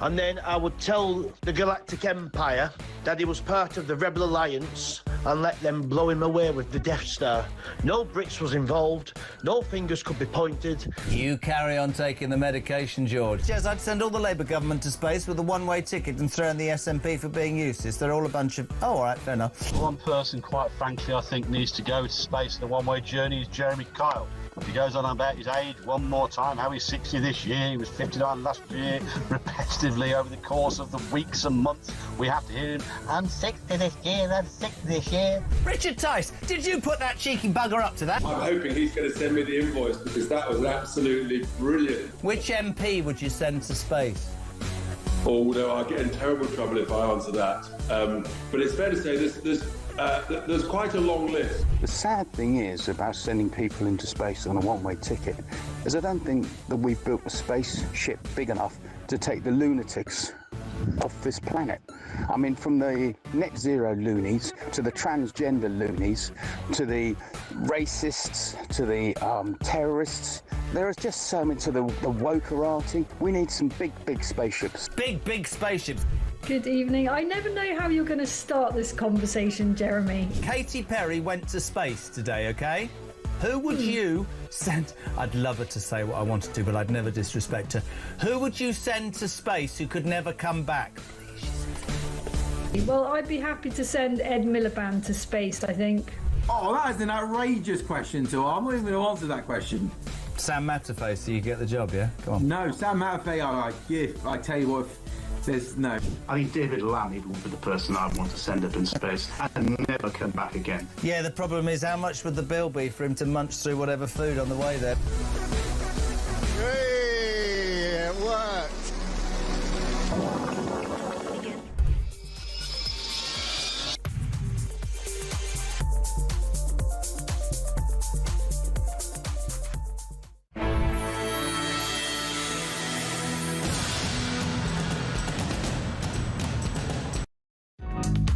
And then I would tell the Galactic Empire that he was part of the Rebel Alliance and let them blow him away with the Death Star. No Brits was involved, no fingers could be pointed. You carry on taking the medication, George. Yes, I'd send all the Labour government to space with a one-way ticket and throw in the SNP for being useless. They're all a bunch of... Oh, all right, fair enough. One person, quite frankly, I think needs to go to space in a one-way journey is Jeremy Kyle. He goes on about his age one more time, how he's 60 this year, he was 59 last year, repetitively over the course of the weeks and months. We have to hear him, I'm 60 this year, I'm 60 this year. Richard Tice, did you put that cheeky bugger up to that? I'm hoping he's going to send me the invoice because that was absolutely brilliant. Which MP would you send to space? Oh, no, I'll get in terrible trouble if I answer that. But it's fair to say there's quite a long list. The sad thing is about sending people into space on a one-way ticket is I don't think that we've built a spaceship big enough to take the lunatics off this planet. I mean, from the net zero loonies to the transgender loonies to the racists to the terrorists, there is just so many to the wokerati. We need some big spaceships. Big spaceships. Good evening. I never know how you're going to start this conversation, Jeremy. Katy Perry went to space today, OK? Who would you send... I'd love her to say what I wanted to, but I'd never disrespect her. Who would you send to space who could never come back? Well, I'd be happy to send Ed Miliband to space, I think. Oh, that is an outrageous question to I'm not even going to answer that question. Sam Matterface, so you get the job, yeah? Come on. No, Sam Matterface, I tell you what, says no. I think David Lammy would be the person I'd want to send up in space and never come back again. Yeah, the problem is how much would the bill be for him to munch through whatever food on the way there? Hey, it worked.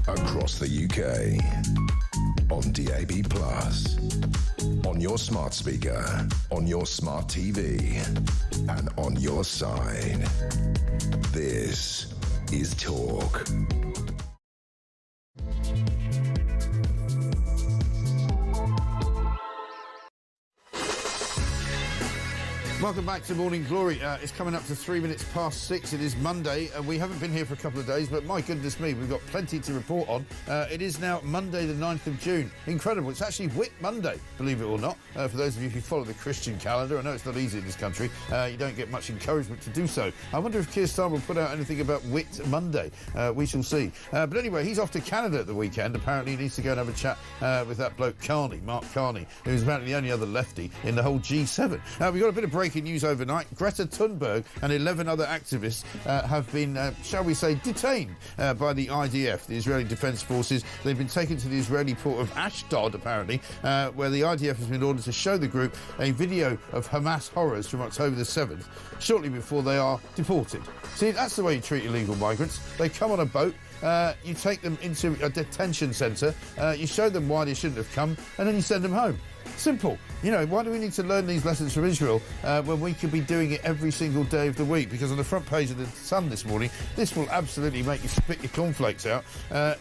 Across the UK, on DAB+, on your smart speaker, on your smart TV, and on your side. This is Talk. Welcome back to Morning Glory. It's coming up to 3 minutes past 6. It is Monday, and we haven't been here for a couple of days, but my goodness me, we've got plenty to report on. It is now Monday the 9th of June. Incredible. It's actually Whit Monday, believe it or not. For those of you who follow the Christian calendar, I know it's not easy in this country. You don't get much encouragement to do so. I wonder if Keir Starmer will put out anything about Whit Monday. We shall see. But anyway, he's off to Canada at the weekend. Apparently he needs to go and have a chat with that bloke Carney, Mark Carney, who's apparently the only other lefty in the whole G7. We've got a bit of breaking news overnight. Greta Thunberg and 11 other activists have been, shall we say, detained by the IDF, the Israeli Defence Forces. They've been taken to the Israeli port of Ashdod, apparently, where the IDF has been ordered to show the group a video of Hamas horrors from October the 7th, shortly before they are deported. See, that's the way you treat illegal migrants. They come on a boat, you take them into a detention centre, you show them why they shouldn't have come, and then you send them home. Simple. You know, why do we need to learn these lessons from Israel when we could be doing it every single day of the week? Because on the front page of the Sun this morning, this will absolutely make you spit your cornflakes out.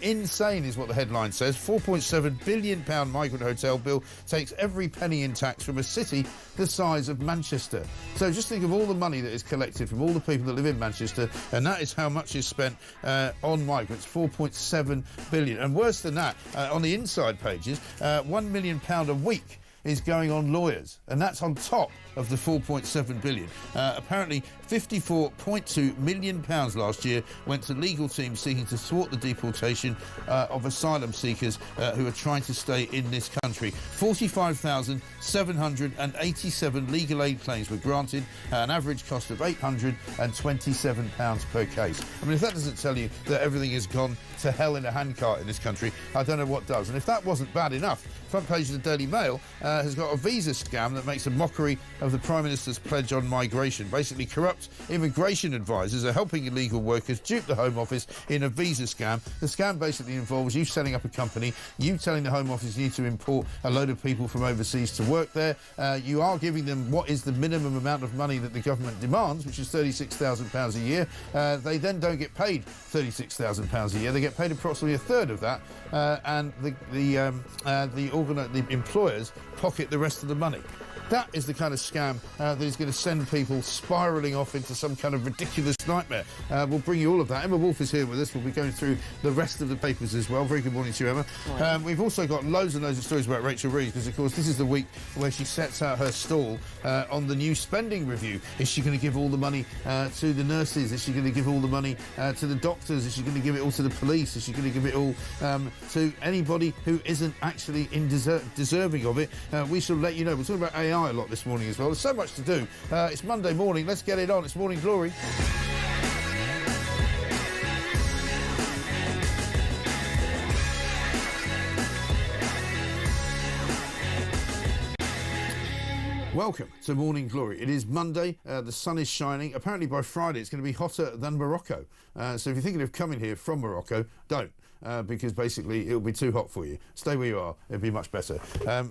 Insane is what the headline says. £4.7 billion migrant hotel bill takes every penny in tax from a city the size of Manchester. So just think of all the money that is collected from all the people that live in Manchester, and that is how much is spent on migrants, £4.7 billion. And worse than that, on the inside pages, £1 million a week is going on lawyers, and that's on top of the 4.7 billion. Apparently 54.2 million pounds last year went to legal teams seeking to thwart the deportation of asylum seekers who are trying to stay in this country. 45,787 legal aid claims were granted at an average cost of £827 per case. I mean, if that doesn't tell you that everything has gone to hell in a handcart in this country, I don't know what does. And if that wasn't bad enough, front page of the Daily Mail, has got a visa scam that makes a mockery of the Prime Minister's pledge on migration. Basically, corrupt immigration advisors are helping illegal workers dupe the Home Office in a visa scam. The scam basically involves you setting up a company, you telling the Home Office you need to import a load of people from overseas to work there. You are giving them what is the minimum amount of money that the government demands, which is £36,000 a year. They then don't get paid £36,000 a year. They get paid approximately a third of that, and the employers pocket the rest of the money. That is the kind of scam that is going to send people spiralling off into some kind of ridiculous nightmare. We'll bring you all of that. Emma Wolf is here with us. We'll be going through the rest of the papers as well. Very good morning to you, Emma. We've also got loads and loads of stories about Rachel Reeves, because, of course, this is the week where she sets out her stall on the new spending review. Is she going to give all the money to the nurses? Is she going to give all the money to the doctors? Is she going to give it all to the police? Is she going to give it all to anybody who isn't actually deserving of it? We shall let you know. We're talking about AI a lot this morning as well. There's so much to do. It's Monday morning. Let's get it on. It's Morning Glory. Welcome to Morning Glory. It is Monday. The sun is shining. Apparently by Friday it's going to be hotter than Morocco. So if you're thinking of coming here from Morocco, don't. Because basically it'll be too hot for you. Stay where you are. It'll be much better.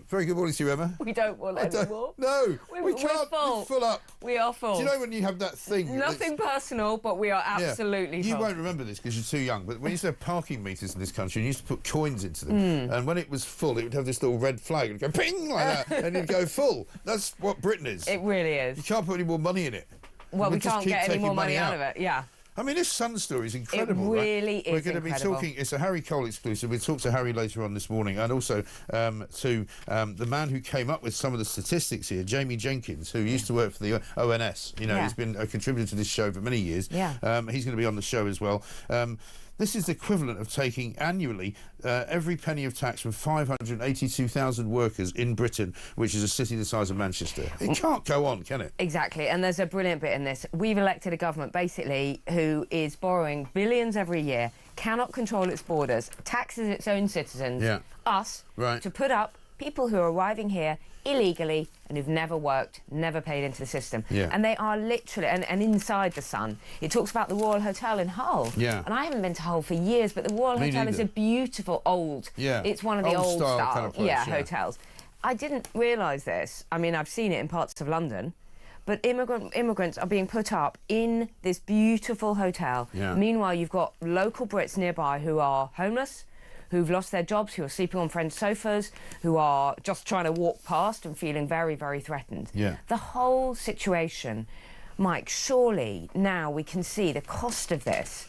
Very good morning to you, Emma. We don't want any more. No, we We're can't. full. We're full up. We are full. Do you know when you have that thing? Nothing personal, but we are absolutely full. You won't remember this because you're too young, but we used to have parking meters in this country and you used to put coins into them. And when it was full, it would have this little red flag. It would go ping like that and it'd go full. That's what Britain is. It really is. You can't put any more money in it. Well, we can't get any more money out of it, yeah. I mean, this Sun story is incredible. It really is. We're going to be talking. It's a Harry Cole exclusive. We'll talk to Harry later on this morning, and also to the man who came up with some of the statistics here, Jamie Jenkins, who used to work for the ONS. You know, he's been a contributor to this show for many years. Yeah. He's going to be on the show as well. This is the equivalent of taking annually every penny of tax from 582,000 workers in Britain, which is a city the size of Manchester. It can't go on, can it? Exactly, and there's a brilliant bit in this. We've elected a government, basically, who is borrowing billions every year, cannot control its borders, taxes its own citizens, us, to put up people who are arriving here illegally and who've never worked, never paid into the system. And they are literally, and inside the Sun, it talks about the Royal Hotel in Hull. And I haven't been to Hull for years, but the Royal Hotel is a beautiful old, it's one of the old style kind of place, hotels. I didn't realise this. I mean, I've seen it in parts of London, but immigrants are being put up in this beautiful hotel. Meanwhile, you've got local Brits nearby who are homeless, who've lost their jobs, who are sleeping on friends' sofas, who are just trying to walk past and feeling very, very threatened. The whole situation, Mike, surely now we can see the cost of this.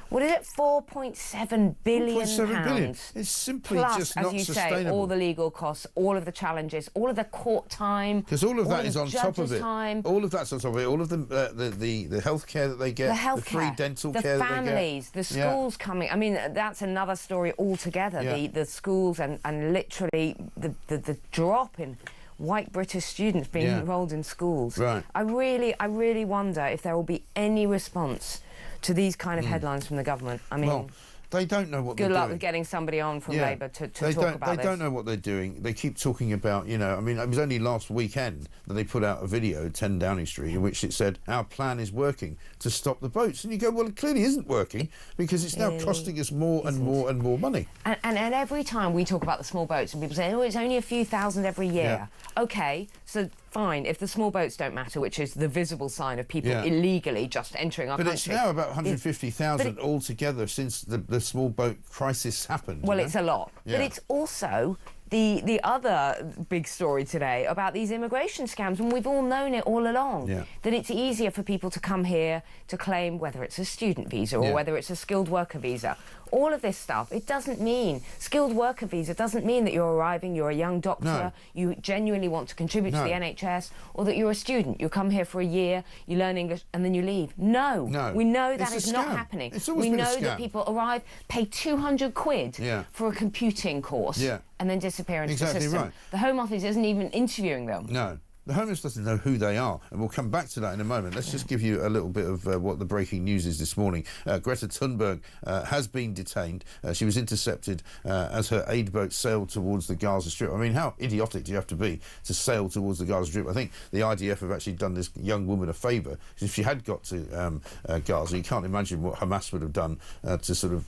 What is it? £4.7 billion. £4.7 billion. It's simply plus, just not as you sustainable. say, all the legal costs, all of the challenges, all of the court time. Because all of that is on top of it. Time. All of that's on top of it. All of the health care that they get, the free dental care that they get. The families, the schools coming. I mean, that's another story altogether. The schools and literally the drop in white British students being enrolled in schools. I really wonder if there will be any response to these kind of headlines from the government. I mean, well, they don't know what they're doing. Good luck with getting somebody on from Labour to talk about this. They don't know what they're doing. They keep talking about, you know, I mean, it was only last weekend that they put out a video, 10 Downing Street, in which it said, our plan is working to stop the boats. And you go, well, it clearly isn't working because it's now costing us more and more and more money. And every time we talk about the small boats and people say, oh, it's only a few thousand every year. OK, so fine, if the small boats don't matter, which is the visible sign of people illegally just entering our country. But it's now about 150,000 altogether since the small boat crisis happened. Well, it's a lot. But it's also the other big story today about these immigration scams, and we've all known it all along, that it's easier for people to come here to claim whether it's a student visa or whether it's a skilled worker visa. All of this stuff, it doesn't mean, skilled worker visa doesn't mean that you're arriving, you're a young doctor, you genuinely want to contribute to the NHS, or that you're a student, you come here for a year, you learn English, and then you leave. No. We know that is not happening. We know that people arrive, pay 200 quid for a computing course, and then disappear into the system. The Home Office isn't even interviewing them. The homeless doesn't know who they are, and we'll come back to that in a moment. Let's just give you a little bit of what the breaking news is this morning. Greta Thunberg has been detained. She was intercepted as her aid boat sailed towards the Gaza Strip. I mean, how idiotic do you have to be to sail towards the Gaza Strip? I think the IDF have actually done this young woman a favour. If she had got to Gaza, you can't imagine what Hamas would have done to sort of,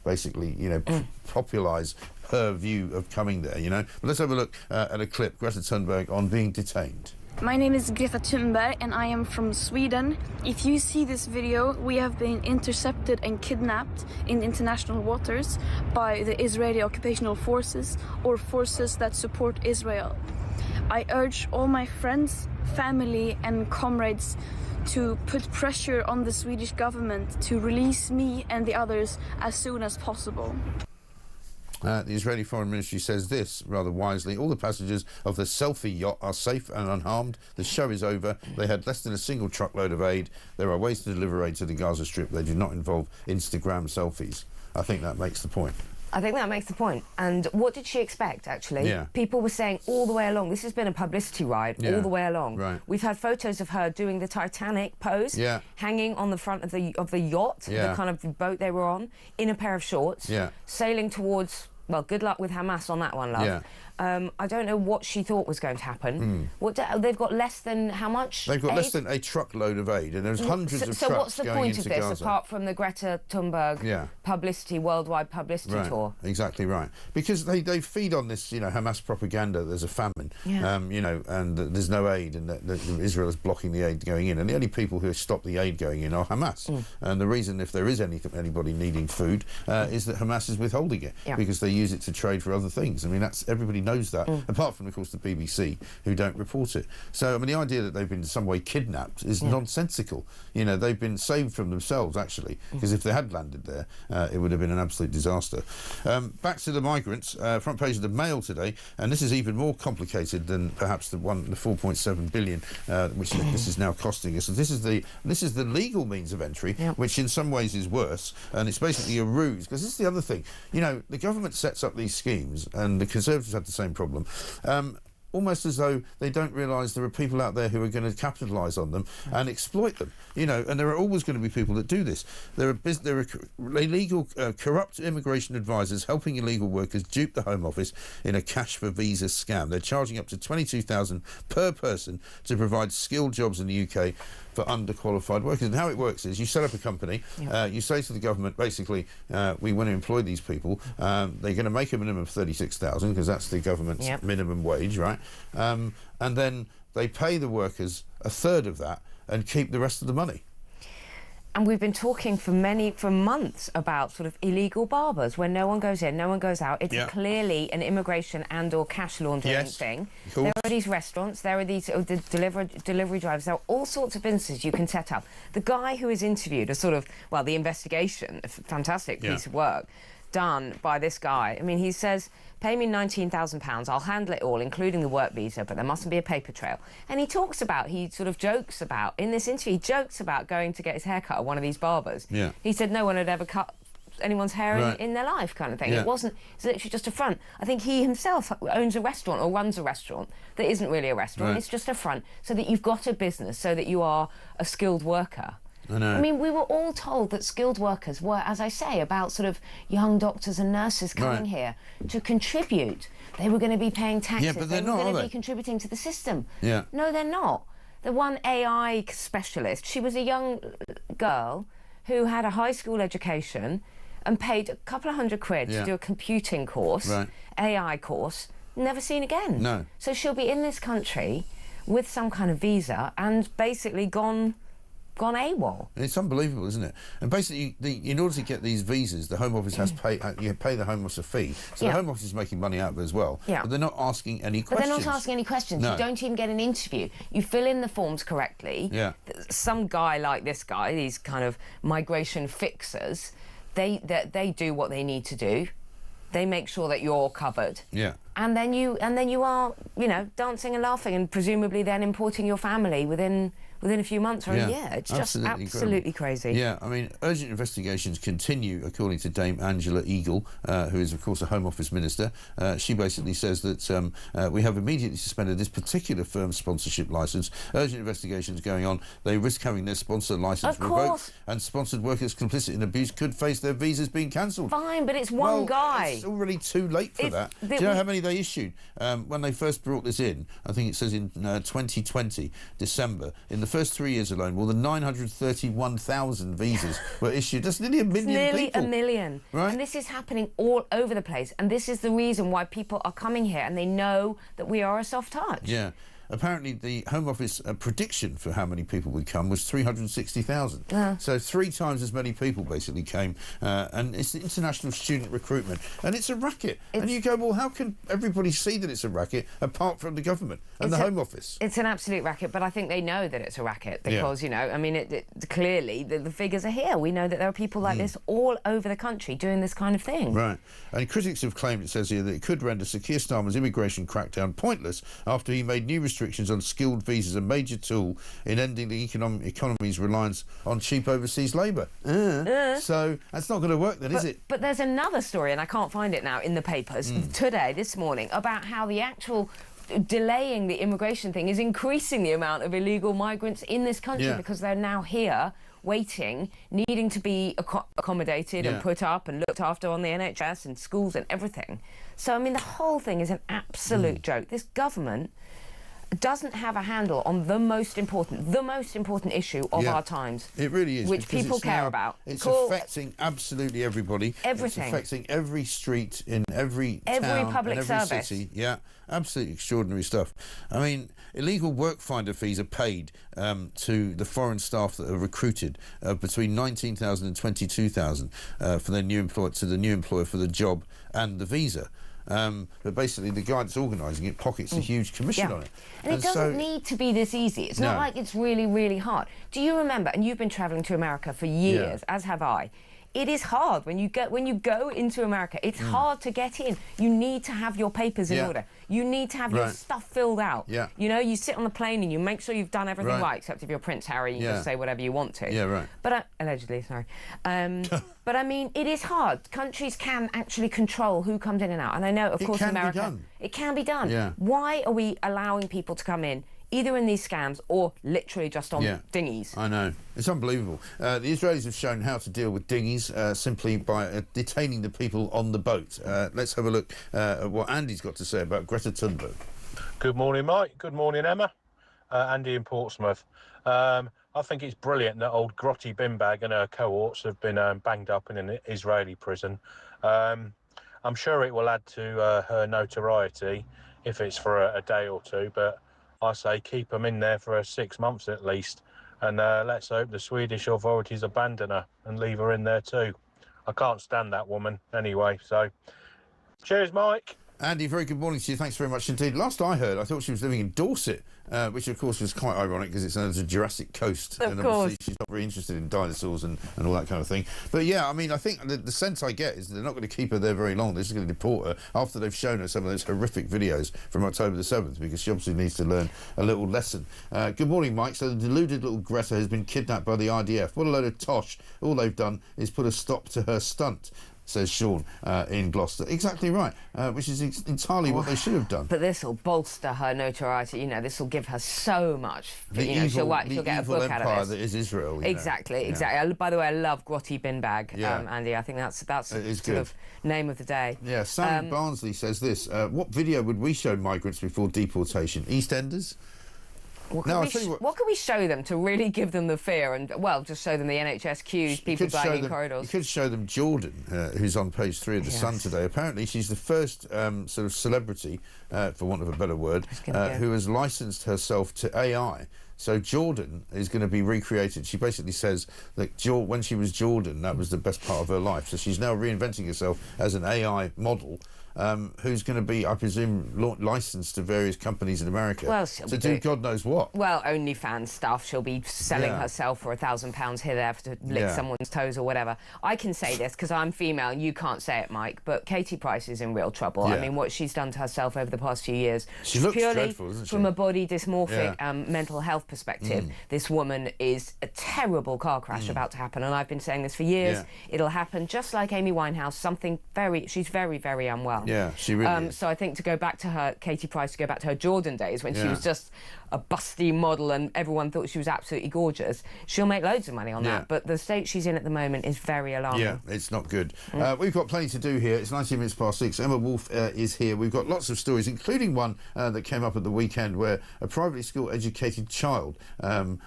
basically, popularise her view of coming there, But let's have a look at a clip, Greta Thunberg on being detained. My name is Greta Thunberg and I am from Sweden. If you see this video, we have been intercepted and kidnapped in international waters by the Israeli occupational forces or forces that support Israel. I urge all my friends, family and comrades to put pressure on the Swedish government to release me and the others as soon as possible. The Israeli Foreign Ministry says this, rather wisely: all the passengers of the selfie yacht are safe and unharmed. The show is over. They had less than a single truckload of aid. There are ways to deliver aid to the Gaza Strip. They do not involve Instagram selfies. I think that makes the point. I think that makes the point. And what did she expect, actually? Yeah. People were saying all the way along, this has been a publicity ride all the way along. Right. We've had photos of her doing the Titanic pose, hanging on the front of the yacht, the kind of boat they were on, in a pair of shorts, sailing towards... Well, good luck with Hamas on that one, love. Yeah. I don't know what she thought was going to happen. They've got less than how much? They've got less than a truckload of aid, and there's hundreds of trucks going into Gaza. So what's the point of this, apart from the Greta Thunberg publicity, worldwide publicity tour? Exactly right. Because they feed on this, Hamas propaganda. There's a famine, and there's no aid, and that Israel is blocking the aid going in, and the only people who stop the aid going in are Hamas. And the reason, if there is anybody needing food, is that Hamas is withholding it because they use it to trade for other things. I mean, everybody knows that, apart from, of course, the BBC, who don't report it. So, I mean, the idea that they've been in some way kidnapped is nonsensical. They've been saved from themselves, actually, because if they had landed there, it would have been an absolute disaster. Back to the migrants, front page of the Mail today, and this is even more complicated than perhaps the 4.7 billion, which this is now costing us. So this is the legal means of entry, which in some ways is worse, and it's basically a ruse, because this is the other thing. The government sets up these schemes, and the Conservatives had the same problem, almost as though they don't realise there are people out there who are going to capitalise on them and exploit them, and there are always going to be people that do this. There are illegal, corrupt immigration advisors helping illegal workers dupe the Home Office in a cash for visa scam. They're charging up to $22,000 per person to provide skilled jobs in the UK for underqualified workers. And how it works is you set up a company, you say to the government, basically, we want to employ these people. They're going to make a minimum of $36,000 because that's the government's minimum wage, right? And then they pay the workers a third of that and keep the rest of the money. And we've been talking for months about sort of illegal barbers, where no one goes in, no one goes out. It's clearly an immigration and or cash laundering thing. There are these restaurants, there are these the delivery drivers, there are all sorts of businesses you can set up. The guy who is interviewed, the investigation, a fantastic piece of work done by this guy. I mean, he says, pay me £19,000, I'll handle it all, including the work visa, but there mustn't be a paper trail. And he jokes about, in this interview, he jokes about going to get his hair cut at one of these barbers. He said no one had ever cut anyone's hair in their life, kind of thing. It's literally just a front. I think he himself owns a restaurant or runs a restaurant that isn't really a restaurant. It's just a front, so that you've got a business, so that you are a skilled worker. I mean, we were all told that skilled workers were, as I say, about sort of young doctors and nurses coming here to contribute. They were going to be paying taxes. But they're they not, were going are to be contributing to the system. No, they're not. The one AI specialist, she was a young girl who had a high school education and paid a couple of £100 to do a computing course, AI course, never seen again. No. So she'll be in this country with some kind of visa and basically gone AWOL. It's unbelievable, isn't it? And basically, in order to get these visas, the Home Office has you pay the Home Office a fee. So the Home Office is making money out of it as well. But they're not asking any questions. But they're not asking any questions. No. You don't even get an interview. You fill in the forms correctly. Some guy like this guy, these kind of migration fixers, they do what they need to do. They make sure that you're covered. And then you are, dancing and laughing and presumably then importing your family within within a few months or a year. It's just absolutely crazy. Yeah, I mean, urgent investigations continue, according to Dame Angela Eagle, who is, of course, a Home Office minister. She basically says that we have immediately suspended this particular firm's sponsorship licence. Urgent investigations going on. They risk having their sponsor licence revoked, and sponsored workers complicit in abuse could face their visas being cancelled. Fine, but it's one guy. It's already too late for that. Do you know how many they issued? When they first brought this in, I think it says in 2020, December, in the first 3 years alone, more than 931,000 visas were issued. That's nearly a million people. Nearly a million. Right? And this is happening all over the place. And this is the reason why people are coming here, and they know that we are a soft touch. Yeah. Apparently, the Home Office prediction for how many people would come was 360,000. So 3 times as many people basically came. And it's the international student recruitment. And it's a racket. And you go, well, how can everybody see that it's a racket apart from the government and the Home Office? It's an absolute racket, but I think they know that it's a racket because, you know, I mean, clearly the figures are here. We know that there are people like this all over the country doing this kind of thing. Right. And critics have claimed, it says here, that it could render Sir Keir Starmer's immigration crackdown pointless after he made new restrictions on skilled visas, a major tool in ending the economy's reliance on cheap overseas labour. So that's not going to work then, is it? But there's another story, and I can't find it now in the papers today, this morning, about how the actual delaying the immigration thing is increasing the amount of illegal migrants in this country because they're now here waiting, needing to be accommodated and put up and looked after on the NHS and schools and everything. So, I mean, the whole thing is an absolute joke. This government doesn't have a handle on the most important issue of our times. It really is. Which people care about. It's affecting absolutely everybody. Everything. It's affecting every street in every town public and every service. city. Yeah, absolutely extraordinary stuff. I mean, illegal work finder fees are paid to the foreign staff that are recruited between 19,000 and 22,000 for their new employer, to the new employer for the job and the visa. But basically the guy that's organising it pockets a huge commission on it. And it doesn't need to be this easy. It's not like it's really, really hard. Do you remember, and you've been travelling to America for years, as have I, it is hard when you go into America. It's hard to get in. You need to have your papers in order. You need to have your stuff filled out. You know, you sit on the plane and you make sure you've done everything right, except if you're Prince Harry, you just say whatever you want to. But allegedly, sorry. But I mean, it is hard. Countries can actually control who comes in and out. And I know, of course, America, it can be done. Why are we allowing people to come in, either in these scams or literally just on dinghies? I know. It's unbelievable. The Israelis have shown how to deal with dinghies simply by detaining the people on the boat. Let's have a look at what Andy's got to say about Greta Thunberg. Good morning, Mike. Good morning, Emma. Andy in Portsmouth. I think it's brilliant that old grotty binbag and her cohorts have been banged up in an Israeli prison. I'm sure it will add to her notoriety if it's for a day or two, but I say keep them in there for 6 months at least, and let's hope the Swedish authorities abandon her and leave her in there too. I can't stand that woman anyway, so cheers, Mike. Andy, very good morning to you. Thanks very much indeed. Last I heard, I thought she was living in Dorset, which of course was quite ironic because it's known as a Jurassic Coast. Of and course. Obviously she's not very interested in dinosaurs and all that kind of thing. But yeah, I mean, I think the sense I get is they're not going to keep her there very long. They're just going to deport her after they've shown her some of those horrific videos from October the 7th, because she obviously needs to learn a little lesson. Good morning, Mike. So the deluded little Greta has been kidnapped by the IDF. What a load of tosh. All they've done is put a stop to her stunt, says Sean in Gloucester. Exactly right, which is entirely what they should have done. But this will bolster her notoriety. You know, this will give her so much. She'll get a book out of this. That is Israel. Exactly. By the way, I love grotty bin bag, Andy. I think that's sort of name of the day. Yeah, Sammy Barnsley says this. What video would we show migrants before deportation? EastEnders? What can we show them to really give them the fear and, well, just show them the NHS queues, people dying in corridors? You could show them Jordan, who's on page 3 of The Sun today. Apparently she's the first sort of celebrity, for want of a better word, who has licensed herself to AI. So Jordan is going to be recreated. She basically says that when she was Jordan, that was the best part of her life. So she's now reinventing herself as an AI model. who's going to be, I presume, licensed to various companies in America Well, to do God knows what. Well, OnlyFans stuff. She'll be selling herself for £1,000 here, there to lick someone's toes or whatever. I can say this because I'm female and you can't say it, Mike, but Katie Price is in real trouble. I mean, what she's done to herself over the past few years, she looks purely dreadful, doesn't she? from a body dysmorphic mental health perspective, this woman is a terrible car crash about to happen, and I've been saying this for years. It'll happen just like Amy Winehouse, she's very, very unwell. Yeah, she really is. So I think to go back to her, Katie Price, to go back to her Jordan days when she was just a busty model and everyone thought she was absolutely gorgeous, she'll make loads of money on that. But the state she's in at the moment is very alarming. Yeah, it's not good. We've got plenty to do here. It's 19 minutes past 6. Emma Wolf is here. We've got lots of stories, including one that came up at the weekend where a privately school-educated child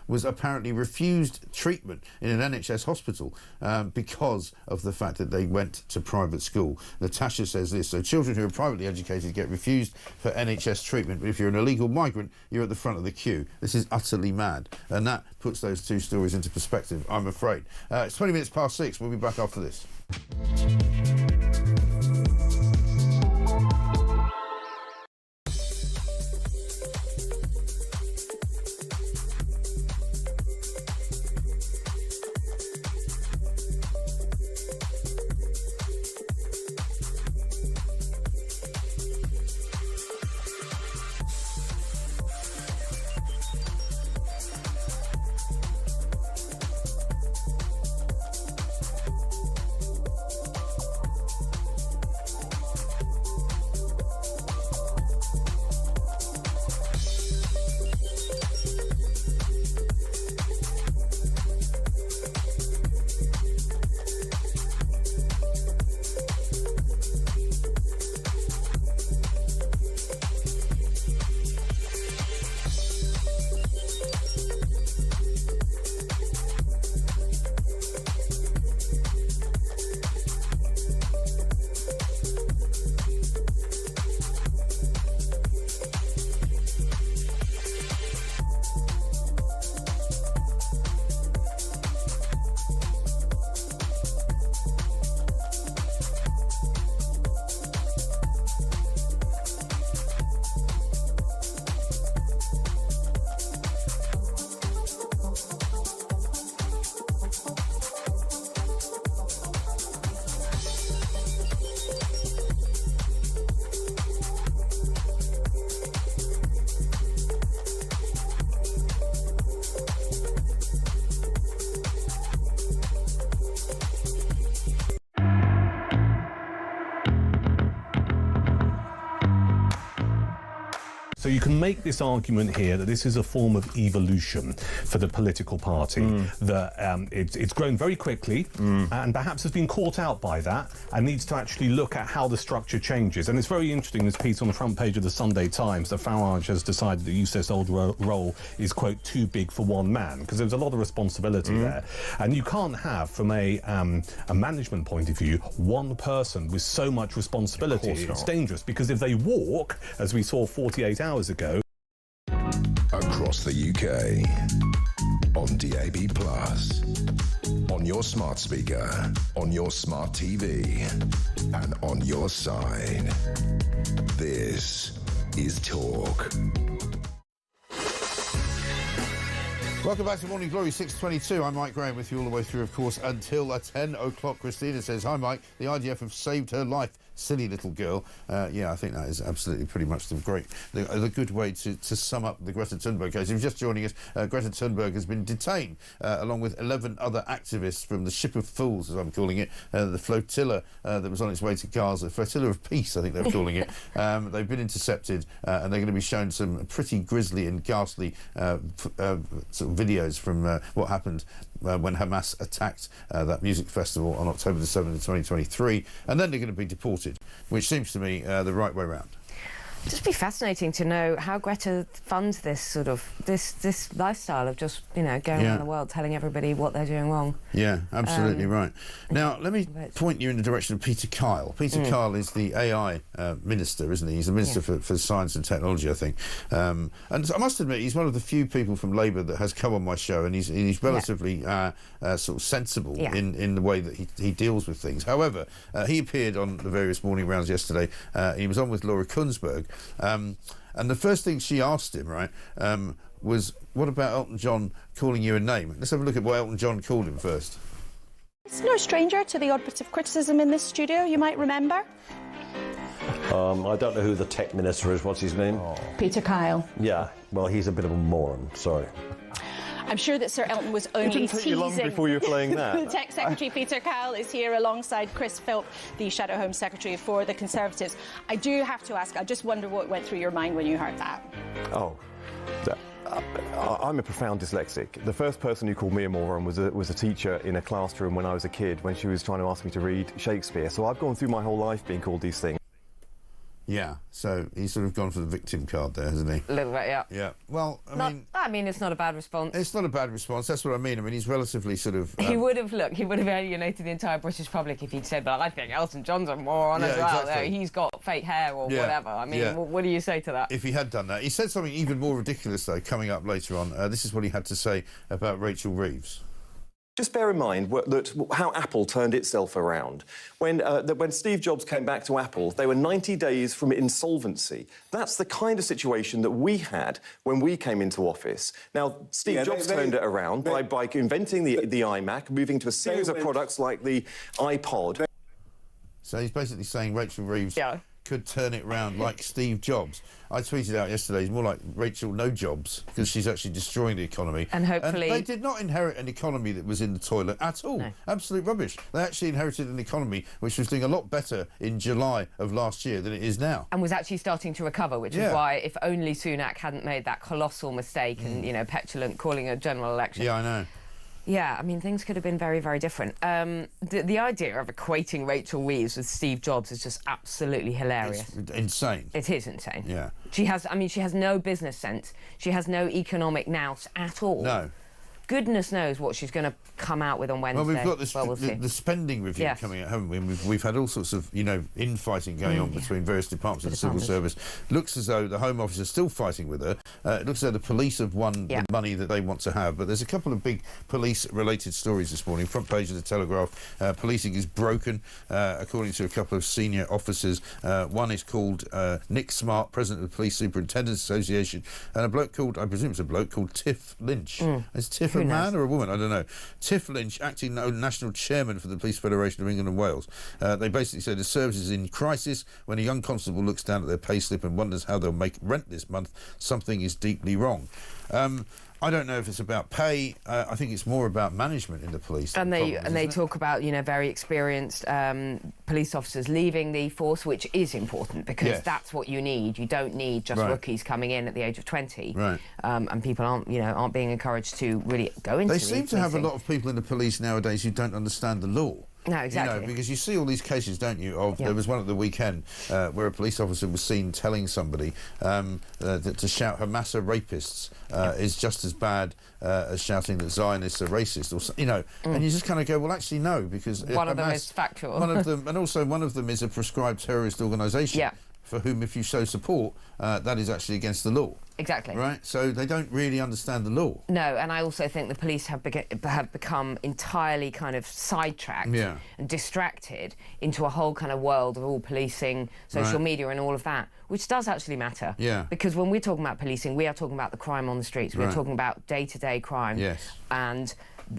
was apparently refused treatment in an NHS hospital because of the fact that they went to private school. Natasha says this: so children who are privately educated get refused for NHS treatment, but if you're an illegal migrant, you're at the front of the queue. This is utterly mad, and that puts those two stories into perspective, I'm afraid. It's 20 minutes past 6. We'll be back after this. So you can make this argument here that this is a form of evolution for the political party, that it's grown very quickly and perhaps has been caught out by that and needs to actually look at how the structure changes. And it's very interesting, this piece on the front page of the Sunday Times, that Farage has decided that USS old role is, quote, too big for one man, because there's a lot of responsibility there. And you can't have, from a management point of view, one person with so much responsibility. It's dangerous, because if they walk, as we saw 48 hours ago. Across the UK, on DAB+, on your smart speaker, on your smart TV, and on your side. This is Talk. Welcome back to Morning Glory, 6:22. I'm Mike Graham with you all the way through, of course, until 10 o'clock. Christina says, hi, Mike. The IDF have saved her life. Silly little girl. Yeah, I think that is absolutely pretty much the good way to sum up the Greta Thunberg case. If you're just joining us, Greta Thunberg has been detained along with 11 other activists from the Ship of Fools, as I'm calling it, the flotilla that was on its way to Gaza. Flotilla of Peace, I think they're calling it. They've been intercepted and they're going to be shown some pretty grisly and ghastly sort of videos from what happened when Hamas attacked that music festival on October the 7th, 2023, and then they're going to be deported, which seems to me the right way round. just be fascinating to know how Greta funds this sort of this lifestyle of just, you know, going around the world telling everybody what they're doing wrong. Yeah, absolutely right. Now, let me point you in the direction of Peter Kyle. Peter Kyle is the AI minister, isn't he? He's the minister for science and technology, I think. And I must admit, he's one of the few people from Labour that has come on my show, and he's relatively sort of sensible in the way that he deals with things. However, he appeared on the various morning rounds yesterday. He was on with Laura Kunsberg. And the first thing she asked him, right, was, what about Elton John calling you a name? Let's have a look at what Elton John called him first. He's no stranger to the odd bit of criticism in this studio, you might remember. I don't know who the tech minister is. What's his name? Peter Kyle. Yeah, well, he's a bit of a moron, sorry. I'm sure that Sir Elton was only teasing. It didn't take you long before you were playing that. The Tech Secretary Peter Kyle is here alongside Chris Philp, the Shadow Home Secretary for the Conservatives. I do have to ask, I just wonder what went through your mind when you heard that. Oh, I'm a profound dyslexic. The first person who called me a moron was a teacher in a classroom when I was a kid, when she was trying to ask me to read Shakespeare. So I've gone through my whole life being called these things. Yeah, so he's sort of gone for the victim card there, hasn't he? A little bit, yeah. Yeah, well, I mean, it's not a bad response. It's not a bad response, that's what I mean. I mean, he's relatively sort of... he would have alienated the entire British public if he'd said, but I think Elton John's a moron as well. Exactly. He's got fake hair or whatever. I mean, what do you say to that? If he had done that. He said something even more ridiculous, though, coming up later on. This is what he had to say about Rachel Reeves. Just bear in mind how Apple turned itself around. When Steve Jobs came back to Apple, they were 90 days from insolvency. That's the kind of situation that we had when we came into office. Now, Steve Jobs turned it around by inventing the iMac, moving to a series of products like the iPod. So he's basically saying Rachel Reeves could turn it round like Steve Jobs. I tweeted out yesterday, he's more like Rachel No Jobs, because she's actually destroying the economy. And hopefully... And they did not inherit an economy that was in the toilet at all. No. Absolute rubbish. They actually inherited an economy which was doing a lot better in July of last year than it is now. And was actually starting to recover, which is why, if only Sunak hadn't made that colossal mistake and, you know, petulant calling a general election. Yeah, I know. Yeah, I mean, things could have been very, very different. The idea of equating Rachel Reeves with Steve Jobs is just absolutely hilarious. It's insane. It is insane. Yeah. She has no business sense. She has no economic nous at all. No. Goodness knows what she's going to come out with on Wednesday. Well, we've got the spending review coming out, haven't we? We've had all sorts of, you know, infighting going on between various departments of the civil service. Looks as though the Home Office is still fighting with her. It looks as though the police have won the money that they want to have. But there's a couple of big police-related stories this morning. Front page of the Telegraph. Policing is broken, according to a couple of senior officers. One is called Nick Smart, President of the Police Superintendents Association, and a bloke called, I presume it's a bloke called Tiff Lynch. Is Tiff a man or a woman? I don't know. Tiff Lynch, acting national chairman for the Police Federation of England and Wales. They basically said the service is in crisis. When a young constable looks down at their payslip and wonders how they'll make rent this month, something is deeply wrong. I don't know if it's about pay. I think it's more about management in the police. And they talk about, you know, very experienced police officers leaving the force, which is important because that's what you need. You don't need just rookies coming in at the age of 20. Right. And people aren't being encouraged to really go into. They seem to have a lot of people in the police nowadays who don't understand the law. No, exactly. You know, because you see all these cases, don't you? There was one at the weekend where a police officer was seen telling somebody that to shout Hamas are rapists is just as bad as shouting that Zionists are racist, or you know. And you just kind of go, well, actually, no, because one of them is factual. One of them, and also one of them is a prescribed terrorist organisation. Yeah. For whom, if you show support, that is actually against the law. Exactly. Right? So they don't really understand the law. No, and I also think the police have become entirely kind of sidetracked and distracted into a whole kind of world of all policing, social media and all of that, which does actually matter. Yeah. Because when we're talking about policing, we are talking about the crime on the streets. We're talking about day-to-day crime. Yes. And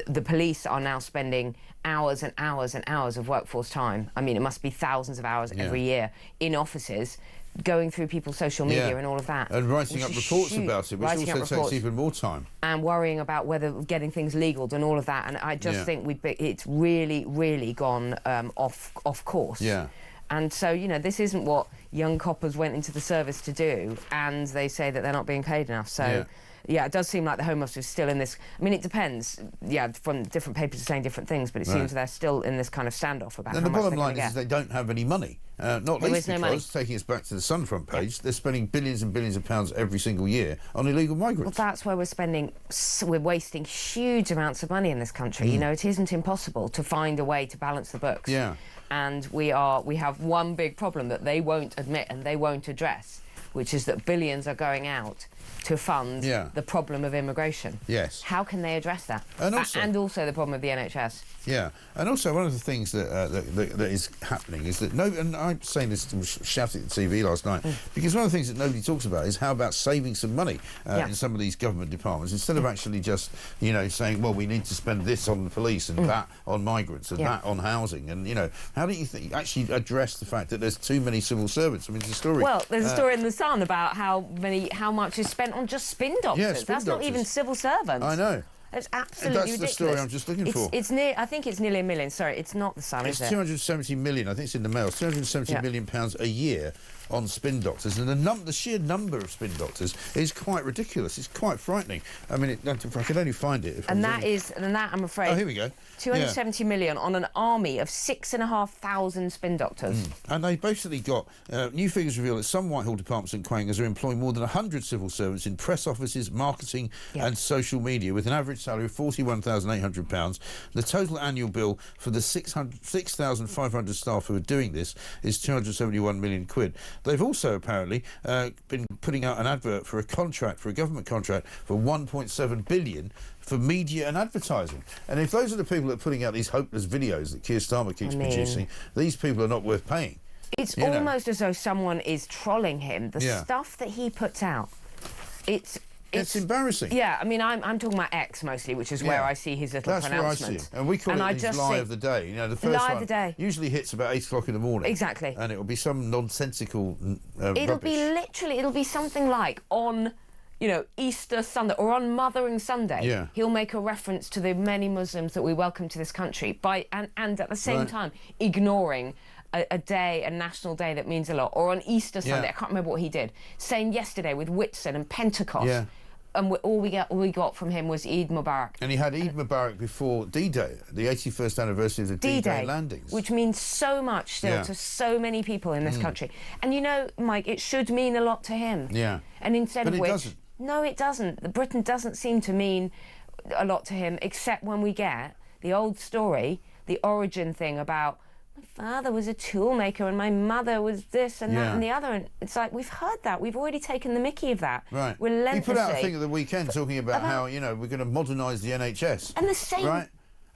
the police are now spending hours and hours and hours of workforce time. I mean, it must be thousands of hours every year in offices, going through people's social media and all of that. And writing up reports about it, which also takes even more time. And worrying about whether getting things legaled and all of that. And I just think it's really, really gone off course. Yeah. And so, you know, this isn't what young coppers went into the service to do, and they say that they're not being paid enough. So Yeah, it does seem like the Home Office is still in this. I mean, it depends. Yeah, from different papers are saying different things, but it seems they're still in this kind of standoff about. And how the much bottom they're line gonna is get. they don't have any money. Not There least is no money. because, taking us back to the Sun front page, they're spending billions and billions of pounds every single year on illegal migrants. Well, that's where we're wasting huge amounts of money in this country. You know, it isn't impossible to find a way to balance the books. Yeah. And we have one big problem that they won't admit and they won't address, which is that billions are going out to fund the problem of immigration. Yes. How can they address that? And also the problem of the NHS. Yeah, and also one of the things that that is happening is that and I'm saying this, shouting at the TV last night, because one of the things that nobody talks about is how about saving some money in some of these government departments, instead of actually just, you know, saying, well, we need to spend this on the police and that on migrants and that on housing, and, you know, how do you actually address the fact that there's too many civil servants? I mean, there's a story. Well, there's a story in The Sun about how much is spent on just spin doctors. Yeah, spin That's doctors. not even civil servants. I know. It's absolutely That's ridiculous. the story I'm just looking for. It's near. I think it's nearly a million. Sorry, it's not The Sun, It's is it? 270 million. I think it's in the Mail. 270 million pounds a year on spin doctors, and the sheer number of spin doctors is quite ridiculous. It's quite frightening. I mean, if I could only find it. And that, I'm afraid. Oh, here we go. 270 million on an army of 6,500 spin doctors. And they basically got new figures reveal that some Whitehall departments and Quangers are employing more than 100 civil servants in press offices, marketing and social media, with an average salary of £41,800. The total annual bill for the 6,500 staff who are doing this is 271 million quid. They've also apparently been putting out an advert for a government contract for 1.7 billion for media and advertising. And if those are the people that are putting out these hopeless videos that Keir Starmer keeps producing, these people are not worth paying. It's almost as though someone is trolling him. The stuff that he puts out, it's embarrassing. Yeah, I mean, I'm talking about X mostly, which is where I see his little pronouncements. That's where I see it. And we call it his lie of the day. You know, the first lie one of the day usually hits about 8 o'clock in the morning. Exactly. And it'll be some nonsensical It'll be something like on, you know, Easter Sunday or on Mothering Sunday, he'll make a reference to the many Muslims that we welcome to this country and at the same time ignoring a national day that means a lot. Or on Easter Sunday, I can't remember what he did. Same yesterday with Whitsun and Pentecost. And all we got from him was Eid Mubarak. And he had Eid Mubarak before D-Day, the 81st anniversary of the D-Day landings. Which means so much still to so many people in this country. And you know, Mike, it should mean a lot to him. Yeah. And instead but of it which... doesn't. No, it doesn't. Britain doesn't seem to mean a lot to him, except when we get the old story, the origin thing about my father was a toolmaker and my mother was this and that and the other. And it's like, we've heard that. We've already taken the mickey of that. Right. Relentlessly. He put out a thing at the weekend talking about how, you know, we're going to modernise the NHS. And the same... Right?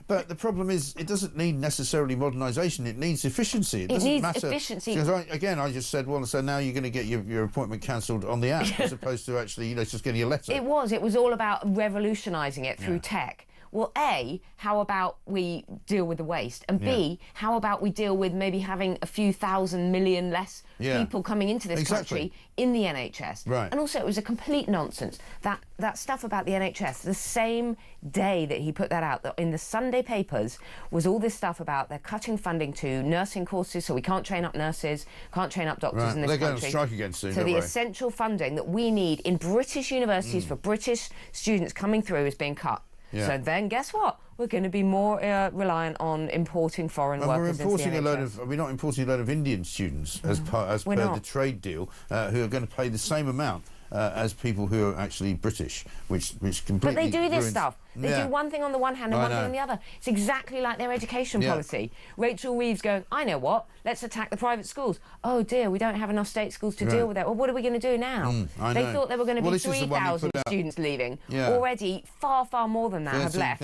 But the problem is, it doesn't need necessarily modernisation. It needs efficiency. It doesn't needs matter. efficiency. Because I just said, well, so now you're going to get your appointment cancelled on the app, as opposed to actually, you know, just getting a letter. It was all about revolutionising it through tech. Well, A, how about we deal with the waste? And B, how about we deal with maybe having a few thousand million less people coming into this country in the NHS? Right. And also, it was a complete nonsense. That stuff about the NHS, the same day that he put that out, in the Sunday papers, was all this stuff about they're cutting funding to nursing courses, so we can't train up nurses, can't train up doctors in this country. They're going on strike again soon, so the essential funding that we need in British universities for British students coming through is being cut. Yeah. So then, guess what? We're going to be more reliant on importing foreign workers into the NHS. We're not importing a load of Indian students as per the trade deal, who are going to pay the same amount as people who are actually British, which completely. But they do this ruins... stuff. They do one thing on the one hand and one thing on the other. It's exactly like their education policy. Rachel Reeves going, I know what, let's attack the private schools. Oh dear, we don't have enough state schools to deal with that. Well, what are we going to do now? They thought there were going to be 3,000 students leaving. Already, far, far more than that have left.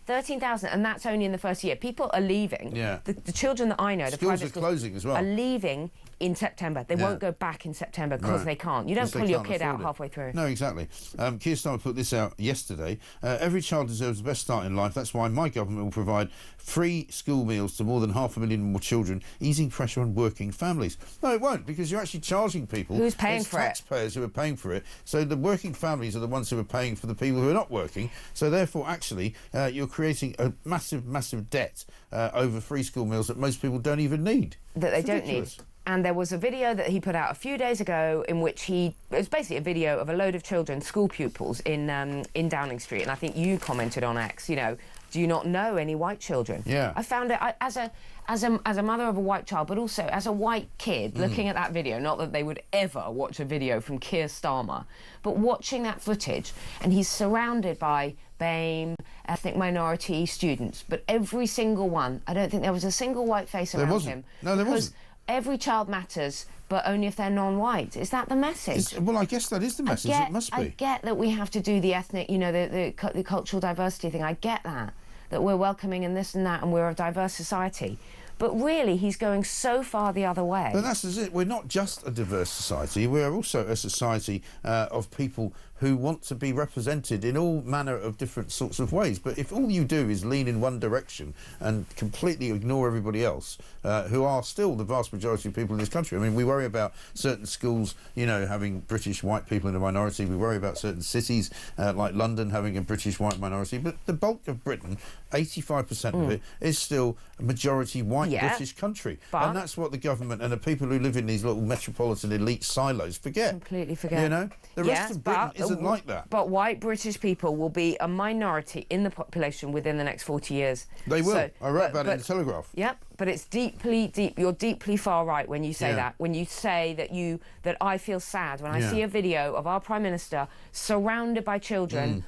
13,000, and that's only in the first year. People are leaving. The children that I know, the private schools, closing as well, are leaving in September. They won't go back in September because they can't. You don't pull your kid out halfway through. No, exactly. Keir Starmer put this out yesterday. Every child deserves the best start in life. That's why my government will provide free school meals to more than 500,000 more children, easing pressure on working families. No, it won't, because you're actually charging people. Who's paying for it? Taxpayers who are paying for it. So the working families are the ones who are paying for the people who are not working. So therefore, actually, you're creating a massive, massive debt over free school meals that most people don't even need. That they don't need. And there was a video that he put out a few days ago in which it was basically a video of a load of children, school pupils, in Downing Street. And I think you commented on X, you know, do you not know any white children? Yeah. I found it, as a mother of a white child, but also as a white kid, looking at that video, not that they would ever watch a video from Keir Starmer, but watching that footage, and he's surrounded by BAME, ethnic minority students, but every single one, I don't think there was a single white face around him. No, there wasn't. Every child matters, but only if they're non-white. Is that the message? Well, I guess that is the message. It must be. I get that we have to do the ethnic, you know, the cultural diversity thing. I get that we're welcoming and this and that, and we're a diverse society. But really, he's going so far the other way. But that's it. We're not just a diverse society. We're also a society of people who want to be represented in all manner of different sorts of ways. But if all you do is lean in one direction and completely ignore everybody else, who are still the vast majority of people in this country. I mean, we worry about certain schools, you know, having British white people in a minority. We worry about certain cities, like London, having a British white minority. But the bulk of Britain, 85% of it, is still a majority white British country. And that's what the government and the people who live in these little metropolitan elite silos forget. Completely forget. You know? The rest of Britain isn't like that. But white British people will be a minority in the population within the next 40 years. They will. So, I wrote about it in the Telegraph. Yep, but it's you're deeply far right when you say that. When you say that I feel sad when I see a video of our Prime Minister surrounded by children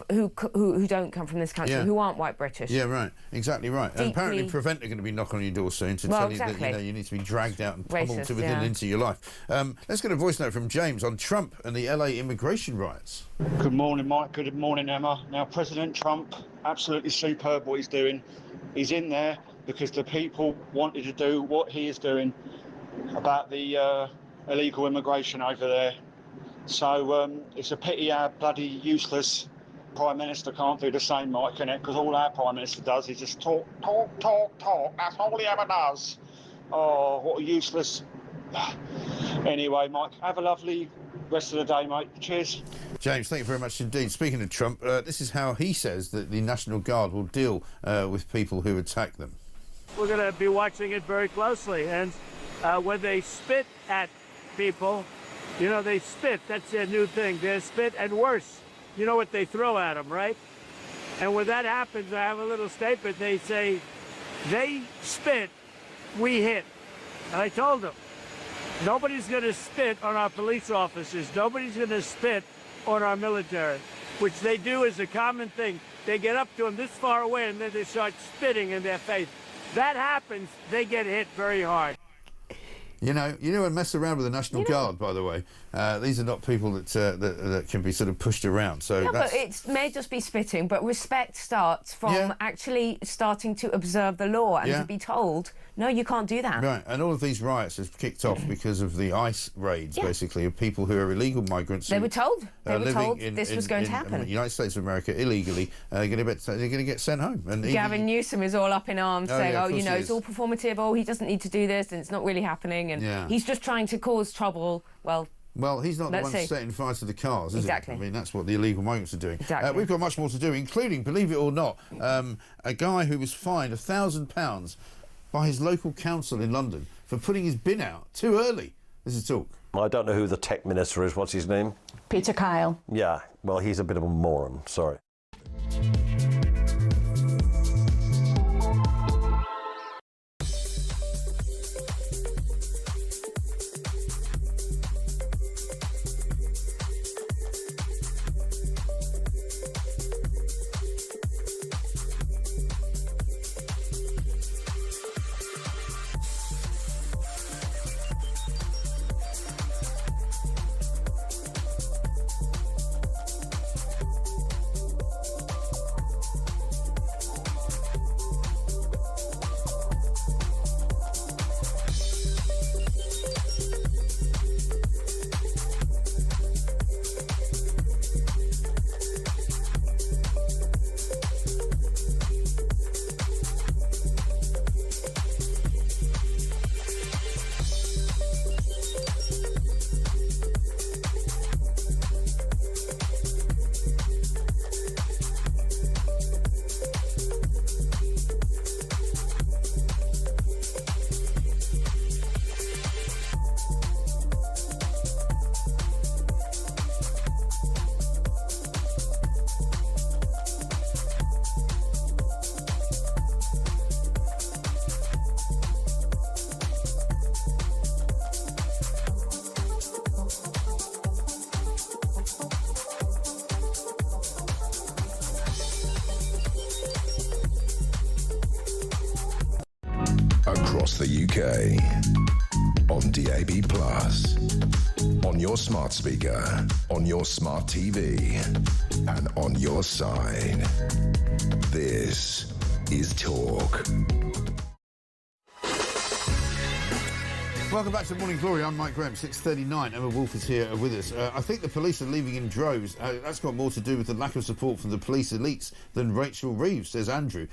who don't come from this country, who aren't white British. Yeah, right. Exactly right. And apparently Prevent are going to be knocking on your door soon to tell you that, you know, you need to be dragged out and pummeled to within into your life. Let's get a voice note from James on Trump and the LA immigration riots. Good morning, Mike. Good morning, Emma. Now, President Trump, absolutely superb what he's doing. He's in there because the people wanted to do what he is doing about the illegal immigration over there. So it's a pity our bloody useless Prime Minister can't do the same, Mike, innit? Because all our Prime Minister does is just talk. That's all he ever does. Oh, what a useless... Anyway, Mike, have a lovely rest of the day, mate. Cheers. James, thank you very much indeed. Speaking of Trump, this is how he says that the National Guard will deal with people who attack them. We're going to be watching it very closely. And when they spit at people, you know, they spit. That's their new thing. They spit, and worse. You know what they throw at them, right? And when that happens, I have a little statement. They say, they spit, we hit. And I told them, nobody's going to spit on our police officers. Nobody's going to spit on our military, which they do as a common thing. They get up to them this far away, and then they start spitting in their face. That happens, they get hit very hard. You know, and mess around with the National Guard, by the way. These are not people that can be sort of pushed around. So no, but it may just be spitting, but respect starts from actually starting to observe the law and to be told, no, you can't do that. Right, and all of these riots have kicked off because of the ICE raids, basically, of people who are illegal migrants. They were told. They were told this was going to happen. In the United States of America, illegally, they're going to get sent home. And Gavin Newsom is all up in arms, saying, oh, you know, it's all performative, oh, he doesn't need to do this, and it's not really happening, and he's just trying to cause trouble. Well, he's not the one setting fire to the cars, is he? I mean, that's what the illegal migrants are doing. Exactly. We've got much more to do, including, believe it or not, a guy who was fined £1,000 by his local council in London for putting his bin out too early. This is Talk. I don't know who the tech minister is. What's his name? Peter Kyle. Yeah, well, he's a bit of a moron. Sorry. across the UK. On DAB+, on your smart speaker, on your smart TV, and on your side. This is Talk. Welcome back to Morning Glory. I'm Mike Graham, 6:39. Emma Wolf is here with us. I think the police are leaving in droves. That's got more to do with the lack of support from the police elites than Rachel Reeves, says Andrew.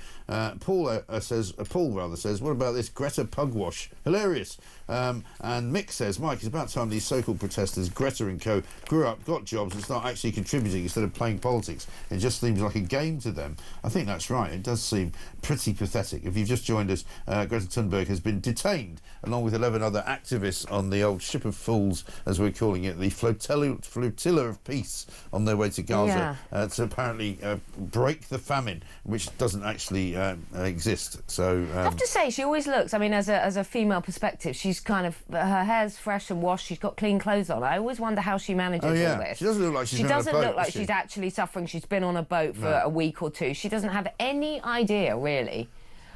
Paul says, what about this Greta pugwash? Hilarious. And Mick says, Mike, it's about time these so-called protesters, Greta and co, grew up, got jobs and start actually contributing instead of playing politics. It just seems like a game to them. I think that's right. It does seem pretty pathetic. If you've just joined us, Greta Thunberg has been detained along with 11 other activists on the old ship of fools, as we're calling it, the flotilla of peace on their way to Gaza to apparently break the famine, which doesn't actually exist. So I have to say, she always looks, I mean, as a female perspective, she's kind of, her hair's fresh and washed, she's got clean clothes on. I always wonder how she manages all this. She doesn't look like she's been on a boat. She doesn't look like she's actually suffering. She's been on a boat for a week or two. She doesn't have any idea, really.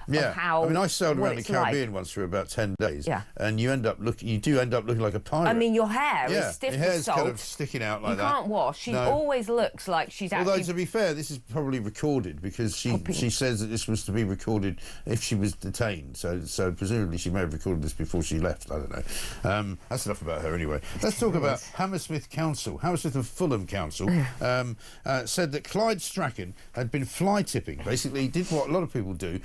Yeah, I mean, I sailed around the Caribbean once for about 10 days, and you do end up looking like a pirate. I mean, your hair is stiff as salt. Kind of sticking out like that. You can't wash. She always looks like she's actually... Although, to be fair, this is probably recorded, because she says that this was to be recorded if she was detained, so presumably she may have recorded this before she left, I don't know. That's enough about her anyway. Let's talk about Hammersmith Council. Hammersmith and Fulham Council said that Clyde Strachan had been fly tipping. Basically, he did what a lot of people do.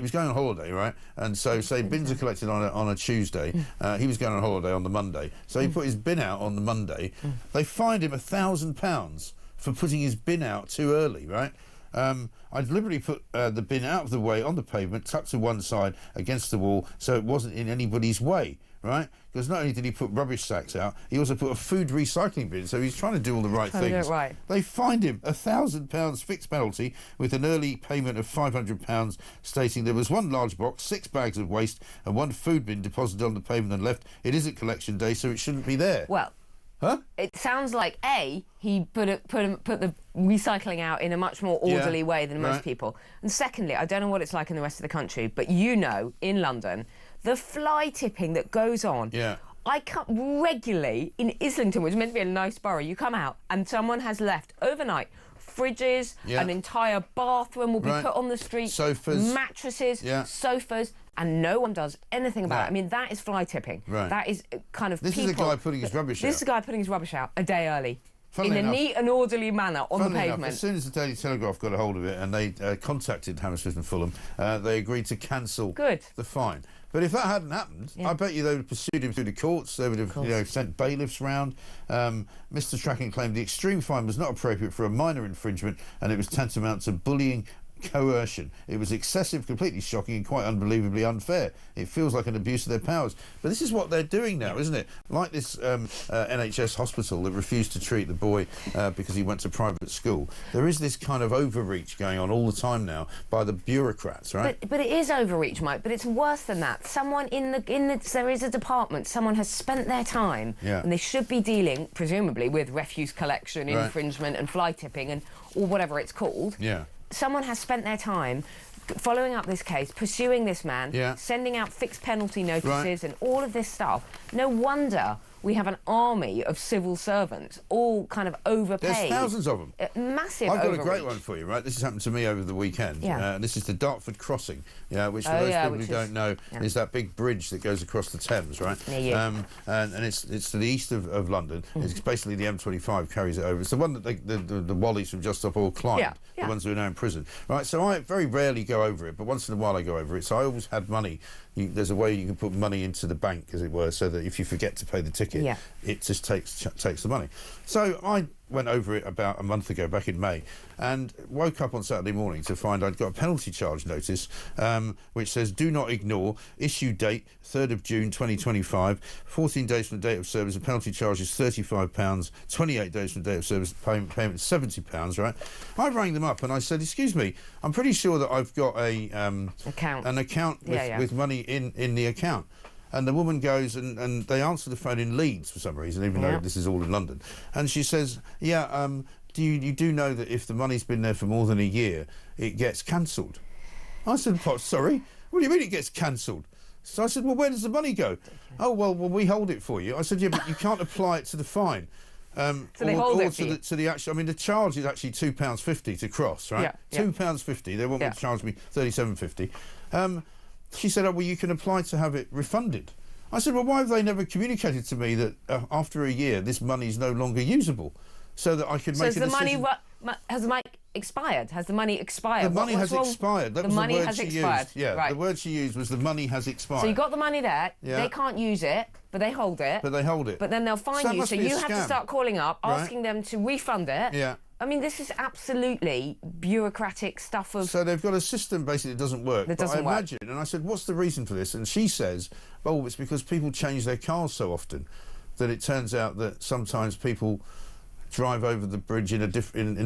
He was going on holiday, right? And so, say, bins are collected on a Tuesday. He was going on holiday on the Monday. So he put his bin out on the Monday. They fined him £1,000 for putting his bin out too early, right? I deliberately put the bin out of the way on the pavement, tucked to one side against the wall, so it wasn't in anybody's way, right? Because not only did he put rubbish sacks out, he also put a food recycling bin, so he's trying to do all the right things. They fined him £1,000 fixed penalty with an early payment of £500, stating there was one large box, 6 bags of waste, and one food bin deposited on the pavement and left. It isn't collection day, so it shouldn't be there. Well, it sounds like he put the recycling out in a much more orderly way than most people. And secondly, I don't know what it's like in the rest of the country, but you know, in London, the fly tipping that goes on. I come regularly in Islington, which is meant to be a nice borough. You come out and someone has left overnight fridges, an entire bathroom will be put on the street, sofas, mattresses, sofas, and no one does anything about it. I mean, that is fly tipping. That is kind of This is a guy putting his rubbish out. This is a guy putting his rubbish out a day early. In a neat and orderly manner on the pavement. As soon as the Daily Telegraph got a hold of it and they contacted Hammersmith and Fulham, they agreed to cancel the fine. But if that hadn't happened, I bet you they would have pursued him through the courts. They would have, sent bailiffs round. Mr. Strachan claimed the extreme fine was not appropriate for a minor infringement, and it was tantamount to bullying. Coercion. It was excessive, completely shocking, and quite unbelievably unfair. It feels like an abuse of their powers. But this is what they're doing now, isn't it? Like this NHS hospital that refused to treat the boy because he went to private school. There is this kind of overreach going on all the time now by the bureaucrats, right? But it is overreach, Mike. But it's worse than that. Someone there is a department. Someone has spent their time, and they should be dealing, presumably, with refuse collection, infringement, and fly tipping, or whatever it's called. Someone has spent their time following up this case, pursuing this man, sending out fixed penalty notices and all of this stuff. No wonder we have an army of civil servants, all kind of overpaid. There's thousands of them. Massive I've got overreach. a great one for you, right? This has happened to me over the weekend. This is the Dartford Crossing, which for those people who don't know is that big bridge that goes across the Thames, right? And it's to the east of London. It's basically the M25 carries it over. It's the one that the Wallies from Just Stop Oil climbed, the ones who are now in prison. Right, so I very rarely go over it, but once in a while I go over it. So I always had money. There's a way you can put money into the bank, as it were, so that if you forget to pay the ticket, it just takes the money. So I went over it about a month ago, back in May, and woke up on Saturday morning to find I'd got a penalty charge notice which says, do not ignore, issue date 3rd of June 2025, 14 days from the date of service, the penalty charge is £35, 28 days from the date of service, payment £70, right? I rang them up and I said, excuse me, I'm pretty sure that I've got an account with money in the account. And the woman goes and they answer the phone in Leeds for some reason, even though this is all in London. And she says, you do know that if the money's been there for more than a year, it gets cancelled. I said, sorry? What do you mean it gets cancelled? So I said, well, where does the money go? Oh, well, we hold it for you. I said, yeah, but you can't apply it to the fine. So they hold it for you? To the actual. I mean, the charge is actually £2.50 to cross, right? Yeah. £2.50. They want me to charge me £37.50. She said, oh, well, you can apply to have it refunded. I said, well, why have they never communicated to me that after a year this money is no longer usable, so that I could make a decision? Has the money expired? Has the money expired? The money has expired. That was the word she used. Yeah, right. The word she used was the money has expired. So you got the money there. Yeah. They can't use it, but they hold it. But they hold it. But then they'll fine you, so you have to start calling up, asking them to refund it. Yeah. I mean, this is absolutely bureaucratic stuff of... So they've got a system, basically, that doesn't work. That doesn't work. Imagine, and I said, what's the reason for this? And she says, oh, it's because people change their cars so often that it turns out that sometimes people drive over the bridge in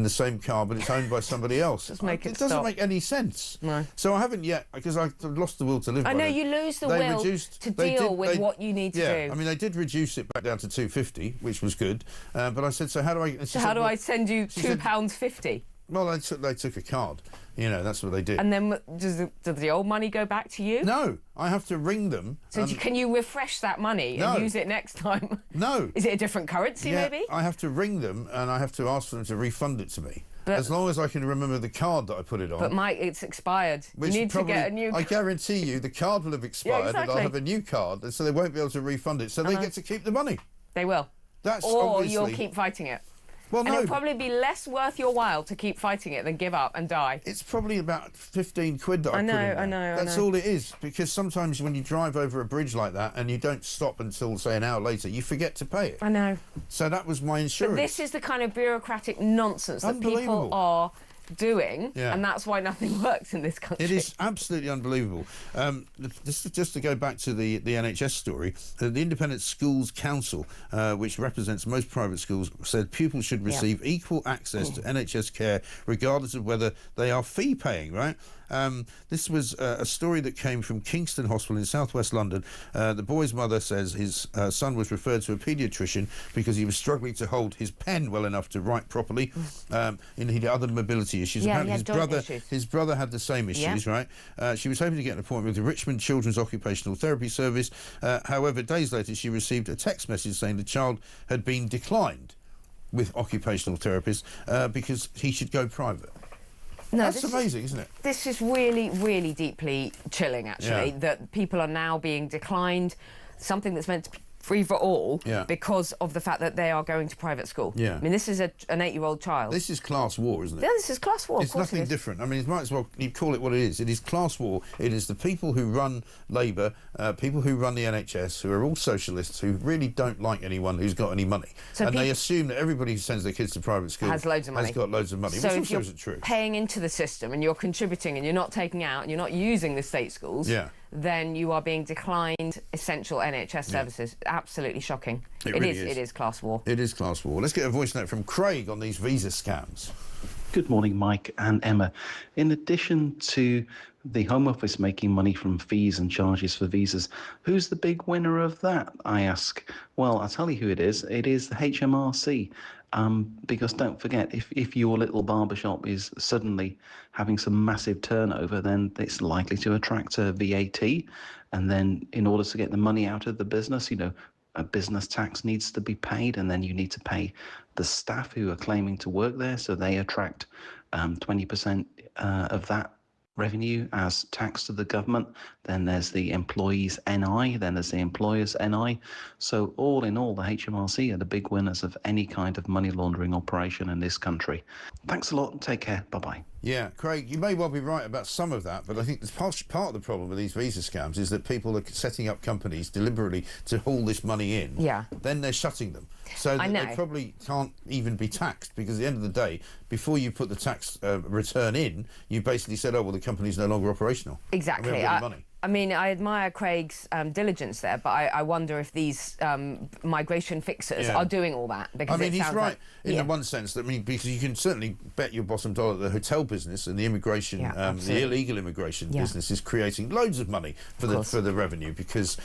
the same car, but it's owned by somebody else. It doesn't make any sense. No. So I haven't yet, because I've lost the will to live by. I know, you lose the will to deal with what you need to do. I mean, they did reduce it back down to £2.50, which was good. But I said, so how do I... So how do I send you £2.50? Well, they took a card. You know, that's what they did. And then does the old money go back to you? No, I have to ring them. So can you refresh that money and use it next time? No. Is it a different currency, maybe? I have to ring them and I have to ask them to refund it to me. As long as I can remember the card that I put it on. But Mike, it's expired. You need to get a new card. I guarantee you the card will have expired and I'll have a new card, and so they won't be able to refund it. So they get to keep the money. They will. Or you'll keep fighting it. Well, and it'll probably be less worth your while to keep fighting it than give up and die. It's probably about 15 quid that I put in there. I know. That's all it is, because sometimes when you drive over a bridge like that and you don't stop until, say, an hour later, you forget to pay it. I know. So that was my insurance. But this is the kind of bureaucratic nonsense that people are doing, and that's why nothing works in this country. It is absolutely unbelievable. Just to go back to the NHS story, the Independent Schools Council, which represents most private schools, said pupils should receive equal access to NHS care regardless of whether they are fee-paying, right? This was a story that came from Kingston Hospital in southwest London. The boy's mother says his son was referred to a paediatrician because he was struggling to hold his pen well enough to write properly. And he had other mobility issues. Apparently his brother had the same issues, right? She was hoping to get an appointment with the Richmond Children's Occupational Therapy Service. However, days later she received a text message saying the child had been declined with occupational therapists because he should go private. No, that's amazing, isn't it? This is really, really deeply chilling, actually, that people are now being declined something that's meant to be free for all because of the fact that they are going to private school. I mean, this is an 8-year-old child. This is class war, isn't it? Yeah, this is class war. It's nothing different. I mean, it might as well you call it what it is. It is class war. It is the people who run Labour, people who run the NHS, who are all socialists, who really don't like anyone who's got any money. And they assume that everybody who sends their kids to private school has loads of money. Has got loads of money, so which if also you're isn't true. Paying into the system and you're contributing and you're not taking out and you're not using the state schools, then you are being declined essential NHS services. Absolutely shocking. It is class war. It is class war. Let's get a voice note from Craig on these visa scams. Good morning, Mike and Emma. In addition to the Home Office making money from fees and charges for visas, who's the big winner of that, I ask? Well, I'll tell you who it is. It is the HMRC. Because don't forget, if your little barbershop is suddenly having some massive turnover, then it's likely to attract a VAT. And then in order to get the money out of the business, a business tax needs to be paid, and then you need to pay the staff who are claiming to work there, so they attract 20% of that revenue as tax to the government. Then there's the employees' NI, then there's the employers' NI. So all in all, the HMRC are the big winners of any kind of money laundering operation in this country. Thanks a lot and take care. Bye-bye. Yeah, Craig, you may well be right about some of that, but I think part of the problem with these visa scams is that people are setting up companies deliberately to haul this money in. Yeah. Then they're shutting them. So that they probably can't even be taxed, because at the end of the day, before you put the tax return in, you basically said, oh, well, the company's no longer operational. Exactly. We haven't got any money. I mean, I admire Craig's diligence there, but I wonder if these migration fixers are doing all that. Because I mean, he's right in one sense. That, I mean, because you can certainly bet your bottom dollar that the hotel business and the immigration, the illegal immigration business is creating loads of money for the revenue, because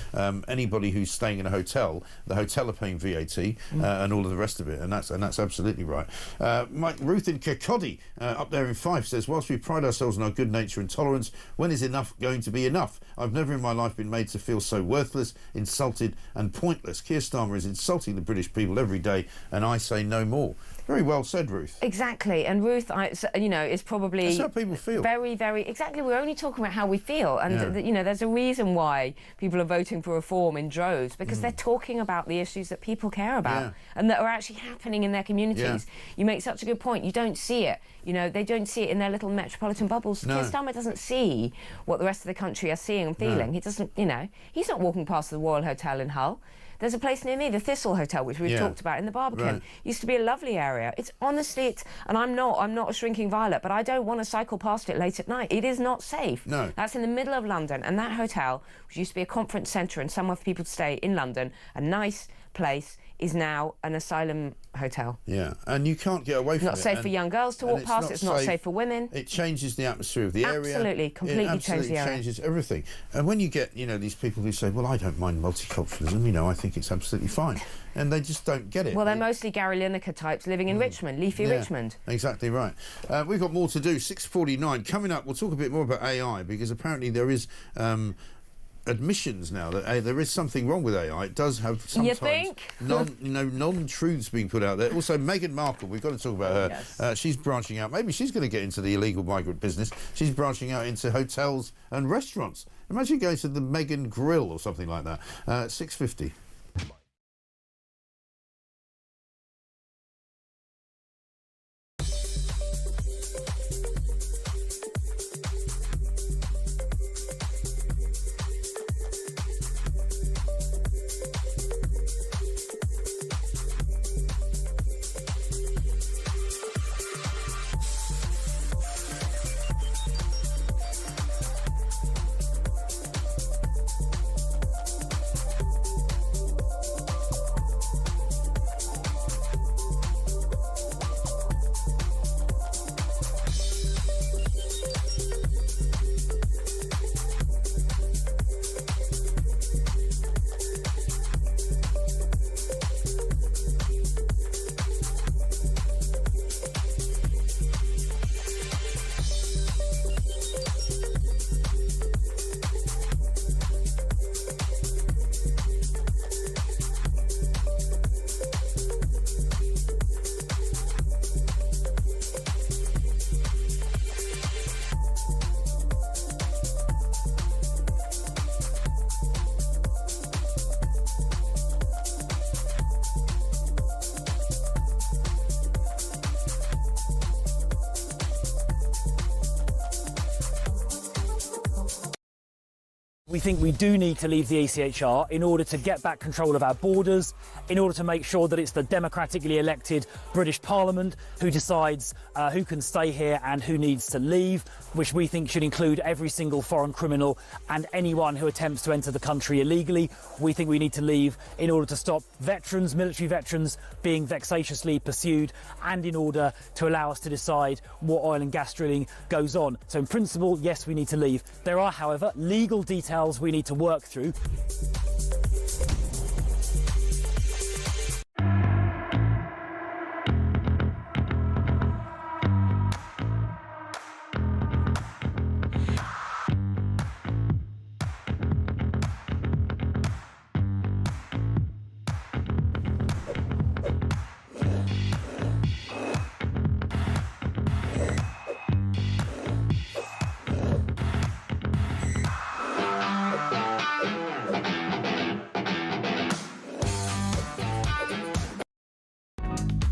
anybody who's staying in a hotel, the hotel are paying VAT and all of the rest of it, and that's absolutely right. Ruth in Kirkcaldy up there in Fife says, whilst we pride ourselves on our good nature and tolerance, when is enough going to be enough? I've never in my life been made to feel so worthless, insulted and pointless. Keir Starmer is insulting the British people every day, and I say no more. Very well said, Ruth. Exactly, and Ruth, you know, is probably... That's how people feel. Very, very... Exactly, we're only talking about how we feel, and, you know, there's a reason why people are voting for reform in droves, because they're talking about the issues that people care about and that are actually happening in their communities. You make such a good point. You don't see it. You know, they don't see it in their little metropolitan bubbles. Keir Starmer doesn't see what the rest of the country are seeing and feeling. He doesn't, you know, he's not walking past the Royal Hotel in Hull. There's a place near me, the Thistle Hotel, which we've talked about in the Barbican. Used to be a lovely area. It's honestly, and I'm not a shrinking violet, but I don't want to cycle past it late at night. It is not safe. No. That's in the middle of London, and that hotel, which used to be a conference centre and somewhere for people to stay in London, a nice place, is now an asylum hotel. Yeah, and you can't get away from it. Not safe for young girls to walk past, it's not safe for women. It changes the atmosphere of the area. Absolutely, completely changes the area. It changes everything. And when you get, you know, these people who say, well, I don't mind multiculturalism, you know, I think it's absolutely fine. And they just don't get it. Well, they're mostly Gary Lineker types living in Richmond, leafy Richmond. Exactly right. We've got more to do. 6:49. Coming up, we'll talk a bit more about AI, because apparently there is... admissions now that there is something wrong with AI. It does have sometimes non-truths being put out there. Also, Meghan Markle, we've got to talk about her. She's branching out. Maybe she's going to get into the illegal migrant business. She's branching out into hotels and restaurants. Imagine going to the Meghan Grill or something like that. 6:50. We think we do need to leave the ECHR in order to get back control of our borders, in order to make sure that it's the democratically elected British Parliament who decides who can stay here and who needs to leave, which we think should include every single foreign criminal and anyone who attempts to enter the country illegally. We think we need to leave in order to stop veterans, military veterans, being vexatiously pursued, and in order to allow us to decide what oil and gas drilling goes on. So in principle, yes, we need to leave. There are, however, legal details we need to work through.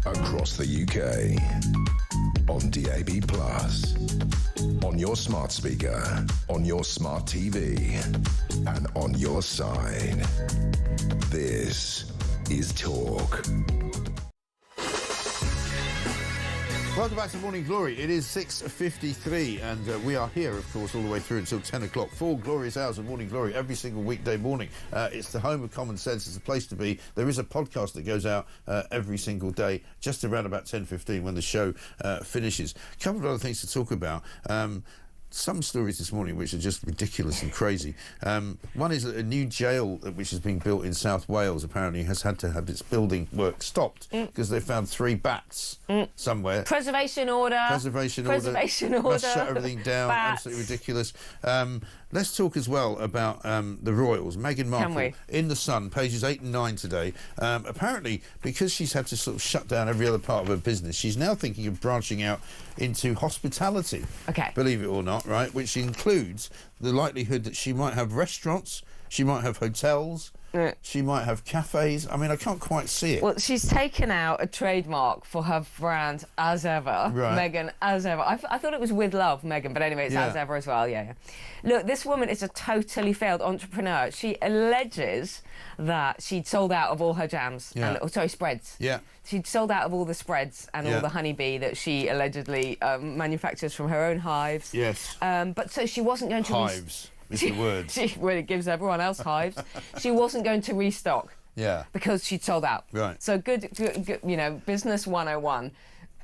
Across the UK, on DAB+, on your smart speaker, on your smart TV, and on your side. This is Talk. Welcome back to Morning Glory. It is 6:53 and we are here, of course, all the way through until 10 o'clock. 4 glorious hours of Morning Glory every single weekday morning. It's the home of common sense. It's a place to be. There is a podcast that goes out every single day, just around about 10:15 when the show finishes. A couple of other things to talk about. Some stories this morning which are just ridiculous and crazy. One is that a new jail which is being built in South Wales apparently has had to have its building work stopped because they found 3 bats somewhere. Preservation order. Preservation order. Preservation order. Must shut everything down. Bats. Absolutely ridiculous. Let's talk as well about the royals. Meghan Markle in The Sun, pages 8 and 9 today. Apparently, because she's had to sort of shut down every other part of her business, she's now thinking of branching out into hospitality. Okay. Believe it or not, right? Which includes the likelihood that she might have restaurants, she might have hotels, she might have cafes. I mean, I can't quite see it. Well, she's taken out a trademark for her brand as ever. Right. Meghan as ever. I thought it was with love, Meghan, but anyway, it's as ever as well. Yeah. Look, this woman is a totally failed entrepreneur. She alleges that she'd sold out of all her jams. Yeah. Spreads. Yeah. She'd sold out of all the spreads and all the honeybee that she allegedly manufactures from her own hives. Yes. But so she wasn't going to... Hives is the word. Well, it gives everyone else hives. She wasn't going to restock. Yeah. Because she'd sold out. Right. So good, you know, business 101.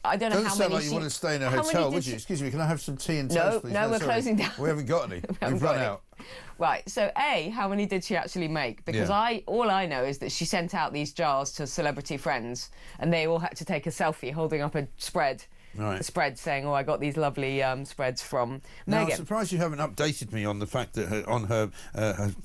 I don't know Doesn't how sound many... like you want to stay in a hotel, would you? Excuse me, can I have some tea and toast, please? No, we're sorry. closing down. We haven't got any. We've run out. Right, so A, how many did she actually make? Because all I know is that she sent out these jars to celebrity friends and they all had to take a selfie holding up a spread. Right. A spread saying, oh, I got these lovely spreads from Now, Meghan. I'm surprised you haven't updated me on the fact that on her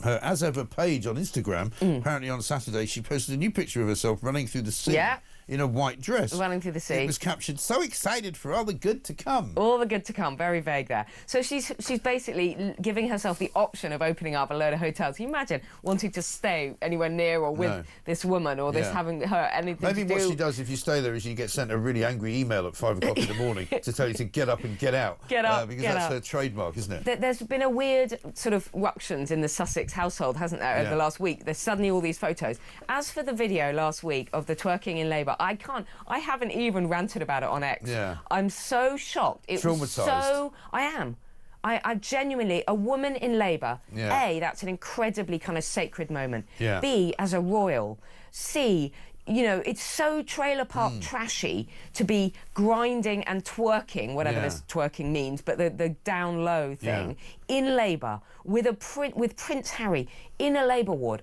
as ever page on Instagram, apparently on Saturday, she posted a new picture of herself running through the sea in a white dress. Running through the sea. It was captured, so excited for all the good to come. All the good to come, very vague there. So she's basically giving herself the option of opening up a load of hotels. Can you imagine wanting to stay anywhere near or with this woman or this having her anything Maybe to do... what she does if you stay there is you get sent a really angry email at 5 o'clock in the morning to tell you to get up and get out. Get up, because get that's up. her trademark, isn't it? There's been a weird sort of ructions in the Sussex household, hasn't there, over the last week? There's suddenly all these photos. As for the video last week of the twerking in Labour, I haven't even ranted about it on X. Yeah. I'm so shocked. It was so... I am. I genuinely... A woman in Labour, A, that's an incredibly kind of sacred moment. Yeah. B, as a royal. C... You know, it's so trailer park trashy to be grinding and twerking, whatever this twerking means, but the down low thing, in Labour with Prince Harry in a Labour ward.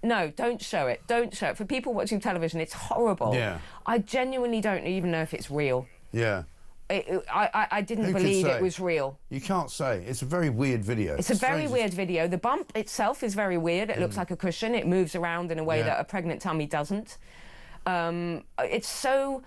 No, don't show it. Don't show it. For people watching television, it's horrible. Yeah. I genuinely don't even know if it's real. Yeah. I didn't believe it was real. You can't say. It's a very weird video. It's a very weird video. The bump itself is very weird. It looks like a cushion. It moves around in a way that a pregnant tummy doesn't. It's so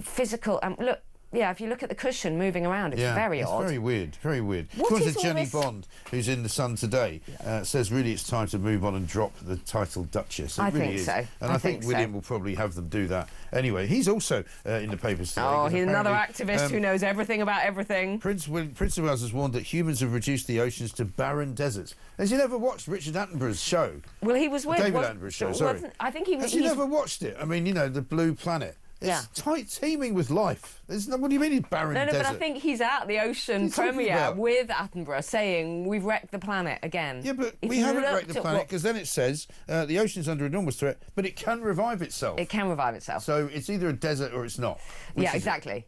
physical. Look, if you look at the cushion moving around, it's very odd. It's very weird, very weird. What According is to all Jenny this? Bond, who's in The Sun today, says really it's time to move on and drop the title Duchess. It I really think is. so. And I think William will probably have them do that. Anyway, he's also in the papers today. Oh, he's another activist who knows everything about everything. Prince of Wales has warned that humans have reduced the oceans to barren deserts. Has you never watched Richard Attenborough's show? Well, he was with... David Attenborough's show, sorry. I think he was... Has you never watched it? I mean, you know, The Blue Planet. It's teeming with life. What do you mean it's barren desert? No, but I think he's at the Ocean premiere with Attenborough saying we've wrecked the planet again. Yeah, but we haven't wrecked the planet because then it says the ocean's under enormous threat, but it can revive itself. It can revive itself. So it's either a desert or it's not. Yeah, exactly.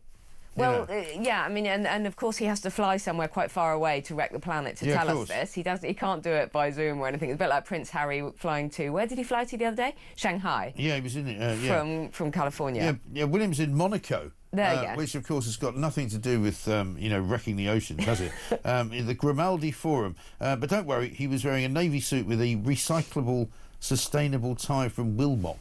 Well, I mean, and of course he has to fly somewhere quite far away to wreck the planet to tell us this. He can't do it by Zoom or anything. It's a bit like Prince Harry flying to... Where did he fly to the other day? Shanghai. Yeah, he was in it. From California. Yeah, William's in Monaco. There you go. Which, of course, has got nothing to do with, wrecking the oceans, has it? In the Grimaldi Forum. But don't worry, he was wearing a navy suit with a recyclable, sustainable tie from Wilmot.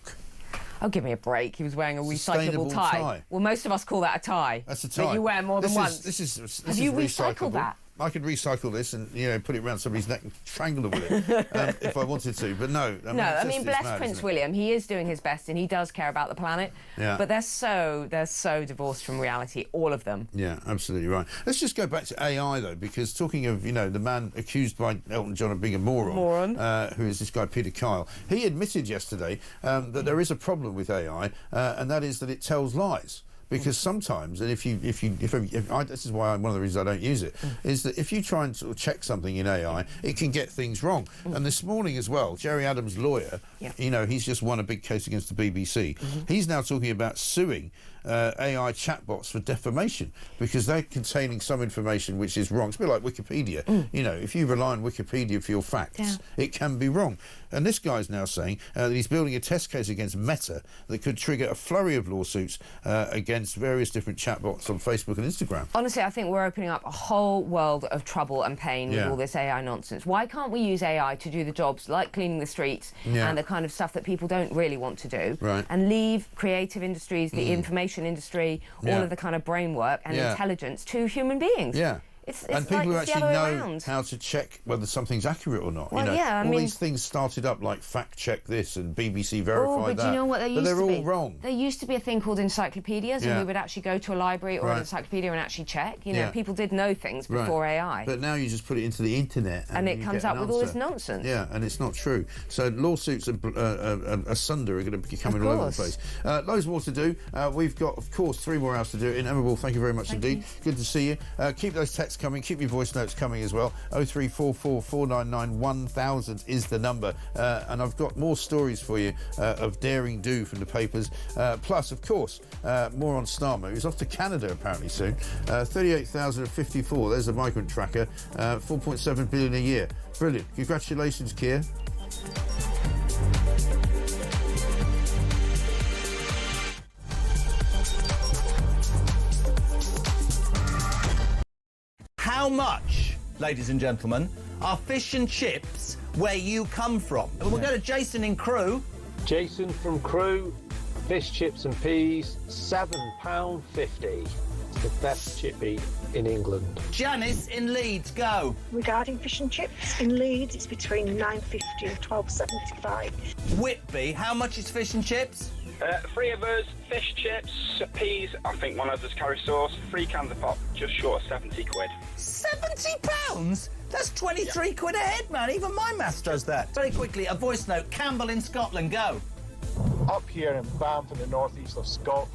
Oh, give me a break. He was wearing a recyclable tie. Well, most of us call that a tie. That's a tie. But you wear more than once. This is Have you recycled that? I could recycle this and, put it around somebody's neck and strangle them with it if I wanted to. But no. I mean, bless Prince William. He is doing his best and he does care about the planet. Yeah. But they're so divorced from reality, all of them. Yeah, absolutely right. Let's just go back to AI, though, because talking of, the man accused by Elton John of being a moron. Who is this guy, Peter Kyle, he admitted yesterday that there is a problem with AI, and that is that it tells lies. Because sometimes, and this is why one of the reasons I don't use it, is that if you try and sort of check something in AI, it can get things wrong. And this morning as well, Jerry Adams' lawyer, he's just won a big case against the BBC. He's now talking about suing AI chatbots for defamation because they're containing some information which is wrong. It's a bit like Wikipedia. You know, if you rely on Wikipedia for your facts, it can be wrong. And this guy's now saying that he's building a test case against Meta that could trigger a flurry of lawsuits against various different chatbots on Facebook and Instagram. Honestly, I think we're opening up a whole world of trouble and pain with all this AI nonsense. Why can't we use AI to do the jobs like cleaning the streets and the kind of stuff that people don't really want to do, and leave creative industries, the information industry, all of the kind of brain work and intelligence to human beings? And people who actually know how to check whether something's accurate or not. Well, you know, I all mean, these things started up like fact check this and BBC verify that. But do you know what they used they're to be? all wrong. There used to be a thing called encyclopedias, and we would actually go to a library or an encyclopedia and actually check. You know, people did know things before AI. But now you just put it into the internet and it comes up with all this nonsense. Yeah, and it's not true. So lawsuits asunder are going to be coming all over the place. Loads more to do. We've got, of course, 3 more hours to do it. In Emma Ball, thank you very much indeed. Good to see you. Keep those texts coming. Keep your voice notes coming as well. 0344 499 1000 is the number. And I've got more stories for you of daring do from the papers. Plus, of course, more on Starmer, who's off to Canada apparently soon. 38,054. There's the migrant tracker. 4.7 billion a year. Brilliant. Congratulations, Keir. How much, ladies and gentlemen, are fish and chips where you come from? We'll go to Jason in Crewe. Jason from Crewe, fish, chips and peas, £7.50. The best chippy in England. Janice in Leeds, go. Regarding fish and chips in Leeds, it's between £9.50 and £12.75. Whitby, how much is fish and chips? 3 of us, fish, chips, peas, I think one of us curry sauce, 3 cans of pop, just short of 70 quid. £70? That's 23 quid a head, man. Even my maths does that. Very quickly, a voice note. Campbell in Scotland, go. Up here in Banff in the northeast of Scotland,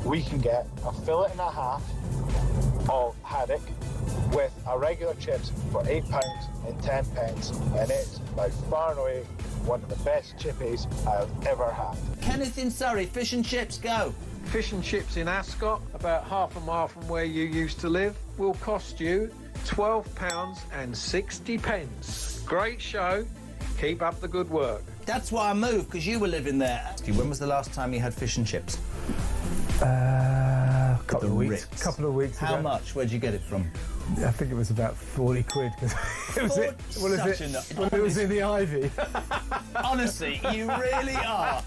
we can get a fillet and a half of haddock with a regular chips for £8 and 10 pence, and it's by far and away one of the best chippies I've ever had. Kenneth in Surrey, fish and chips, go. Fish and chips in Ascot, about half a mile from where you used to live, will cost you £12.60. Great show. Keep up the good work. That's why I moved, because you were living there. When was the last time you had fish and chips? Couple of weeks ago. How much? Where'd you get it from? I think it was about 40 quid. It was it was in the Ivy. Honestly, you really are.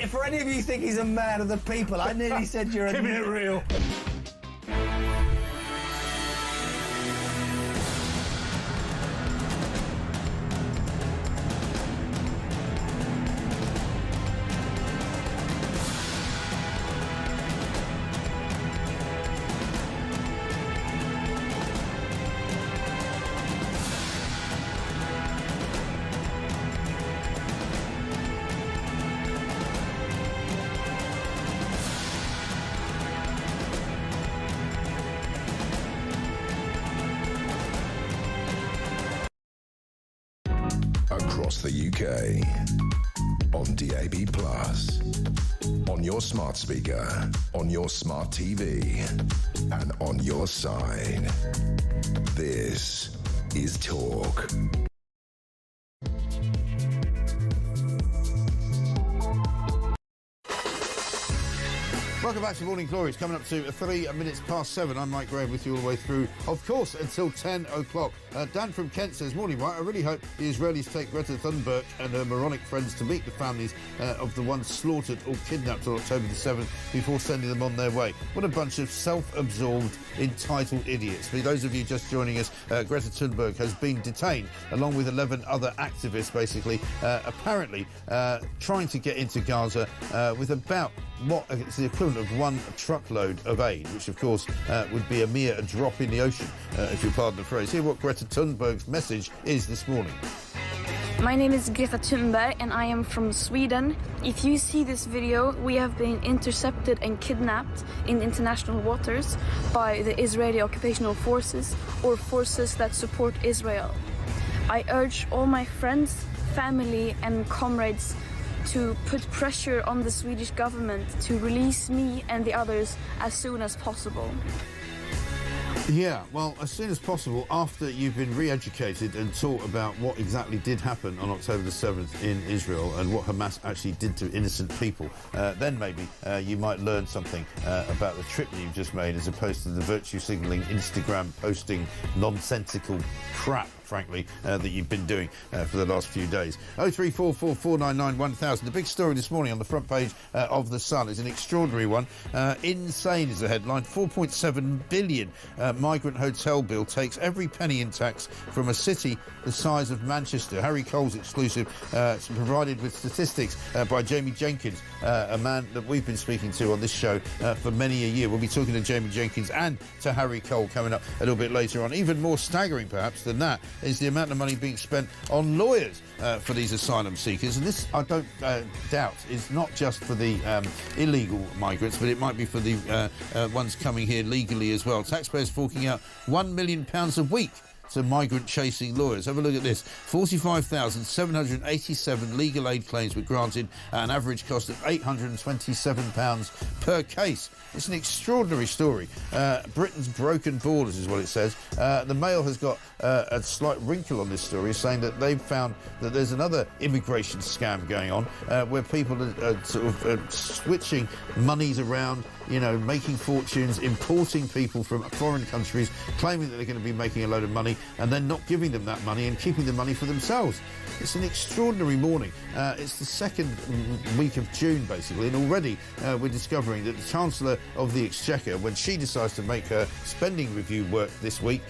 For any of you think he's a man of the people, I nearly said you're a... Keeping it real. Across the UK, on DAB+, on your smart speaker, on your smart TV, and on your side. This is Talk. Welcome back to Morning Glory. It's coming up to 3 minutes past 7. I'm Mike Graham with you all the way through, of course, until 10 o'clock. Dan from Kent says, morning, Mike. I really hope the Israelis take Greta Thunberg and her moronic friends to meet the families of the ones slaughtered or kidnapped on October the 7th before sending them on their way. What a bunch of self-absorbed, entitled idiots. For those of you just joining us, Greta Thunberg has been detained, along with 11 other activists, basically, apparently trying to get into Gaza with about what it's the equivalent of 1 truckload of aid, which of course would be a mere drop in the ocean, if you pardon the phrase. Hear what Greta Thunberg's message is this morning. My name is Greta Thunberg and I am from Sweden. If you see this video, we have been intercepted and kidnapped in international waters by the Israeli occupational forces or forces that support Israel. I urge all my friends, family and comrades to put pressure on the Swedish government to release me and the others as soon as possible. Yeah, well, as soon as possible, after you've been re-educated and taught about what exactly did happen on October the 7th in Israel and what Hamas actually did to innocent people, then maybe you might learn something about the trip that you've just made, as opposed to the virtue signalling, Instagram posting, nonsensical crap, frankly, that you've been doing for the last few days. 0344 499 1000. The big story this morning on the front page of The Sun is an extraordinary one. Insane is the headline. 4.7 billion migrant hotel bill takes every penny in tax from a city the size of Manchester. Harry Cole's exclusive, provided with statistics by Jamie Jenkins, a man that we've been speaking to on this show for many a year. We'll be talking to Jamie Jenkins and to Harry Cole coming up a little bit later on. Even more staggering, perhaps, than that is the amount of money being spent on lawyers for these asylum seekers. And this, I don't doubt, is not just for the illegal migrants, but it might be for the ones coming here legally as well. Taxpayers forking out £1 million a week to migrant-chasing lawyers. Have a look at this. 45,787 legal aid claims were granted at an average cost of £827 per case. It's an extraordinary story. Britain's broken borders is what it says. The Mail has got a slight wrinkle on this story, saying that they've found that there's another immigration scam going on where people are sort of switching monies around, you know, making fortunes, importing people from foreign countries, claiming that they're going to be making a load of money, and then not giving them that money and keeping the money for themselves. It's an extraordinary morning. It's the second week of June, basically, and already we're discovering that the Chancellor of the Exchequer, when she decides to make her spending review work this week,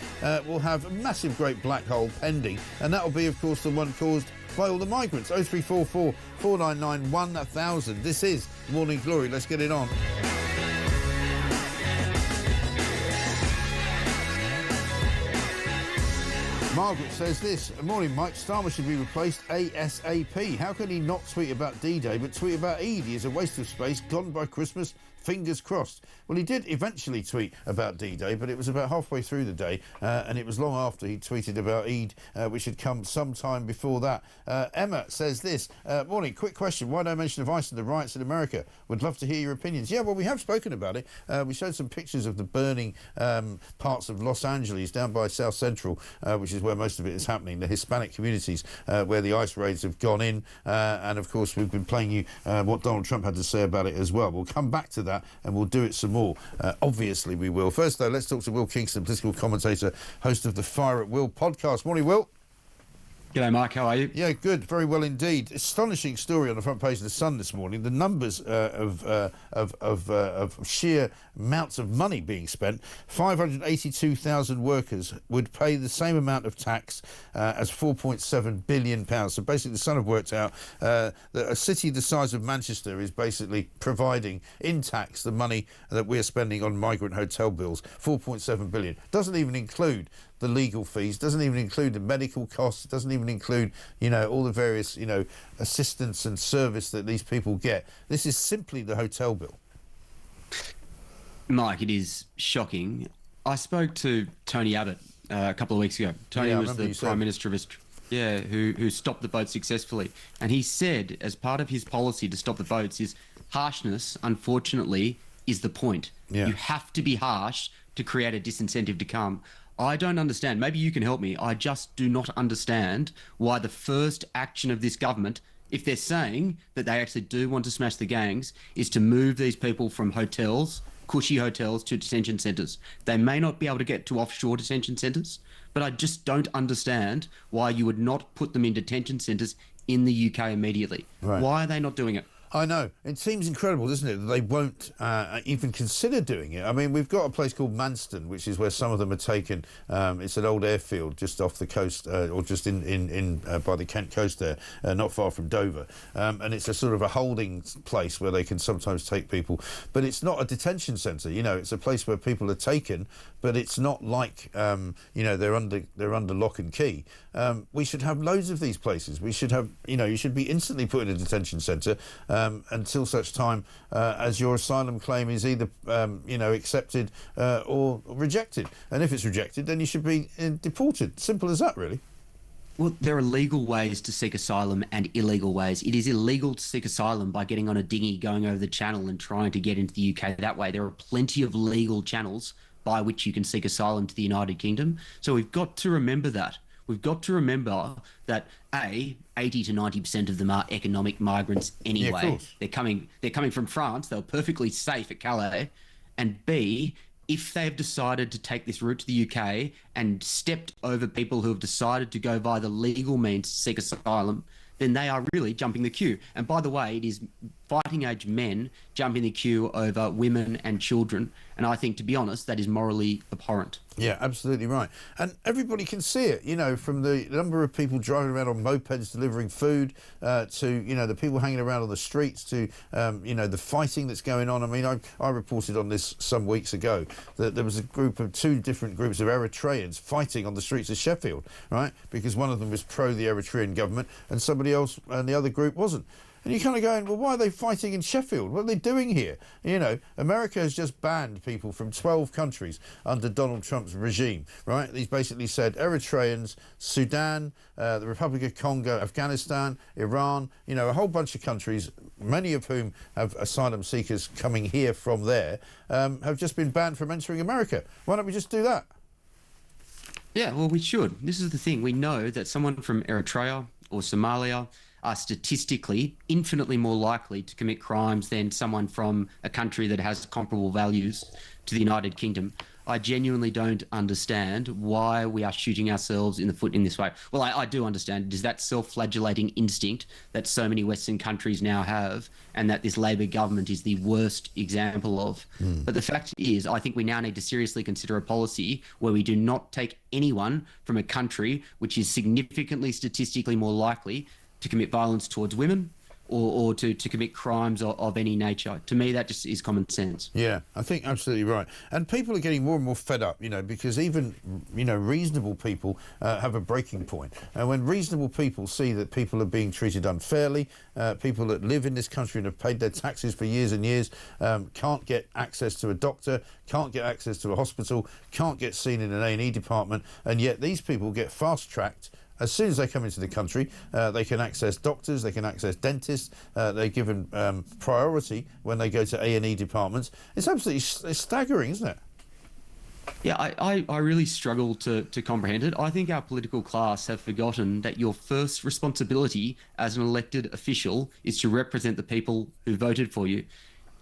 will have a massive great black hole pending, and that will be, of course, the one caused by all the migrants. 0344 499 1000. This is Morning Glory. Let's get it on. Margaret says this. Morning, Mike. Starmer should be replaced ASAP. How can he not tweet about D-Day but tweet about Eid? He is a waste of space, gone by Christmas. Fingers crossed. Well, he did eventually tweet about D-Day, but it was about halfway through the day, and it was long after he tweeted about Eid, which had come sometime before that. Emma says this. Morning, quick question. Why no mention of ICE and the riots in America? Would love to hear your opinions. Yeah, well, we have spoken about it. We showed some pictures of the burning parts of Los Angeles down by South Central, which is where most of it is happening, the Hispanic communities where the ICE raids have gone in. And, of course, we've been playing you what Donald Trump had to say about it as well. We'll come back to that and we'll do it some more. Obviously we will. First though, let's talk to Will Kingston, political commentator, host of the Fire at Will podcast. Morning, Will. G'day, Mike. How are you? Yeah, good. Very well indeed. Astonishing story on the front page of The Sun this morning. The numbers of sheer amounts of money being spent. 582,000 workers would pay the same amount of tax as £4.7 billion. So basically, The Sun have worked out that a city the size of Manchester is basically providing in tax the money that we're spending on migrant hotel bills. £4.7 billion. Doesn't even include the legal fees, doesn't even include the medical costs, doesn't even include, you know, all the various, you know, assistance and service that these people get. This is simply the hotel bill. Mike, it is shocking. I spoke to Tony Abbott a couple of weeks ago. Tony was the Prime Minister of Australia, who stopped the boat successfully. And he said, as part of his policy to stop the boats, is harshness, unfortunately, is the point. Yeah. You have to be harsh to create a disincentive to come. I don't understand. Maybe you can help me. I just do not understand why the first action of this government, if they're saying that they actually do want to smash the gangs, is to move these people from hotels, cushy hotels, to detention centres. They may not be able to get to offshore detention centres, but I just don't understand why you would not put them in detention centres in the UK immediately. Right. Why are they not doing it? I know. It seems incredible, doesn't it, that they won't even consider doing it. I mean, we've got a place called Manston, which is where some of them are taken. It's an old airfield just off the coast, or just in by the Kent coast there, not far from Dover. And it's a sort of a holding place where they can sometimes take people. But it's not a detention centre, you know. It's a place where people are taken, but it's not like, you know, they're under lock and key. We should have loads of these places. We should have, you know, you should be instantly put in a detention centre until such time as your asylum claim is either, you know, accepted or rejected. And if it's rejected, then you should be deported. Simple as that, really. Well, there are legal ways to seek asylum and illegal ways. It is illegal to seek asylum by getting on a dinghy, going over the channel and trying to get into the UK that way. There are plenty of legal channels by which you can seek asylum to the United Kingdom. So we've got to remember that. We've got to remember that, A, 80 to 90% of them are economic migrants anyway. Yeah, of course. They're coming from France. They were perfectly safe at Calais. And B, if they've decided to take this route to the UK and stepped over people who have decided to go via the legal means to seek asylum, then they are really jumping the queue. And by the way, it is fighting age men jumping the queue over women and children. And I think, to be honest, that is morally abhorrent. Yeah, absolutely right. And everybody can see it, you know, from the number of people driving around on mopeds delivering food to, you know, the people hanging around on the streets to, you know, the fighting that's going on. I mean, I reported on this some weeks ago that there was a group of two different groups of Eritreans fighting on the streets of Sheffield, right? Because one of them was pro the Eritrean government and somebody else and the other group wasn't. And you're kind of going, well, why are they fighting in Sheffield? What are they doing here? You know, America has just banned people from 12 countries under Donald Trump's regime, right? He's basically said Eritreans, Sudan, the Republic of Congo, Afghanistan, Iran, you know, a whole bunch of countries, many of whom have asylum seekers coming here from there, have just been banned from entering America. Why don't we just do that? Yeah, well, we should. This is the thing. We know that someone from Eritrea or Somalia are statistically infinitely more likely to commit crimes than someone from a country that has comparable values to the United Kingdom. I genuinely don't understand why we are shooting ourselves in the foot in this way. Well, I do understand. It is that self-flagellating instinct that so many Western countries now have and that this Labor government is the worst example of. But the fact is, I think we now need to seriously consider a policy where we do not take anyone from a country which is significantly statistically more likely to commit violence towards women or to commit crimes of any nature. To me, that just is common sense. Yeah, I think absolutely right. And people are getting more and more fed up, you know, because even, you know, reasonable people have a breaking point. And when reasonable people see that people are being treated unfairly, people that live in this country and have paid their taxes for years and years, can't get access to a doctor, can't get access to a hospital, can't get seen in an A&E department, and yet these people get fast-tracked. As soon as they come into the country, they can access doctors, they can access dentists, they're given priority when they go to A&E departments. It's absolutely staggering, isn't it? Yeah, I really struggle to comprehend it. I think our political class have forgotten that your first responsibility as an elected official is to represent the people who voted for you.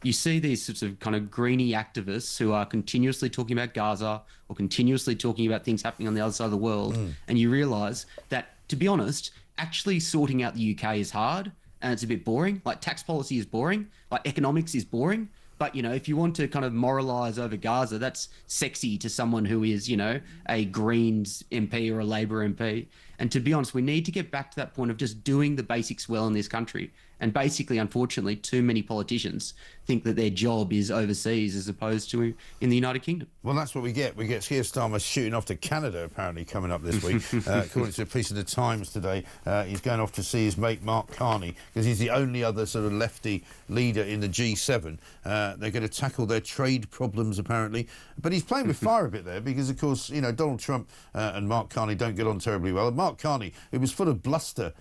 You see these sorts of kind of greeny activists who are continuously talking about Gaza or continuously talking about things happening on the other side of the world, and you realise that, to be honest, actually sorting out the UK is hard and it's a bit boring. Like, tax policy is boring, like economics is boring. But, you know, if you want to kind of moralise over Gaza, that's sexy to someone who is, you know, a Greens MP or a Labor MP. And to be honest, we need to get back to that point of just doing the basics well in this country. And basically, unfortunately, too many politicians think that their job is overseas as opposed to in the United Kingdom. Well, that's what we get. We get Keir Starmer shooting off to Canada, apparently, coming up this week. According to a piece of the Times today, he's going off to see his mate Mark Carney, because he's the only other sort of lefty leader in the G7. They're going to tackle their trade problems, apparently. But he's playing with fire a bit there, because, of course, you know, Donald Trump and Mark Carney don't get on terribly well. And Mark Carney, who was full of bluster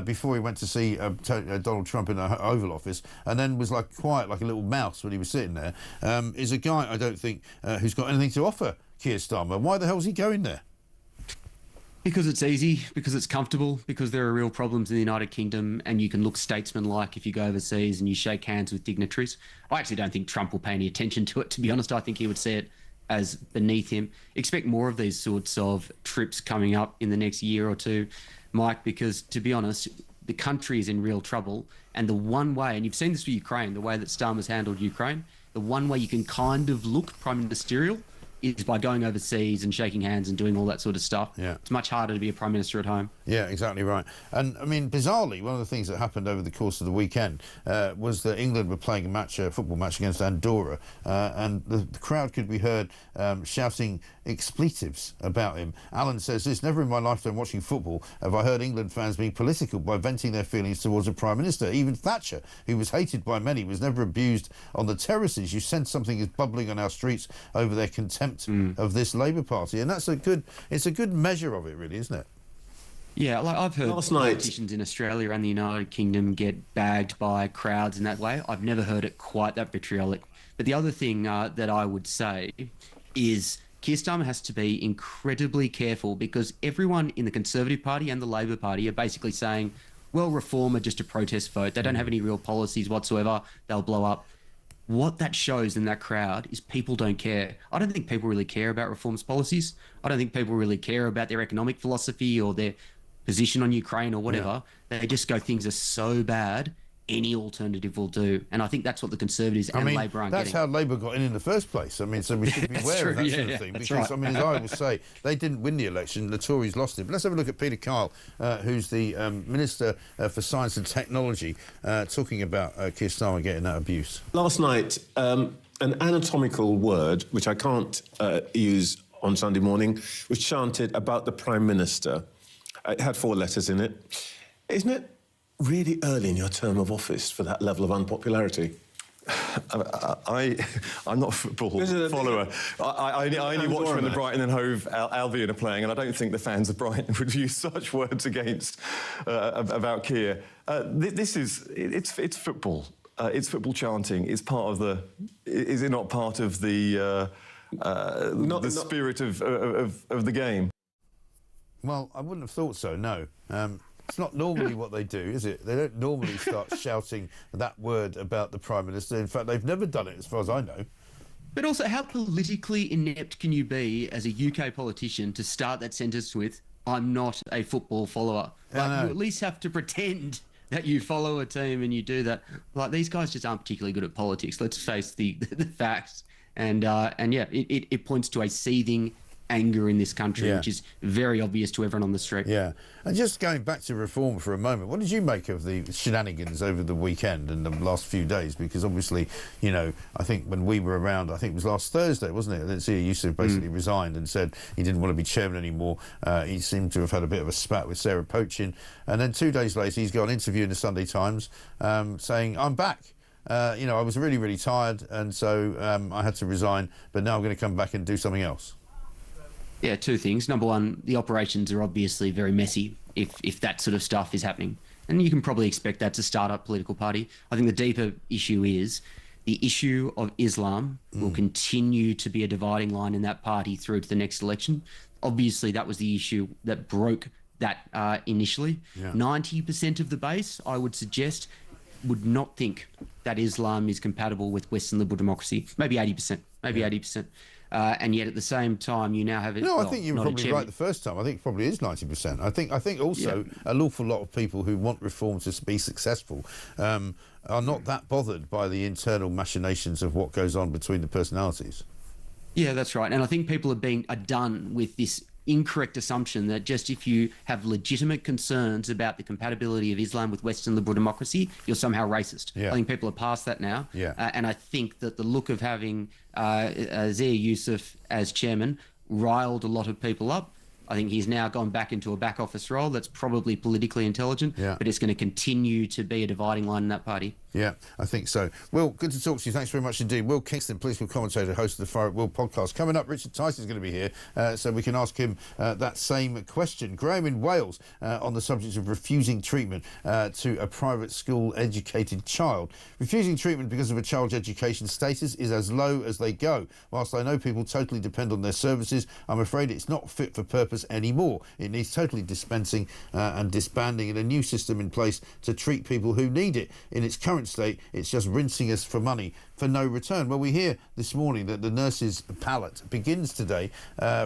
before he went to see Donald Trump in the Oval Office, and then was like quiet like a little mouse when he was sitting there, is a guy, I don't think, who's got anything to offer Keir Starmer. Why the hell's he going there? Because it's easy, because it's comfortable, because there are real problems in the United Kingdom and you can look statesman-like if you go overseas and you shake hands with dignitaries. I actually don't think Trump will pay any attention to it, to be honest. I think he would see it as beneath him. Expect more of these sorts of trips coming up in the next year or two, Mike, because, to be honest, the country is in real trouble. And the one way, and you've seen this with Ukraine, the way that Starmer's handled Ukraine, the one way you can kind of look prime ministerial is by going overseas and shaking hands and doing all that sort of stuff. Yeah. It's much harder to be a prime minister at home. Yeah, exactly right. And, I mean, bizarrely, one of the things that happened over the course of the weekend was that England were playing a match, a football match against Andorra, and the crowd could be heard shouting expletives about him. Alan says this: never in my lifetime watching football have I heard England fans being political by venting their feelings towards a prime minister. Even Thatcher, who was hated by many, was never abused on the terraces. You sense something is bubbling on our streets over their contempt of this Labour Party, and that's it's a good measure of it, really, isn't it? Yeah, like I've heard politicians in Australia and the United Kingdom get bagged by crowds in that way. I've never heard it quite that vitriolic. But the other thing that I would say is Keir Starmer has to be incredibly careful, because everyone in the Conservative Party and the Labor Party are basically saying, well, reform are just a protest vote. They don't have any real policies whatsoever. They'll blow up. What that shows in that crowd is people don't care. I don't think people really care about reforms policies. I don't think people really care about their economic philosophy or their position on Ukraine or whatever. They just go, things are so bad, any alternative will do. And I think that's what the Conservatives and Labor aren't getting. That's how Labour got in the first place. I mean, so we should be aware of that sort of thing. Because, I mean, as I always say, they didn't win the election, the Tories lost it. But let's have a look at Peter Kyle, who's the Minister for Science and Technology, talking about Keir Starmer getting that abuse. Last night, an anatomical word, which I can't use on Sunday morning, was chanted about the Prime Minister. It had 4 letters in it. Isn't it really early in your term of office for that level of unpopularity? I'm not a football follower. I only watch when the Brighton and Hove Albion are playing, and I don't think the fans of Brighton would use such words against about Keir. It's football. It's football chanting. It's part of the. Is it not part of the spirit of the game? Well, I wouldn't have thought so. No. It's not normally what they do, is it? They don't normally start shouting that word about the Prime Minister. In fact, they've never done it, as far as I know. But also, how politically inept can you be as a UK politician to start that sentence with, I'm not a football follower? Like, you at least have to pretend that you follow a team and you do that. Like, these guys just aren't particularly good at politics. Let's face the facts. And yeah, it points to a seething anger in this country, which is very obvious to everyone on the street. Yeah. And just going back to reform for a moment, what did you make of the shenanigans over the weekend and the last few days? Because obviously, you know, I think when we were around, I think it was last Thursday, wasn't it? That Yusuf basically resigned and said he didn't want to be chairman anymore. He seemed to have had a bit of a spat with Sarah Pochin. And then 2 days later, he's got an interview in the Sunday Times saying, I'm back. You know, I was really, really tired, and so I had to resign, but now I'm going to come back and do something else. Yeah, 2 things. Number one, the operations are obviously very messy if that sort of stuff is happening. And you can probably expect that to start up political party. I think the deeper issue is the issue of Islam will continue to be a dividing line in that party through to the next election. Obviously, that was the issue that broke that initially. 90% of the base, I would suggest, would not think that Islam is compatible with Western liberal democracy. Maybe 80%. Maybe 80%. And yet at the same time, you now have it. No, I think you were probably right the first time. I think it probably is 90%. I think also an awful lot of people who want reform to be successful are not that bothered by the internal machinations of what goes on between the personalities. Yeah, that's right. And I think people are done with this incorrect assumption that just if you have legitimate concerns about the compatibility of Islam with Western liberal democracy, you're somehow racist. I think people are past that now. And I think that the look of having Zia Yusuf as chairman riled a lot of people up. I think he's now gone back into a back office role that's probably politically intelligent, but it's going to continue to be a dividing line in that party. Yeah, I think so. Will, good to talk to you. Thanks very much indeed. Will Kingston, political commentator, host of the Fire at Will podcast. Coming up, Richard Tyson's going to be here, so we can ask him that same question. Graham in Wales on the subject of refusing treatment to a private school-educated child. Refusing treatment because of a child's education status is as low as they go. Whilst I know people totally depend on their services, I'm afraid it's not fit for purpose anymore. It needs totally dispensing and disbanding and a new system in place to treat people who need it. In its current state, it's just rinsing us for money for no return. Well, we hear this morning that the nurses' pallet begins today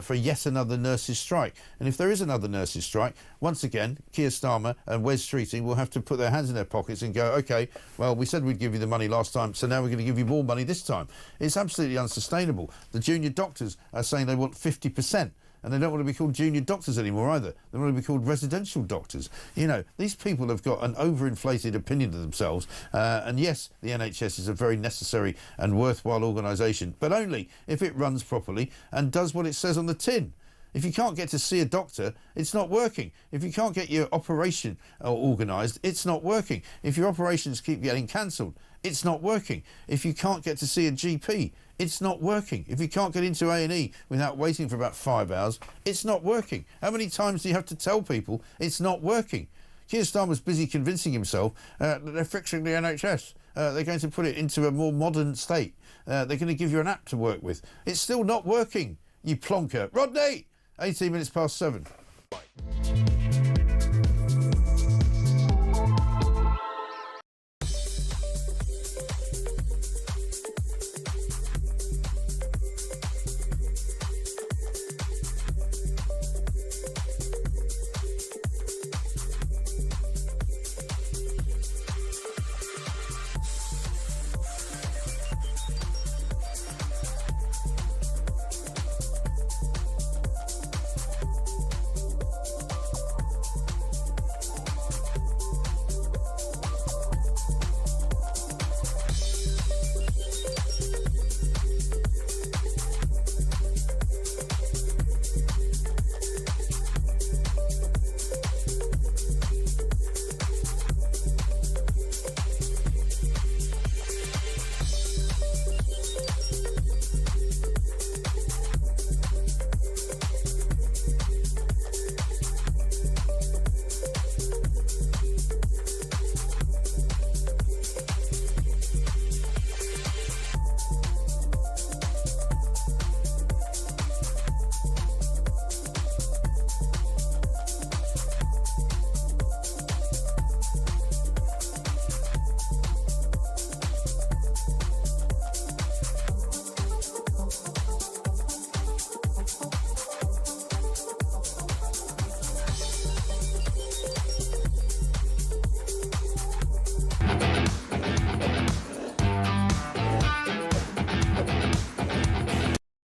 for yet another nurses' strike. And if there is another nurses' strike, once again, Keir Starmer and Wes Streeting will have to put their hands in their pockets and go, OK, well, we said we'd give you the money last time, so now we're going to give you more money this time. It's absolutely unsustainable. The junior doctors are saying they want 50%. And they don't want to be called junior doctors anymore either. They want to be called residential doctors. You know, these people have got an overinflated opinion of themselves. And yes, the NHS is a very necessary and worthwhile organisation, but only if it runs properly and does what it says on the tin. If you can't get to see a doctor, it's not working. If you can't get your operation organised, it's not working. If your operations keep getting cancelled, it's not working. If you can't get to see a GP, it's not working. If you can't get into A&E without waiting for about 5 hours, it's not working. How many times do you have to tell people it's not working? Keir Starmer's busy convincing himself that they're fixing the NHS. They're going to put it into a more modern state. They're going to give you an app to work with. It's still not working, you plonker. Rodney! 18 minutes past 7.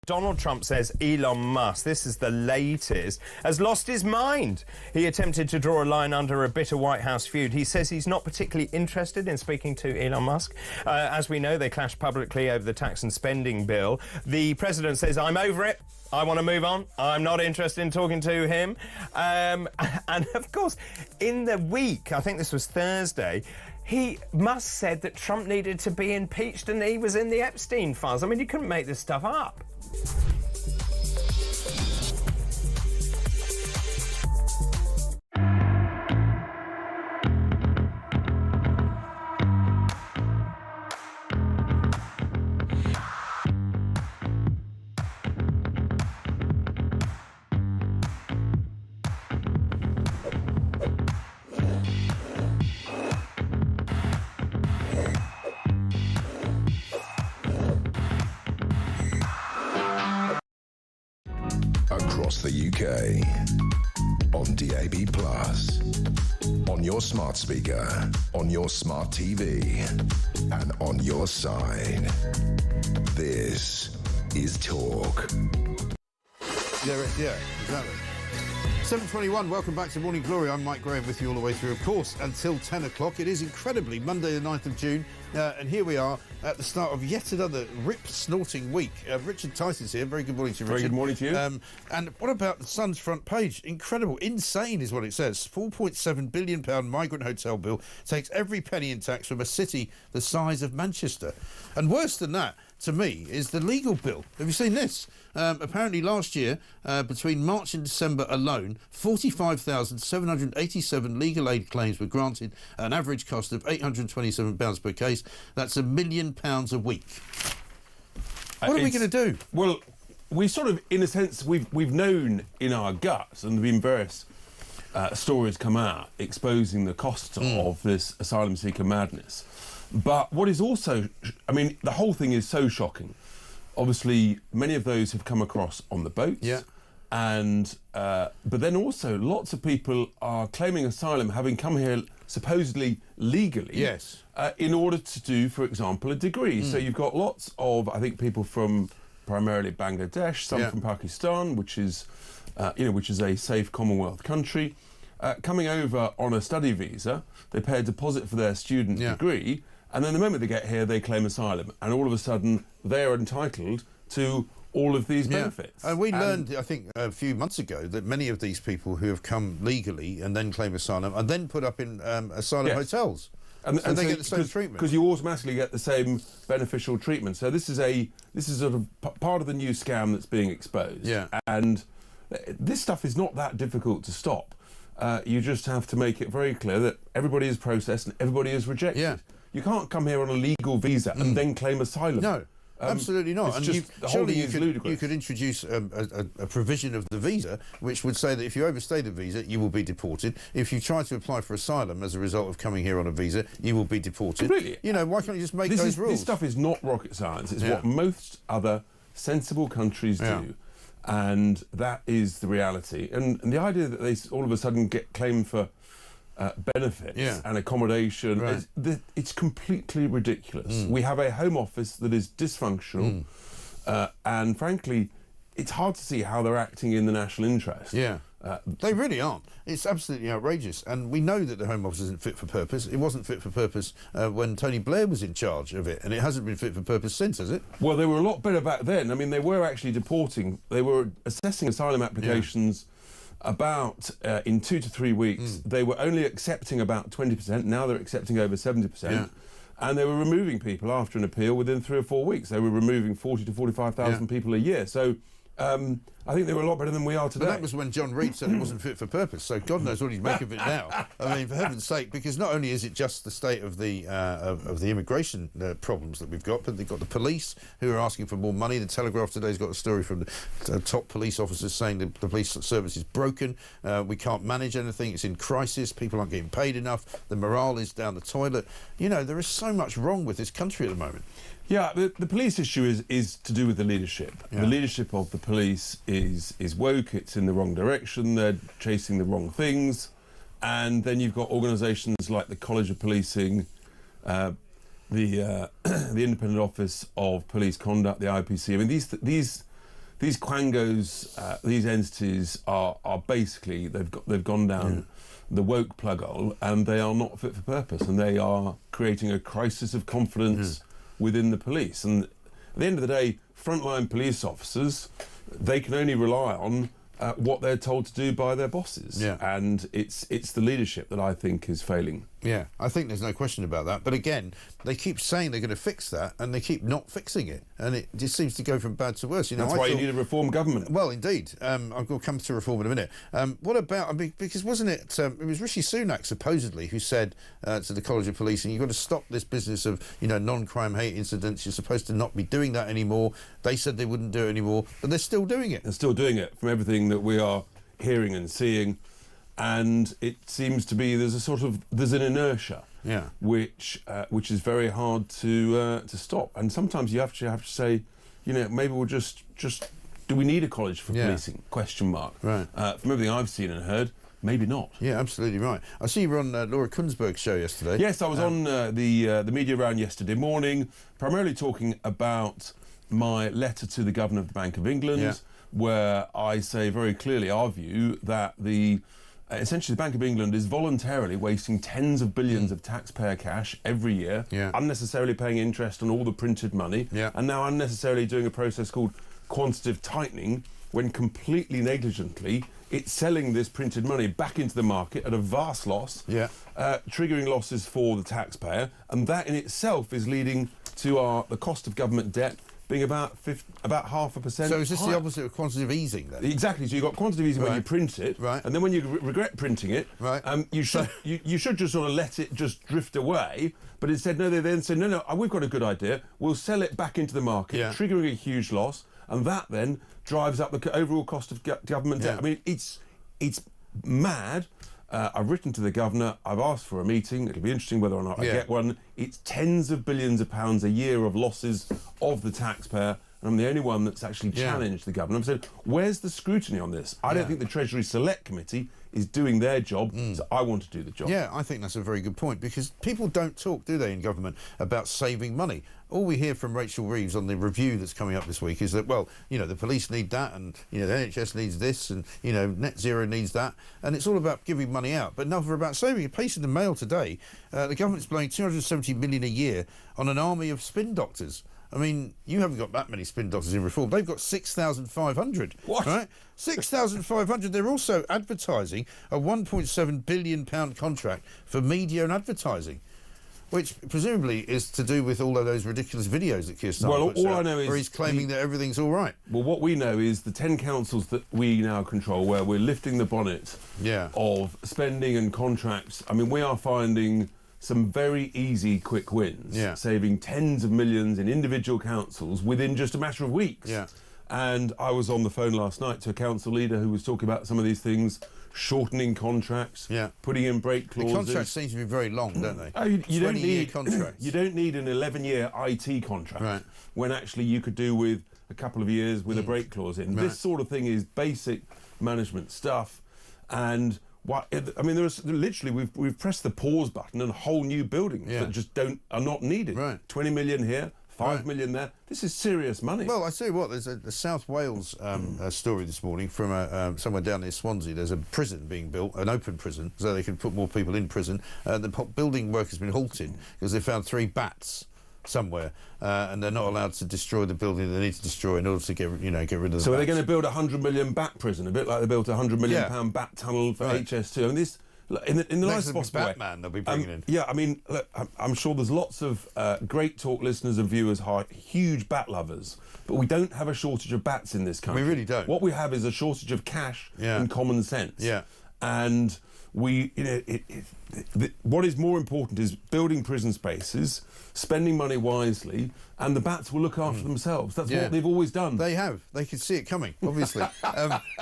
Donald Trump says Elon Musk, this is the latest, has lost his mind. He attempted to draw a line under a bitter White House feud. He says he's not particularly interested in speaking to Elon Musk. As we know, they clashed publicly over the tax and spending bill. The president says, I'm over it. I want to move on. I'm not interested in talking to him. And of course, in the week, I think this was Thursday, Musk said that Trump needed to be impeached and he was in the Epstein files. I mean, you couldn't make this stuff up. Across the UK, on DAB+, on your smart speaker, on your smart TV, and on your side. This is Talk. Yeah, exactly. 7:21, welcome back to Morning Glory. I'm Mike Graham with you all the way through, of course, until 10 o'clock. It is incredibly Monday the 9th of June, and here we are at the start of yet another rip-snorting week. Richard Tyson's here. Very good morning to you, Richard. Very good morning to you. And what about the Sun's front page? Incredible, insane is what it says. £4.7 billion migrant hotel bill takes every penny in tax from a city the size of Manchester. And worse than that, to me, is the legal bill. Have you seen this? Apparently last year, between March and December alone, 45,787 legal aid claims were granted at an average cost of £827 per case. That's £1 million a week. What are we going to do? Well, we sort of, in a sense, we've known in our guts, and there have been various stories come out exposing the costs of this asylum seeker madness. But what is also, I mean, the whole thing is so shocking. Obviously, many of those have come across on the boats. Yeah. And, but then also lots of people are claiming asylum having come here supposedly legally. Yes. In order to do, for example, a degree. So you've got lots of, I think, people from primarily Bangladesh, some from Pakistan, which is, which is a safe Commonwealth country, coming over on a study visa. They pay a deposit for their student degree, and then the moment they get here, they claim asylum, and all of a sudden they are entitled to all of these benefits. And we learned, I think, a few months ago that many of these people who have come legally and then claim asylum are then put up in asylum hotels. And they get the same treatment. Because you automatically get the same beneficial treatment. So this is sort of part of the new scam that's being exposed. Yeah. And this stuff is not that difficult to stop. You just have to make it very clear that everybody is processed and everybody is rejected. Yeah. You can't come here on a legal visa and then claim asylum. No. Absolutely not. And surely you could introduce a provision of the visa which would say that if you overstay the visa, you will be deported. If you try to apply for asylum as a result of coming here on a visa, you will be deported. Completely. You know, why can't you just make those rules? This stuff is not rocket science. It's what most other sensible countries do. And that is the reality. And the idea that they all of a sudden get claimed for benefits and accommodation, it's completely ridiculous. We have a Home Office that is dysfunctional, and frankly, it's hard to see how they're acting in the national interest. They really aren't. It's absolutely outrageous. And we know that the Home Office isn't fit for purpose. It wasn't fit for purpose when Tony Blair was in charge of it, and it hasn't been fit for purpose since, has it? Well, they were a lot better back then. I mean, they were actually deporting. They were assessing asylum applications about in 2 to 3 weeks. They were only accepting about 20%. Now they're accepting over 70%. And they were removing people after an appeal within 3 or 4 weeks. They were removing 40 to 45,000 people a year. So I think they were a lot better than we are today. But that was when John Reid said it wasn't fit for purpose, so God knows what he'd make of it now. I mean, for heaven's sake, because not only is it just the state of the immigration problems that we've got, but they've got the police who are asking for more money. The Telegraph today's got a story from the top police officers saying the police service is broken, we can't manage anything, it's in crisis, people aren't getting paid enough, the morale is down the toilet. You know, there is so much wrong with this country at the moment. Yeah, the police issue is to do with the leadership. The leadership of the police is woke, it's in the wrong direction, they're chasing the wrong things. And then you've got organisations like the College of Policing, the Independent Office of Police Conduct, the IPC. I mean, these quangos, these entities are basically, they've gone down the woke plug hole, and they are not fit for purpose, and they are creating a crisis of confidence within the police. And at the end of the day, frontline police officers, they can only rely on what they're told to do by their bosses. And it's the leadership that I think is failing. Yeah, I think there's no question about that. But again, they keep saying they're going to fix that, and they keep not fixing it. And it just seems to go from bad to worse. You know, that's why you need a reform government. Well, indeed. I'm going to come to reform in a minute. What about, I mean, because wasn't it, it was Rishi Sunak, supposedly, who said to the College of Policing, you've got to stop this business of, you know, non-crime hate incidents. You're supposed to not be doing that anymore. They said they wouldn't do it anymore, but they're still doing it. They're still doing it, from everything that we are hearing and seeing. And it seems to be there's an inertia, which is very hard to stop. And sometimes you have to say, you know, maybe we'll just do we need a college for policing? Question mark. Right. From everything I've seen and heard, maybe not. Yeah, absolutely right. I see you were on Laura Kunzberg's show yesterday. Yes, I was on the media round yesterday morning, primarily talking about my letter to the Governor of the Bank of England, where I say very clearly our view that essentially the Bank of England is voluntarily wasting tens of billions of taxpayer cash every year, unnecessarily paying interest on all the printed money, and now unnecessarily doing a process called quantitative tightening, when completely negligently it's selling this printed money back into the market at a vast loss, triggering losses for the taxpayer, and that in itself is leading to the cost of government debt being about 0.5%. So is this the opposite of quantitative easing then? Exactly. So you've got quantitative easing when you print it, and then when you regret printing it, you should just sort of let it just drift away. But instead, no, they then say, no, we've got a good idea. We'll sell it back into the market, triggering a huge loss, and that then drives up the overall cost of government debt. I mean, it's mad. I've written to the Governor, I've asked for a meeting, it'll be interesting whether or not I get one. It's tens of billions of pounds a year of losses of the taxpayer, and I'm the only one that's actually challenged the Governor. I've said, where's the scrutiny on this? I don't think the Treasury Select Committee is doing their job, so I want to do the job. Yeah, I think that's a very good point, because people don't talk, do they, in government, about saving money. All we hear from Rachel Reeves on the review that's coming up this week is that, well, you know, the police need that, and, you know, the NHS needs this, and, you know, net zero needs that, and it's all about giving money out, but never about saving. A piece in the Mail today, the government's blowing £270 million a year on an army of spin doctors. I mean, you haven't got that many spin doctors in reform. They've got 6,500. What? Right? 6,500. They're also advertising a £1.7 billion contract for media and advertising, which presumably is to do with all of those ridiculous videos that Keir Starmer puts out, I know is where he's claiming that everything's all right. Well, what we know is the 10 councils that we now control, where we're lifting the bonnet of spending and contracts. I mean, we are finding some very easy, quick wins, saving tens of millions in individual councils within just a matter of weeks. Yeah. And I was on the phone last night to a council leader who was talking about some of these things, shortening contracts, putting in break clauses. The contracts seem to be very long, don't they? Oh, you don't need contracts. You don't need an 11-year IT contract when actually you could do with a couple of years with a break clause in. This sort of thing is basic management stuff, and I mean, there's literally we've pressed the pause button and whole new buildings that just are not needed. 20 million here. 5 million there. This is serious money. Well, I tell you what, there's a South Wales story this morning from somewhere down near Swansea. There's a prison being built, an open prison, so they can put more people in prison. The building work has been halted because they found 3 bats somewhere, and they're not allowed to destroy the building they need to destroy in order to get rid of the So bats. are they going to build a £100 million bat prison, a bit like they built a £100 million bat tunnel for HS2? I mean, this... In the nicest possible way. Batman they'll be bringing in. Yeah, I mean, look, I'm sure there's lots of great talk listeners and viewers, huge bat lovers, but we don't have a shortage of bats in this country. We really don't. What we have is a shortage of cash and common sense. Yeah. And what is more important is building prison spaces, spending money wisely, and the bats will look after themselves. That's what they've always done. They have. They could see it coming, obviously.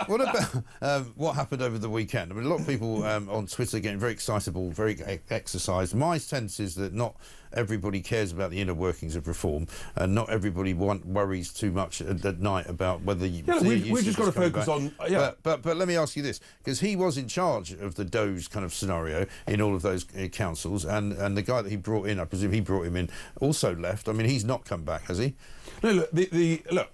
What about what happened over the weekend? I mean, a lot of people on Twitter getting very excitable, very exercised. My sense is that not everybody cares about the inner workings of reform, and not everybody worries too much at night about whether you... we've just got to focus on... But let me ask you this, because he was in charge of the Doge kind of scenario in all of those councils, and the guy that he brought in, I presume he brought him in, also left. I mean, he's not come back, has he? No, look,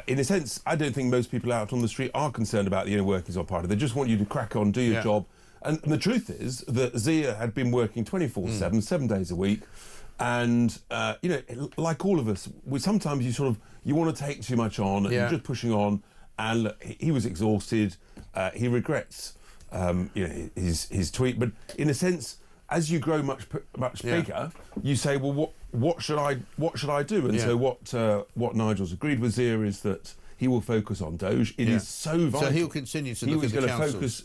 in a sense, I don't think most people out on the street are concerned about the inner workings of party. They just want you to crack on, do your job. And the truth is that Zia had been working 24/7, 7 days a week, and like all of us, sometimes you want to take too much on, and you're just pushing on. And look, he was exhausted. He regrets, his tweet. But in a sense, as you grow much bigger, you say, well, what should I do? And so what Nigel's agreed with Zia is that he will focus on Doge. It is so vital. So he'll continue to look at the councils. He was going to focus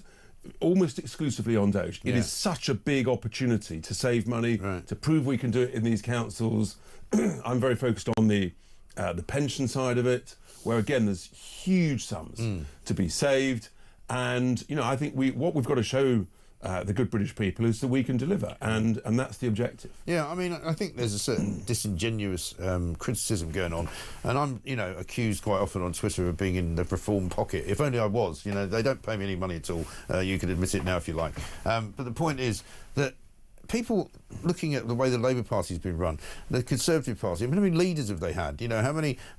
almost exclusively on Doge. It is such a big opportunity to save money, to prove we can do it in these councils. I'm very focused on the pension side of it, where again there's huge sums to be saved, and I think what we've got to show the good British people is that we can deliver, and that's the objective. Yeah, I mean, I think there's a certain disingenuous criticism going on, and I'm, accused quite often on Twitter of being in the reform pocket. If only I was. They don't pay me any money at all. You can admit it now if you like. But the point is that people looking at the way the Labour Party's been run, the Conservative Party, how many leaders have they had?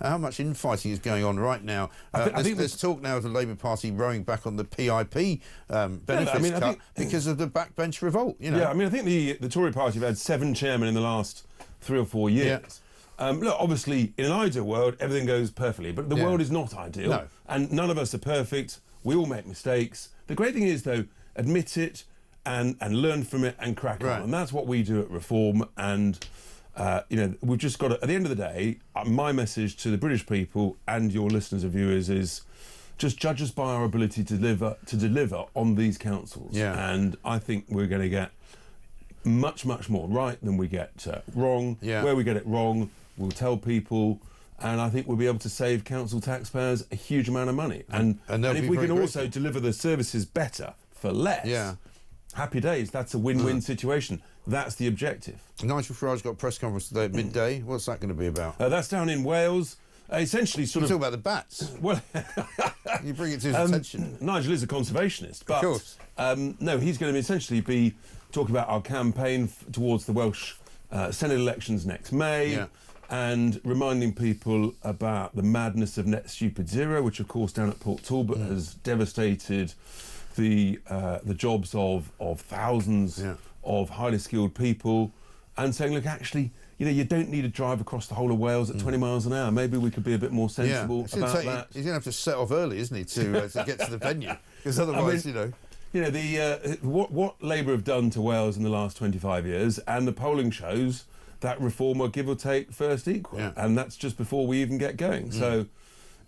How much infighting is going on right now? I think there's talk now of the Labour Party rowing back on the PIP benefits cut because of the backbench revolt. Yeah, I mean, I think the Tory Party have had 7 chairmen in the last 3 or 4 years. Look, obviously, in an ideal world, everything goes perfectly, but the world is not ideal, and none of us are perfect. We all make mistakes. The great thing is, though, admit it, and learn from it and crack on. And that's what we do at Reform. And, we've just got to, at the end of the day, my message to the British people and your listeners and viewers is just judge us by our ability to deliver on these councils. And I think we're going to get much, much more right than we get wrong. Where we get it wrong, we'll tell people. And I think we'll be able to save council taxpayers a huge amount of money. And if we can also deliver the services better for less, happy days. That's a win-win situation. That's the objective. Nigel Farage's got a press conference today at midday. What's that going to be about? That's down in Wales. Essentially, talk about the bats. Well, you bring it to his attention. Nigel is a conservationist, but of course. No, he's going to essentially be talking about our campaign towards the Welsh Senate elections next May. And reminding people about the madness of Net Stupid Zero, which, of course, down at Port Talbot has devastated the jobs of thousands of highly skilled people. and saying, look, actually, you know, you don't need to drive across the whole of Wales at 20 miles an hour. Maybe we could be a bit more sensible about that. He's going to have to set off early, isn't he, to get to the venue? Because otherwise, you know... You know, what Labour have done to Wales in the last 25 years, and the polling shows that reform are give or take first equal, and that's just before we even get going. So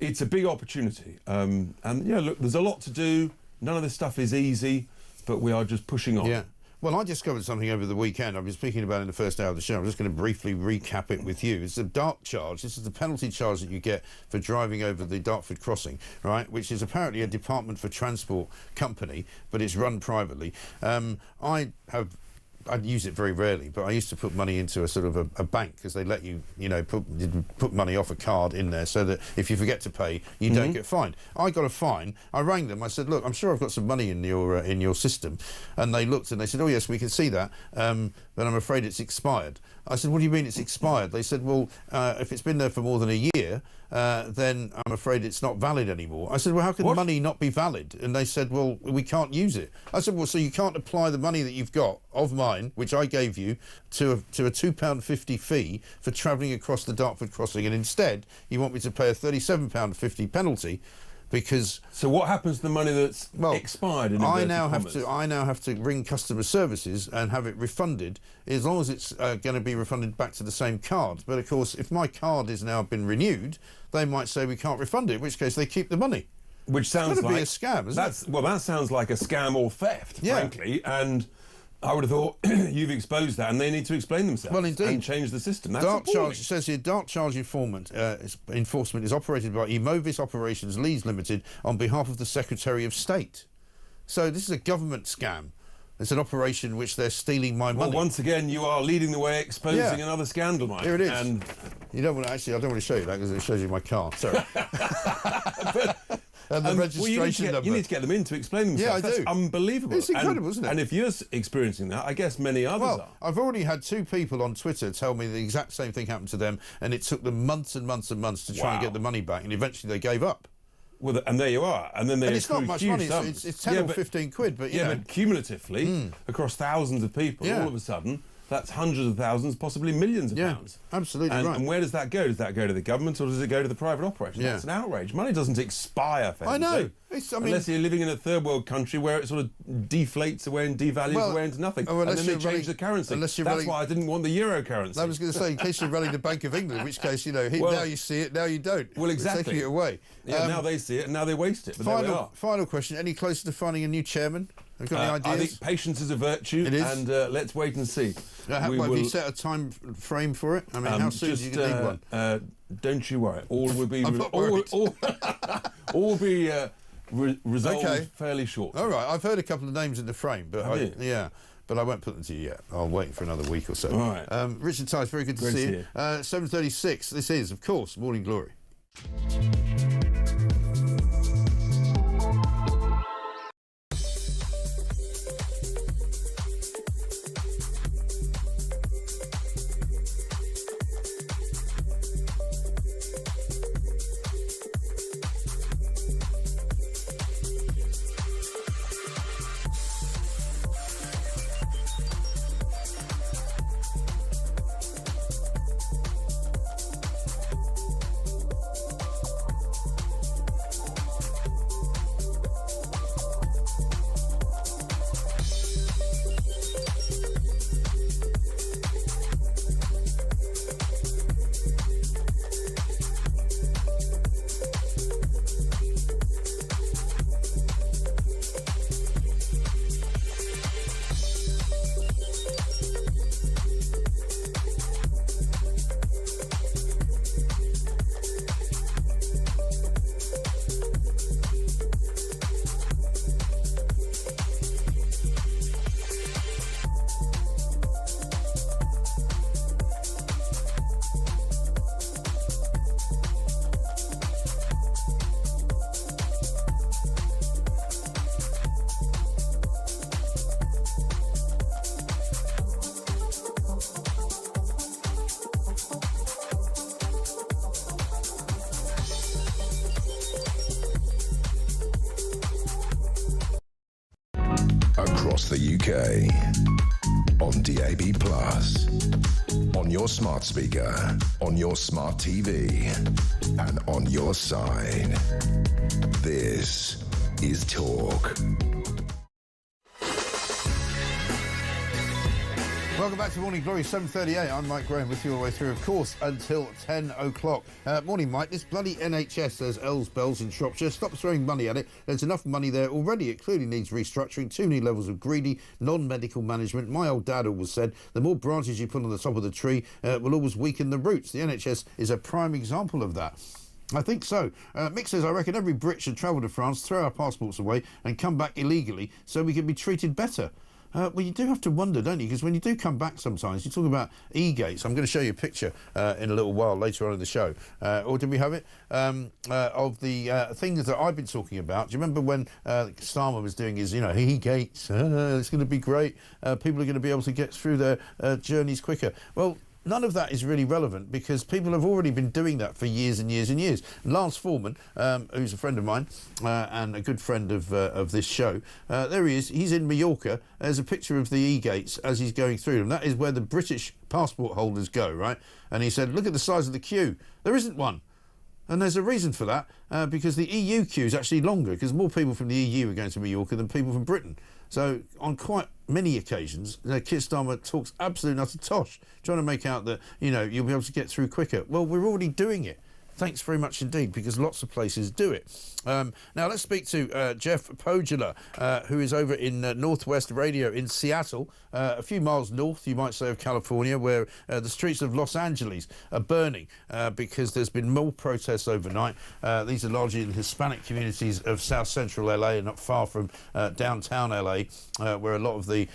it's a big opportunity. And, yeah, look, there's a lot to do. None of this stuff is easy, but we are just pushing on. Yeah. Well, I discovered something over the weekend. I've been speaking about it in the first hour of the show. I'm just going to briefly recap it with you. It's a dark charge. This is the penalty charge that you get for driving over the Dartford crossing, right, which is apparently a Department for Transport company, but it's run privately. I'd use it very rarely, but I used to put money into a sort of a bank, because they let you, you know, put money off a card in there so that if you forget to pay, you don't get fined. I got a fine. I rang them. I said, look, I'm sure I've got some money in your system. And they looked and they said, oh, yes, we can see that, but I'm afraid it's expired. I said, what do you mean it's expired? They said, well, if it's been there for more than a year, then I'm afraid it's not valid anymore. I said, well, how can the money not be valid? And they said, well, we can't use it. I said, well, so you can't apply the money that you've got of mine, which I gave you, to a £2.50 fee for travelling across the Dartford crossing, and instead you want me to pay a £37.50 penalty. Because so what happens to the money that's expired? I now have to ring customer services and have it refunded, as long as it's going to be refunded back to the same card. But of course, if my card has now been renewed, they might say we can't refund it, in which case they keep the money. Which sounds like be a scam, isn't it? Well, that sounds like a scam or theft, frankly. And I would have thought you've exposed that, and they need to explain themselves. Well, indeed, and change the system. That's dark charge. It says here, dark charge enforcement is operated by Emovis Operations Leeds Limited on behalf of the Secretary of State. So this is a government scam. It's an operation which they're stealing my money. Well, once again, you are leading the way, exposing another scandal, Mike. Here it is. And you don't want to actually. I don't want to show you that because it shows you my car. Sorry. And the registration number. You need to get them in to explain themselves. Yeah, I do. That's unbelievable. It's incredible, isn't it? And if you're experiencing that, I guess many others are. I've already had 2 people on Twitter tell me the exact same thing happened to them, and it took them months and months and months to try and get the money back, and eventually they gave up. Well, and there you are. And then it's not much money. It's 10 or 15 quid, but but cumulatively, across thousands of people, all of a sudden, that's hundreds of thousands, possibly millions of pounds. Absolutely right. And where does that go? Does that go to the government or does it go to the private operation? That's an outrage. Money doesn't expire, for I know. Unless you're living in a third world country where it sort of deflates away and devalues away into nothing. And then they change the currency. That's why I didn't want the euro currency. I was going to say, in case you're running the Bank of England, in which case, you know, now you see it, now you don't. Well, exactly. It's taking it away. Yeah, now they see it and now they waste it. But final question. Any closer to finding a new chairman? Have you got any ideas? I think patience is a virtue. It is. And let's wait and see. Have you set a time frame for it? I mean, how soon do you need one? Don't you worry. All will be resolved fairly short. All right. I've heard a couple of names in the frame, but but I won't put them to you yet. I'll wait for another week or so. All right. Richard Tice, very good to see you. 7:36. This is, of course, Morning Glory. Across the UK, on DAB+, on your smart speaker, on your smart TV, and on your side. This is Talk. Welcome back to Morning Glory, 7:38. I'm Mike Graham with you all the way through, of course, until 10 o'clock. Morning, Mike. This bloody NHS, says Els Bells in Shropshire. Stop throwing money at it. There's enough money there already. It clearly needs restructuring. Too many levels of greedy, non-medical management. My old dad always said, the more branches you put on the top of the tree will always weaken the roots. The NHS is a prime example of that. I think so. Mick says, I reckon every Brit should travel to France, throw our passports away and come back illegally so we can be treated better. Well, you do have to wonder, don't you? Because when you do come back sometimes, you talk about e-gates. I'm going to show you a picture in a little while later on in the show. Or did we have it? Of the things that I've been talking about. Do you remember when Starmer was doing his, e-gates? It's going to be great. People are going to be able to get through their journeys quicker. Well, none of that is really relevant because people have already been doing that for years and years and years. Lance Foreman, who's a friend of mine and a good friend of this show, there he is. He's in Mallorca. There's a picture of the e-gates as he's going through them. That is where the British passport holders go, right? And he said, look at the size of the queue. There isn't one. And there's a reason for that, because the EU queue is actually longer, because more people from the EU are going to Mallorca than people from Britain. So on quite many occasions, Keir Starmer talks absolute utter tosh, trying to make out that, you'll be able to get through quicker. Well, we're already doing it. Thanks very much indeed, because lots of places do it. Now, let's speak to Jeff Pogula, who is over in Northwest Radio in Seattle, a few miles north, you might say, of California, where the streets of Los Angeles are burning because there's been more protests overnight. These are largely in Hispanic communities of South Central LA and not far from downtown LA, where a lot of the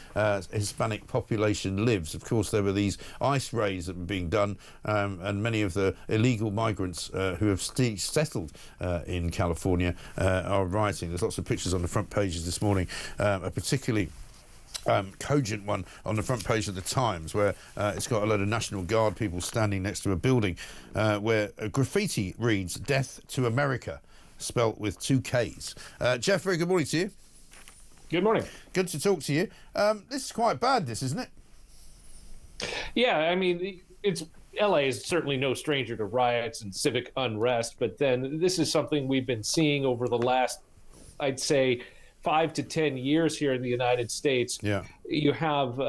Hispanic population lives. Of course, there were these ICE raids that were being done, and many of the illegal migrants who have settled in California are rioting. There's lots of pictures on the front pages this morning, a particularly cogent one on the front page of the Times, where it's got a load of National Guard people standing next to a building where a graffiti reads "Death to America," spelt with 2 Ks. Jeff, very good morning to you. Good morning. Good to talk to you. This is quite bad, this, isn't it? Yeah, I mean, LA is certainly no stranger to riots and civic unrest, but then this is something we've been seeing over the last, I'd say, 5 to 10 years here in the United States. Yeah. You have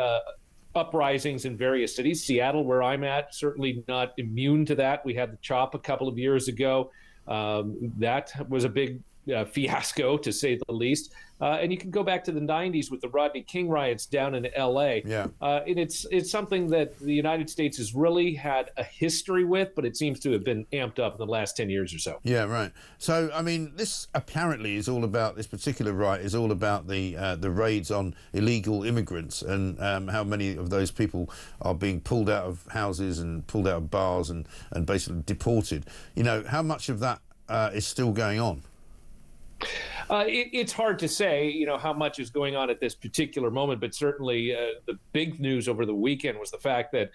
uprisings in various cities. Seattle, where I'm at, certainly not immune to that. We had the CHOP a couple of years ago. That was a big fiasco, to say the least. And you can go back to the 90s with the Rodney King riots down in L.A. Yeah. And it's something that the United States has really had a history with, but it seems to have been amped up in the last 10 years or so. Yeah, right. So, I mean, this apparently is all about, this particular riot is all about the raids on illegal immigrants and how many of those people are being pulled out of houses and pulled out of bars and basically deported. How much of that is still going on? It's hard to say, how much is going on at this particular moment, but certainly the big news over the weekend was the fact that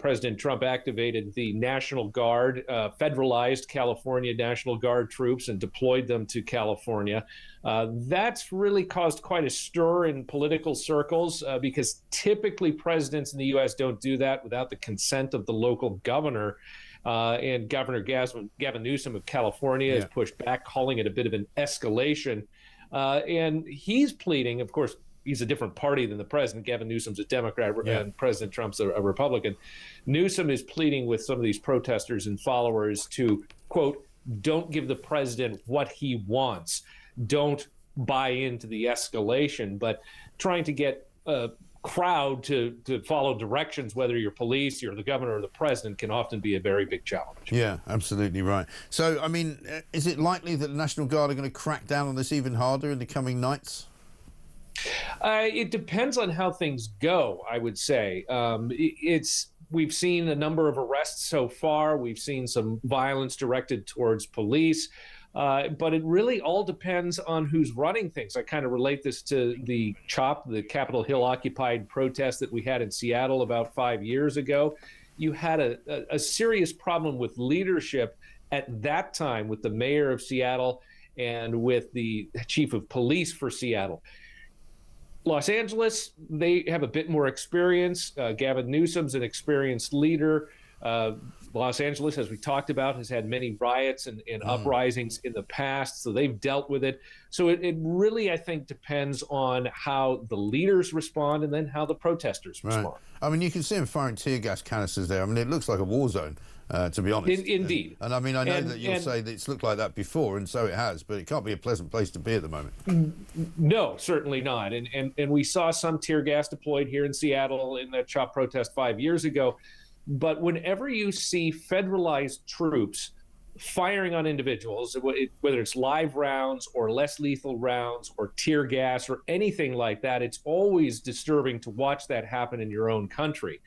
President Trump activated the National Guard, federalized California National Guard troops and deployed them to California. That's really caused quite a stir in political circles because typically presidents in the U.S. don't do that without the consent of the local governor. And Governor Gavin Newsom of California has pushed back, calling it a bit of an escalation. And he's pleading, of course, he's a different party than the president. Gavin Newsom's a Democrat and President Trump's a Republican. Newsom is pleading with some of these protesters and followers to, quote, don't give the president what he wants. Don't buy into the escalation, but trying to get crowd to follow directions, whether you're police, you're the governor or the president, can often be a very big challenge. Yeah, absolutely right. So, I mean, is it likely that the National Guard are going to crack down on this even harder in the coming nights? It depends on how things go, I would say. We've seen a number of arrests so far. We've seen some violence directed towards police. But it really all depends on who's running things. I kind of relate this to the CHOP, the Capitol Hill occupied protest that we had in Seattle about 5 years ago. You had a serious problem with leadership at that time with the mayor of Seattle and with the chief of police for Seattle. Los Angeles, they have a bit more experience. Gavin Newsom's an experienced leader. Los Angeles, as we talked about, has had many riots and uprisings in the past, so they've dealt with it. So it really, I think, depends on how the leaders respond and then how the protesters respond. I mean, you can see them firing tear gas canisters there. I mean, it looks like a war zone, to be honest. Indeed. And I mean, I know that you'll say that it's looked like that before, and so it has, but it can't be a pleasant place to be at the moment. No, certainly not. And we saw some tear gas deployed here in Seattle in the CHOP protest 5 years ago. But whenever you see federalized troops firing on individuals, whether it's live rounds or less lethal rounds or tear gas or anything like that, it's always disturbing to watch that happen in your own country.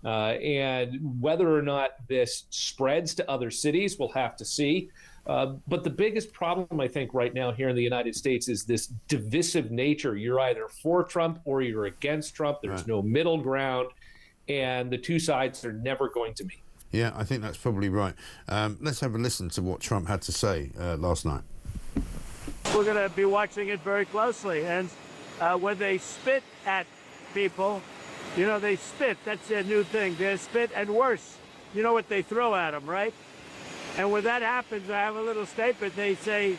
And whether or not this spreads to other cities, we'll have to see. But the biggest problem, I think, right now here in the United States is this divisive nature. You're either for Trump or you're against Trump. There's no middle ground. And the two sides are never going to meet. Yeah, I think that's probably right. Let's have a listen to what Trump had to say last night. We're going to be watching it very closely. And when they spit at people, you know, they spit. That's their new thing. They spit, and worse, you know what they throw at them, right? And when that happens, I have a little statement. They say,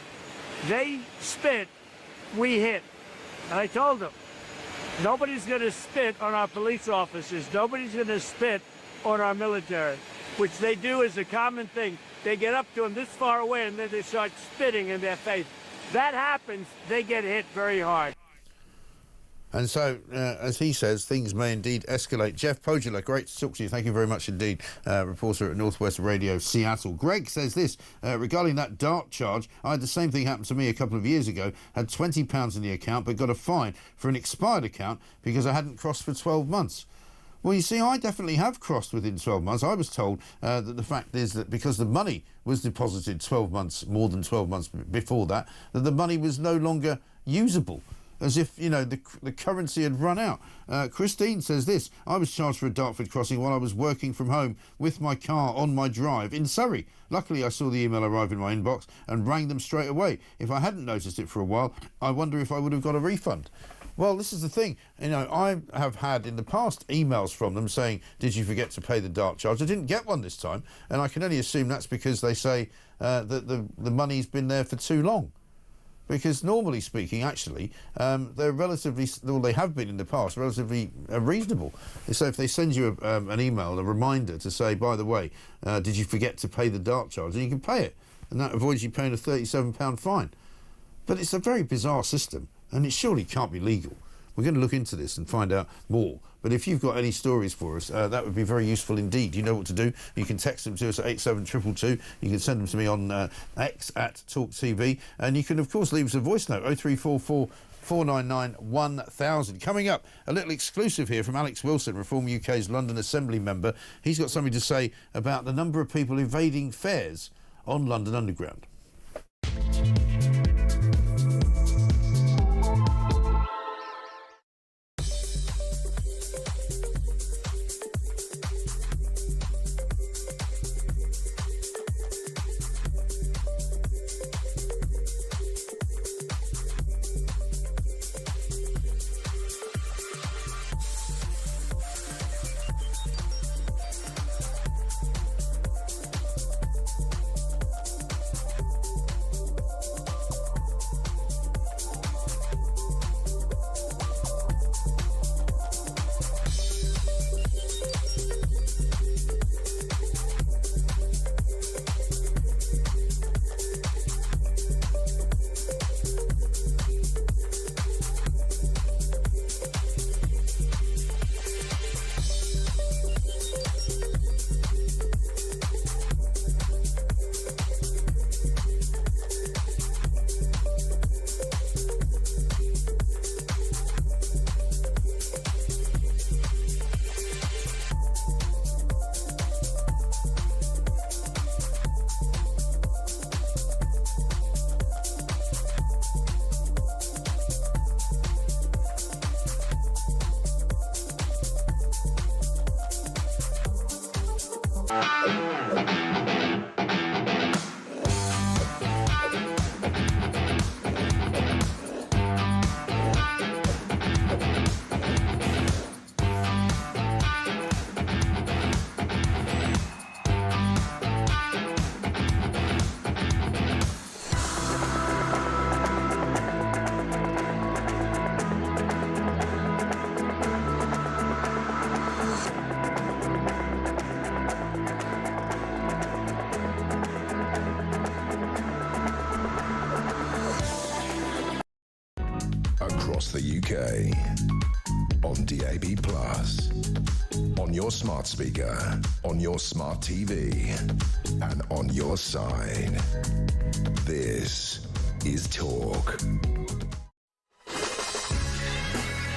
they spit, we hit. And I told them, nobody's going to spit on our police officers. Nobody's going to spit on our military, which they do as a common thing. They get up to them this far away, and then they start spitting in their face. That happens, they get hit very hard. And so, as he says, things may indeed escalate. Jeff Pogula, great to talk to you. Thank you very much indeed, reporter at Northwest Radio, Seattle. Greg says this, regarding that dart charge, I had the same thing happen to me a couple of years ago, had £20 in the account, but got a fine for an expired account because I hadn't crossed for 12 months. Well, you see, I definitely have crossed within 12 months. I was told that the fact is that because the money was deposited 12 months, more than 12 months before that, that the money was no longer usable, as if, you know, the currency had run out. Christine says this, I was charged for a Dartford crossing while I was working from home with my car on my drive in Surrey. Luckily, I saw the email arrive in my inbox and rang them straight away. If I hadn't noticed it for a while, I wonder if I would have got a refund. Well, this is the thing. You know, I have had in the past emails from them saying, did you forget to pay the dart charge? I didn't get one this time, and I can only assume that's because they say that the money's been there for too long. Because normally speaking, actually, they're relatively, well, they have been in the past, relatively reasonable. So if they send you an email, a reminder to say, by the way, did you forget to pay the dart charge? And you can pay it, and that avoids you paying a £37 fine. But it's a very bizarre system, and it surely can't be legal. We're going to look into this and find out more. But if you've got any stories for us, that would be very useful indeed. You know what to do. You can text them to us at 87222. You can send them to me on X at talkTV. And you can, of course, leave us a voice note, 0344 499 1000. Coming up, a little exclusive here from Alex Wilson, Reform UK's London Assembly member. He's got something to say about the number of people evading fares on London Underground. across the UK. On DAB+, on your smart speaker, on your smart TV, and on your side. This is Talk.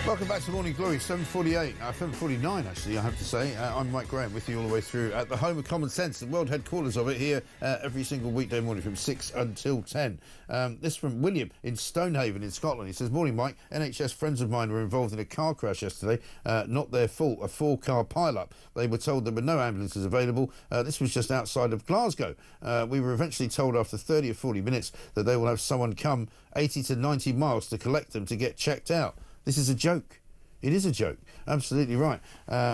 Welcome back to Morning Glory, 7:48, 7:49 actually, I have to say. I'm Mike Graham with you all the way through at the home of common sense, the world headquarters of it, here every single weekday morning from 6 until 10. This from William in Stonehaven in Scotland. He says, "Morning Mike, NHS friends of mine were involved in a car crash yesterday. Not their fault, a 4-car pile-up. They were told there were no ambulances available. This was just outside of Glasgow. We were eventually told after 30 or 40 minutes that they will have someone come 80 to 90 miles to collect them to get checked out. This is a joke. It is a joke. Absolutely right."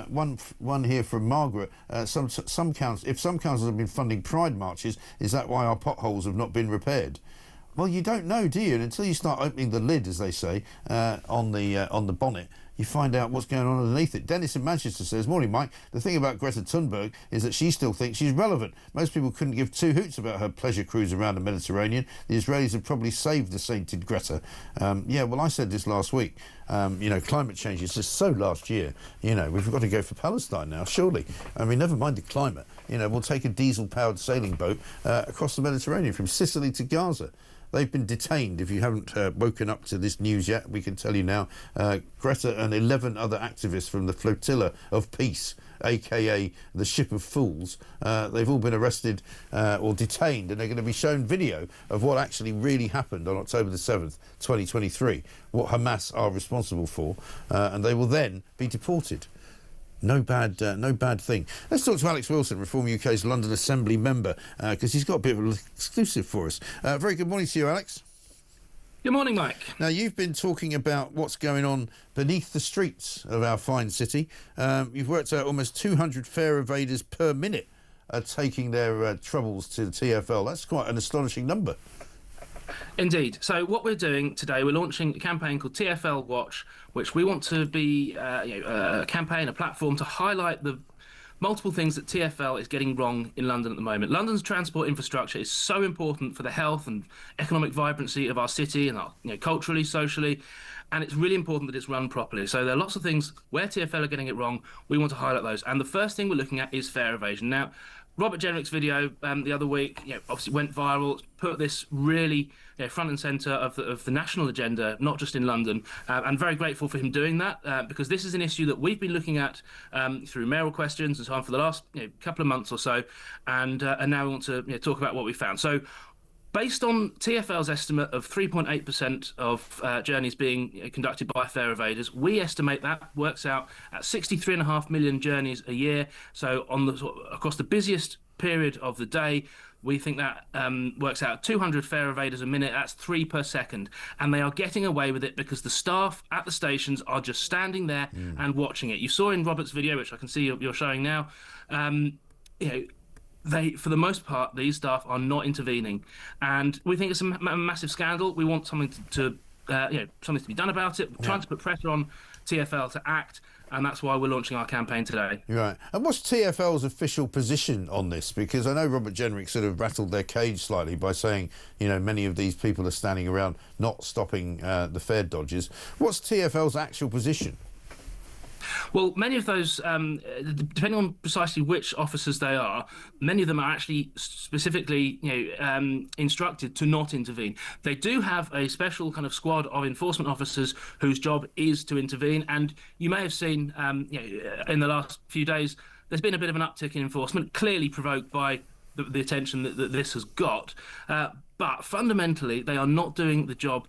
One here from Margaret. If some councils have been funding pride marches, is that why our potholes have not been repaired? Well, you don't know, do you? And until you start opening the lid, as they say, on the bonnet, you find out what's going on underneath it. Dennis in Manchester says, "Morning, Mike. The thing about Greta Thunberg is that she still thinks she's relevant. Most people couldn't give 2 hoots about her pleasure cruise around the Mediterranean. The Israelis have probably saved the sainted Greta." Yeah, well, I said this last week. Climate change is just so last year. We've got to go for Palestine now, surely. I mean, never mind the climate. We'll take a diesel-powered sailing boat across the Mediterranean from Sicily to Gaza. They've been detained. If you haven't woken up to this news yet, we can tell you now. Greta and 11 other activists from the flotilla of peace, a.k.a. the Ship of Fools, they've all been arrested or detained, and they're going to be shown video of what actually really happened on October the 7th, 2023, what Hamas are responsible for, and they will then be deported. No bad thing. Let's talk to Alex Wilson, Reform UK's London Assembly member, because he's got a bit of an exclusive for us. Very good morning to you, Alex. Good morning, Mike. Now, you've been talking about what's going on beneath the streets of our fine city. You've worked out almost 200 fare evaders per minute are taking their troubles to the TfL. That's quite an astonishing number. Indeed. So what we're doing today, we're launching a campaign called TfL Watch, which we want to be a campaign, a platform to highlight the multiple things that TfL is getting wrong in London at the moment. London's transport infrastructure is so important for the health and economic vibrancy of our city and our, culturally, socially, and it's really important that it's run properly. So there are lots of things where TfL are getting it wrong. We want to highlight those. And the first thing we're looking at is fare evasion. Now, Robert Jenrick's video the other week, obviously went viral, put this really front and centre of the national agenda, not just in London. I'm very grateful for him doing that because this is an issue that we've been looking at through mayoral questions and so on for the last couple of months or so, and now we want to talk about what we found. So, based on TfL's estimate of 3.8% of journeys being conducted by fare evaders, we estimate that works out at 63.5 million journeys a year. So across the busiest period of the day, we think that works out 200 fare evaders a minute. That's 3 per second. And they are getting away with it because the staff at the stations are just standing there and watching it. You saw in Robert's video, which I can see you're showing now, for the most part, these staff are not intervening, and we think it's a massive scandal. We want something something to be done about it. We're trying to put pressure on TfL to act, and that's why we're launching our campaign today. Right. And what's TfL's official position on this? Because I know Robert Jenrick sort of rattled their cage slightly by saying, many of these people are standing around not stopping the fare dodgers. What's TfL's actual position? Well, many of those, depending on precisely which officers they are, many of them are actually specifically, instructed to not intervene. They do have a special kind of squad of enforcement officers whose job is to intervene. And you may have seen, in the last few days, there's been a bit of an uptick in enforcement, clearly provoked by the attention that this has got. But fundamentally, they are not doing the job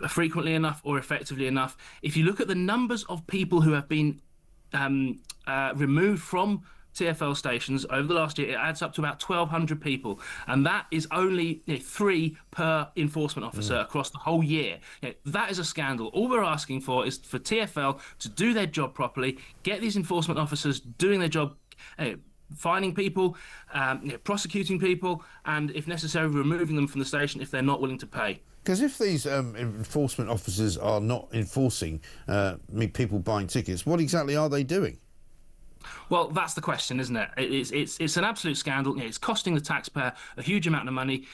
frequently enough or effectively enough. If you look at the numbers of people who have been removed from TfL stations over the last year, it adds up to about 1,200 people, and that is only 3 per enforcement officer across the whole year. That is a scandal. All we're asking for is for TfL to do their job properly, get these enforcement officers doing their job, finding people, prosecuting people, and if necessary removing them from the station if they're not willing to pay. Because if these enforcement officers are not enforcing people buying tickets, what exactly are they doing? Well, that's the question, isn't it? It's an absolute scandal. It's costing the taxpayer a huge amount of money.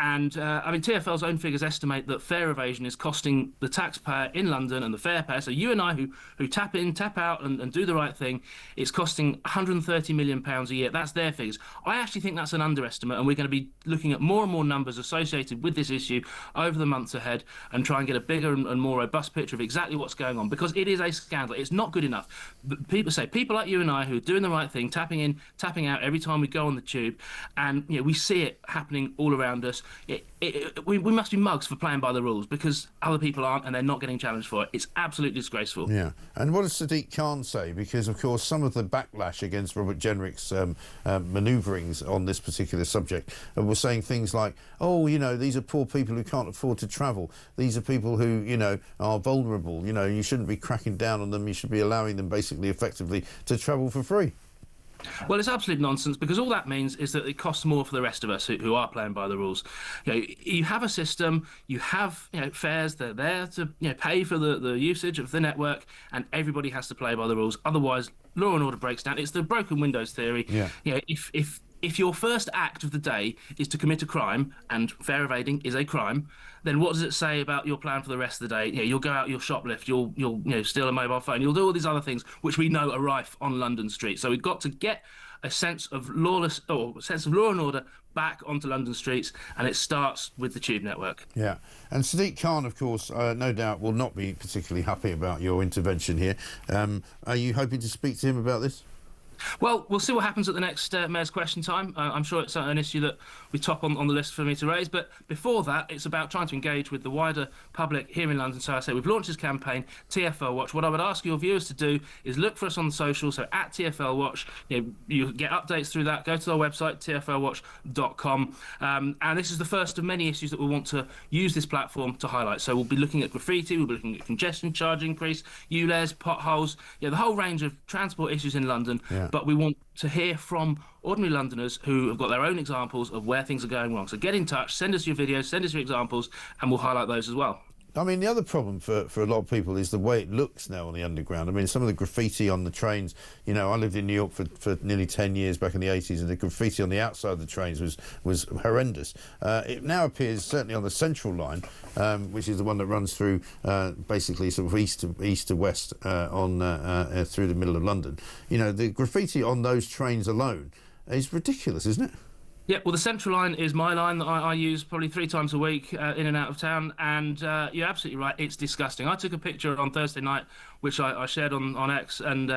And I mean, TfL's own figures estimate that fare evasion is costing the taxpayer in London and the fare payer, so you and I who tap in, tap out and do the right thing, it's costing £130 million a year. That's their figures. I actually think that's an underestimate, and we're going to be looking at more and more numbers associated with this issue over the months ahead and try and get a bigger and more robust picture of exactly what's going on, because it is a scandal. It's not good enough. People like you and I who are doing the right thing, tapping in, tapping out every time we go on the tube, and we see it happening all around us. We must be mugs for playing by the rules, because other people aren't, and they're not getting challenged for it. It's absolutely disgraceful. Yeah. And what does Sadiq Khan say? Because, of course, some of the backlash against Robert Jenrick's manoeuvrings on this particular subject were saying things like, oh, these are poor people who can't afford to travel. These are people who, are vulnerable. You shouldn't be cracking down on them. You should be allowing them, basically, effectively, to travel for free. Well, it's absolute nonsense, because all that means is that it costs more for the rest of us who are playing by the rules. You have a system, you have fares, they're there to pay for the usage of the network, and everybody has to play by the rules. Otherwise, law and order breaks down. It's the broken windows theory. Yeah. If your first act of the day is to commit a crime, and fare evading is a crime, then what does it say about your plan for the rest of the day? You'll go out, you'll shoplift, you'll steal a mobile phone, you'll do all these other things which we know are rife on London streets. So we've got to get a sense of law and order back onto London streets, and it starts with the tube network. Yeah, and Sadiq Khan, of course, no doubt will not be particularly happy about your intervention here. Are you hoping to speak to him about this? Well, we'll see what happens at the next Mayor's Question Time. I'm sure it's an issue that we top on the list for me to raise. But before that, it's about trying to engage with the wider public here in London. So I say we've launched this campaign, TfL Watch. What I would ask your viewers to do is look for us on the socials, so at TfL Watch. You get updates through that. Go to our website, tflwatch.com. And this is the first of many issues that we want to use this platform to highlight. So we'll be looking at graffiti, we'll be looking at congestion charge increase, ULEZ, potholes, the whole range of transport issues in London. Yeah. But we want to hear from ordinary Londoners who have got their own examples of where things are going wrong. So get in touch, send us your videos, send us your examples, and we'll highlight those as well. I mean, the other problem for a lot of people is the way it looks now on the Underground. I mean, some of the graffiti on the trains, I lived in New York for nearly 10 years back in the 80s, and the graffiti on the outside of the trains was horrendous. It now appears, certainly on the Central Line, which is the one that runs through basically sort of east to west through the middle of London. The graffiti on those trains alone is ridiculous, isn't it? Yeah, well, the Central Line is my line that I use probably 3 times a week in and out of town, and you're absolutely right, it's disgusting. I took a picture on Thursday night, which I shared on X, and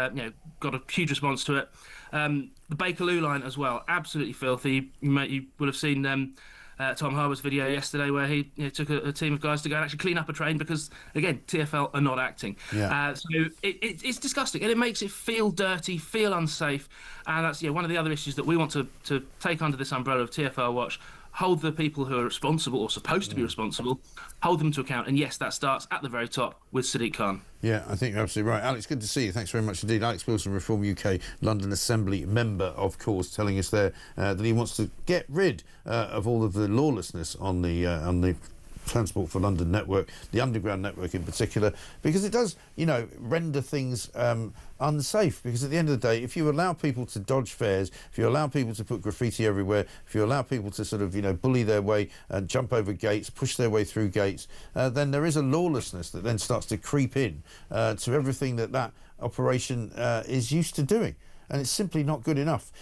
got a huge response to it. The Bakerloo line as well, absolutely filthy. You will have seen Tom Harbour's video yesterday where he took a team of guys to go and actually clean up a train because, again, TfL are not acting. Yeah. So it's disgusting, and it makes it feel dirty, feel unsafe, and that's one of the other issues that we want to take under this umbrella of TfL Watch. Hold the people who are responsible, or supposed to be responsible, hold them to account. And yes, that starts at the very top with Sadiq Khan. Yeah, I think you're absolutely right. Alex, good to see you. Thanks very much indeed. Alex Wilson, Reform UK London Assembly member, of course, telling us there that he wants to get rid of all of the lawlessness on the Transport for London network, the Underground network in particular, because it does, render things unsafe. Because at the end of the day, if you allow people to dodge fares, if you allow people to put graffiti everywhere, if you allow people to sort of, bully their way and jump over gates, push their way through gates, then there is a lawlessness that then starts to creep in to everything that operation is used to doing. And it's simply not good enough.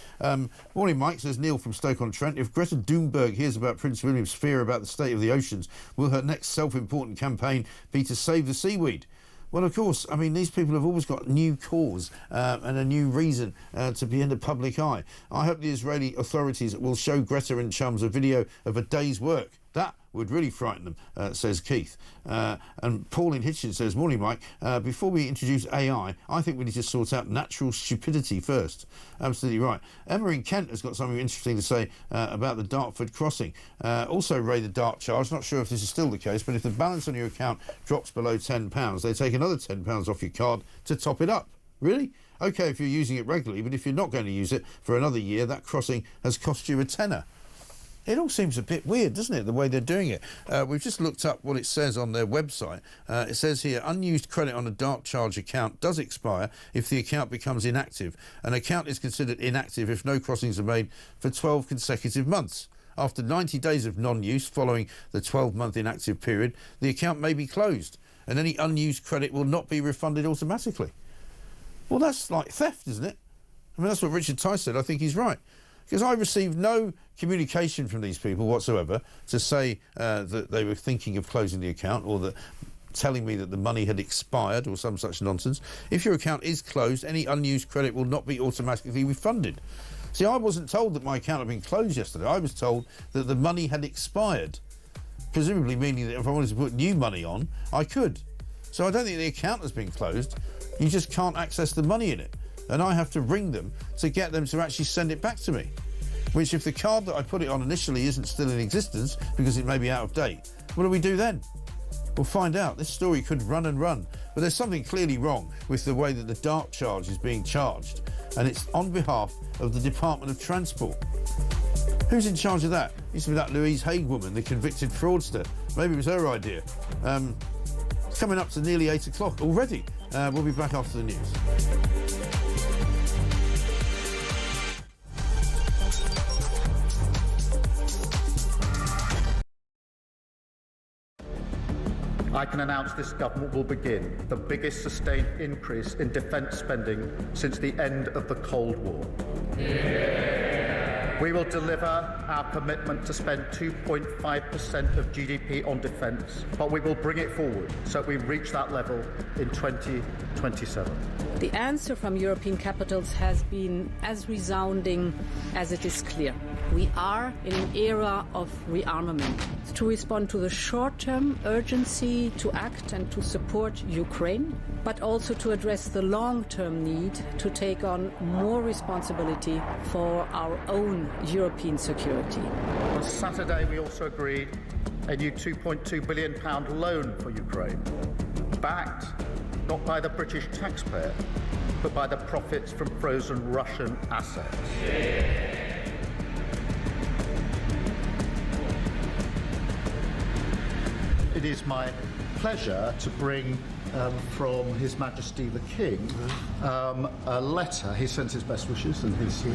Morning, Mike, says Neil from Stoke-on-Trent. If Greta Thunberg hears about Prince William's fear about the state of the oceans, will her next self-important campaign be to save the seaweed? Well, of course, I mean, these people have always got new cause and a new reason to be in the public eye. I hope the Israeli authorities will show Greta and chums a video of a day's work. That would really frighten them, says Keith. And Pauline Hitchens says, morning, Mike. Before we introduce AI, I think we need to sort out natural stupidity first. Absolutely right. Emma in Kent has got something interesting to say about the Dartford crossing. Also, Ray, the Dart charge. Not sure if this is still the case, but if the balance on your account drops below £10, they take another £10 off your card to top it up. Really? OK, if you're using it regularly, but if you're not going to use it for another year, that crossing has cost you a tenner. It all seems a bit weird, doesn't it, the way they're doing it? We've just looked up what it says on their website. It says here, unused credit on a Dart charge account does expire if the account becomes inactive. An account is considered inactive if no crossings are made for 12 consecutive months. After 90 days of non-use following the 12-month inactive period, the account may be closed and any unused credit will not be refunded automatically. Well, that's like theft, isn't it? I mean, that's what Richard Tice said. I think he's right. Because I received no communication from these people whatsoever to say that they were thinking of closing the account or that telling me that the money had expired or some such nonsense. If your account is closed, any unused credit will not be automatically refunded. See, I wasn't told that my account had been closed yesterday. I was told that the money had expired, presumably meaning that if I wanted to put new money on, I could. So I don't think the account has been closed. You just can't access the money in it. And I have to ring them to get them to actually send it back to me. Which, if the card that I put it on initially isn't still in existence because it may be out of date, what do we do then? We'll find out. This story could run and run. But there's something clearly wrong with the way that the dark charge is being charged. And it's on behalf of the Department of Transport. Who's in charge of that? It used to be that Louise Haig woman, the convicted fraudster. Maybe it was her idea. It's coming up to nearly 8 o'clock already. We'll be back after the news. I can announce this government will begin the biggest sustained increase in defence spending since the end of the Cold War. We will deliver our commitment to spend 2.5% of GDP on defence, but we will bring it forward so we reach that level in 2027. The answer from European capitals has been as resounding as it is clear. We are in an era of rearmament to respond to the short-term urgency to act and to support Ukraine, but also to address the long-term need to take on more responsibility for our own European security. On Saturday, we also agreed a new £2.2 billion loan for Ukraine, backed not by the British taxpayer, but by the profits from frozen Russian assets. It is my pleasure to bring from His Majesty the King a letter. He sends his best wishes and his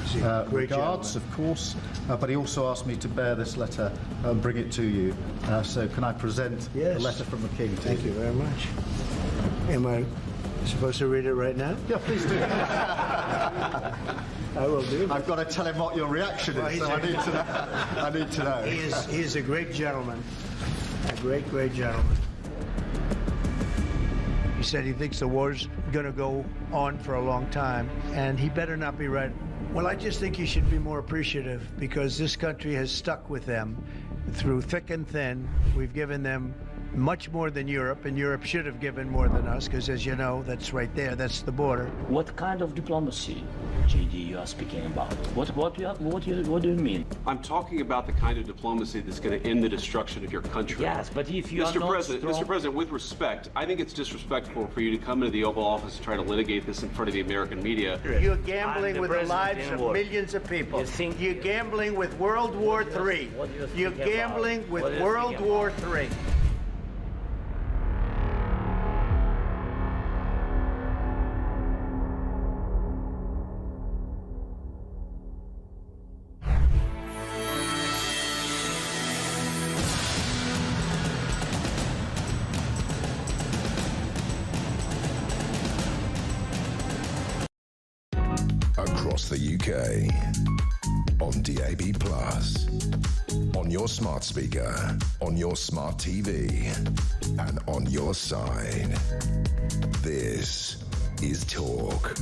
regards, of course, but he also asked me to bear this letter and bring it to you. So can I present the letter from the King to Thank you very much. Am I supposed to read it right now? Yeah, please do. I will do. I've got to tell him what your reaction is, so I need to know. I need to know. He is a great gentleman. A great, great gentleman. He said he thinks the war's going to go on for a long time, and he better not be right. Well, I just think he should be more appreciative because this country has stuck with them through thick and thin. We've given them much more than Europe, and Europe should have given more than us because, as you know, that's right there, that's the border. What kind of diplomacy, JD, you are speaking about? What do you mean? I'm talking about the kind of diplomacy that's going to end the destruction of your country. Yes, but if you are not strong... Mr. President, with respect, I think it's disrespectful for you to come into the Oval Office and try to litigate this in front of the American media. You're gambling with the lives of millions of people. You're gambling with World War III. You're gambling with World War III. Across the UK, on DAB+, on your smart speaker, on your smart TV, and on your side. This is Talk.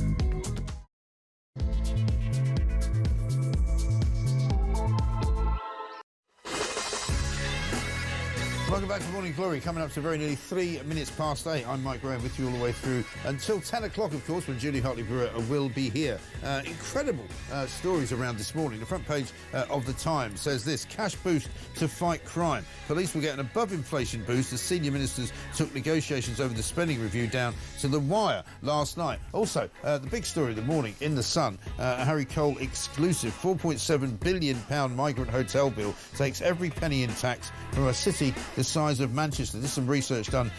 Welcome back to Morning Glory. Coming up to very nearly 3 minutes past 8. I'm Mike Graham with you all the way through until 10 o'clock, of course, when Julie Hartley-Brewer will be here. Incredible stories around this morning. The front page of The Times says this: cash boost to fight crime. Police will get an above-inflation boost as senior ministers took negotiations over the spending review down to the wire last night. Also, the big story of the morning in The Sun, a Harry Cole exclusive £4.7 billion migrant hotel bill takes every penny in tax from a city the size of Manchester. This is some research done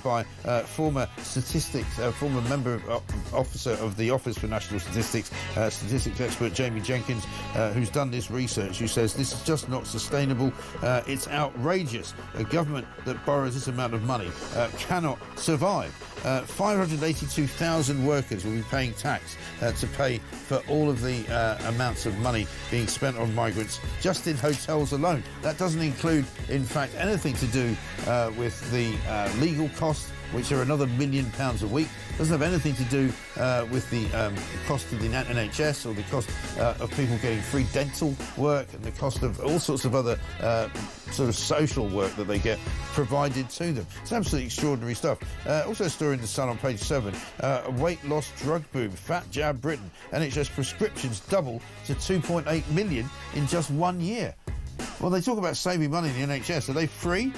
by former member officer of the Office for National Statistics, statistics expert Jamie Jenkins, who's done this research, who says this is just not sustainable. It's outrageous. A government that borrows this amount of money cannot survive. 582,000 workers will be paying tax to pay for all of the amounts of money being spent on migrants just in hotels alone. That doesn't include, in fact, anything to do with the legal costs, which are another £1 million a week. Doesn't have anything to do with the cost of the NHS or the cost of people getting free dental work and the cost of all sorts of other sort of social work that they get provided to them. It's absolutely extraordinary stuff. Also a story in The Sun on page 7, a weight loss drug boom, fat jab Britain. NHS prescriptions double to 2.8 million in just 1 year. Well, they talk about saving money in the NHS. Are they free?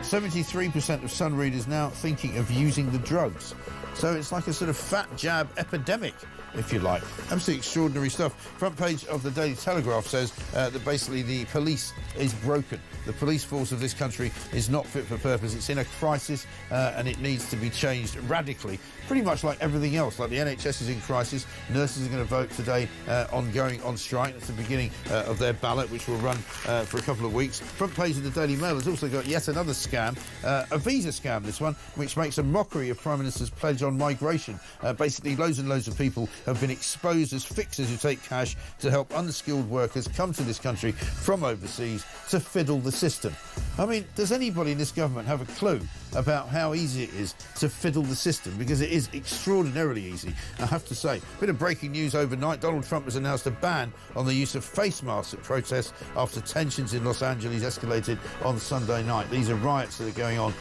73% of Sun readers now thinking of using the drugs. So it's like a sort of fat jab epidemic, if you like. Absolutely extraordinary stuff. Front page of the Daily Telegraph says that basically the police is broken. The police force of this country is not fit for purpose. It's in a crisis and it needs to be changed radically. Pretty much like everything else. Like the NHS is in crisis. Nurses are going to vote today on going on strike. It's the beginning of their ballot, which will run for a couple of weeks. Front page of the Daily Mail has also got yet another scam, a visa scam, this one, which makes a mockery of Prime Minister's pledge on migration. Basically, loads and loads of people have been exposed as fixers who take cash to help unskilled workers come to this country from overseas to fiddle the system. I mean, does anybody in this government have a clue about how easy it is to fiddle the system? Because it is extraordinarily easy, I have to say. Bit of breaking news overnight. Donald Trump has announced a ban on the use of face masks at protests after tensions in Los Angeles escalated on Sunday night. These are riots that are going on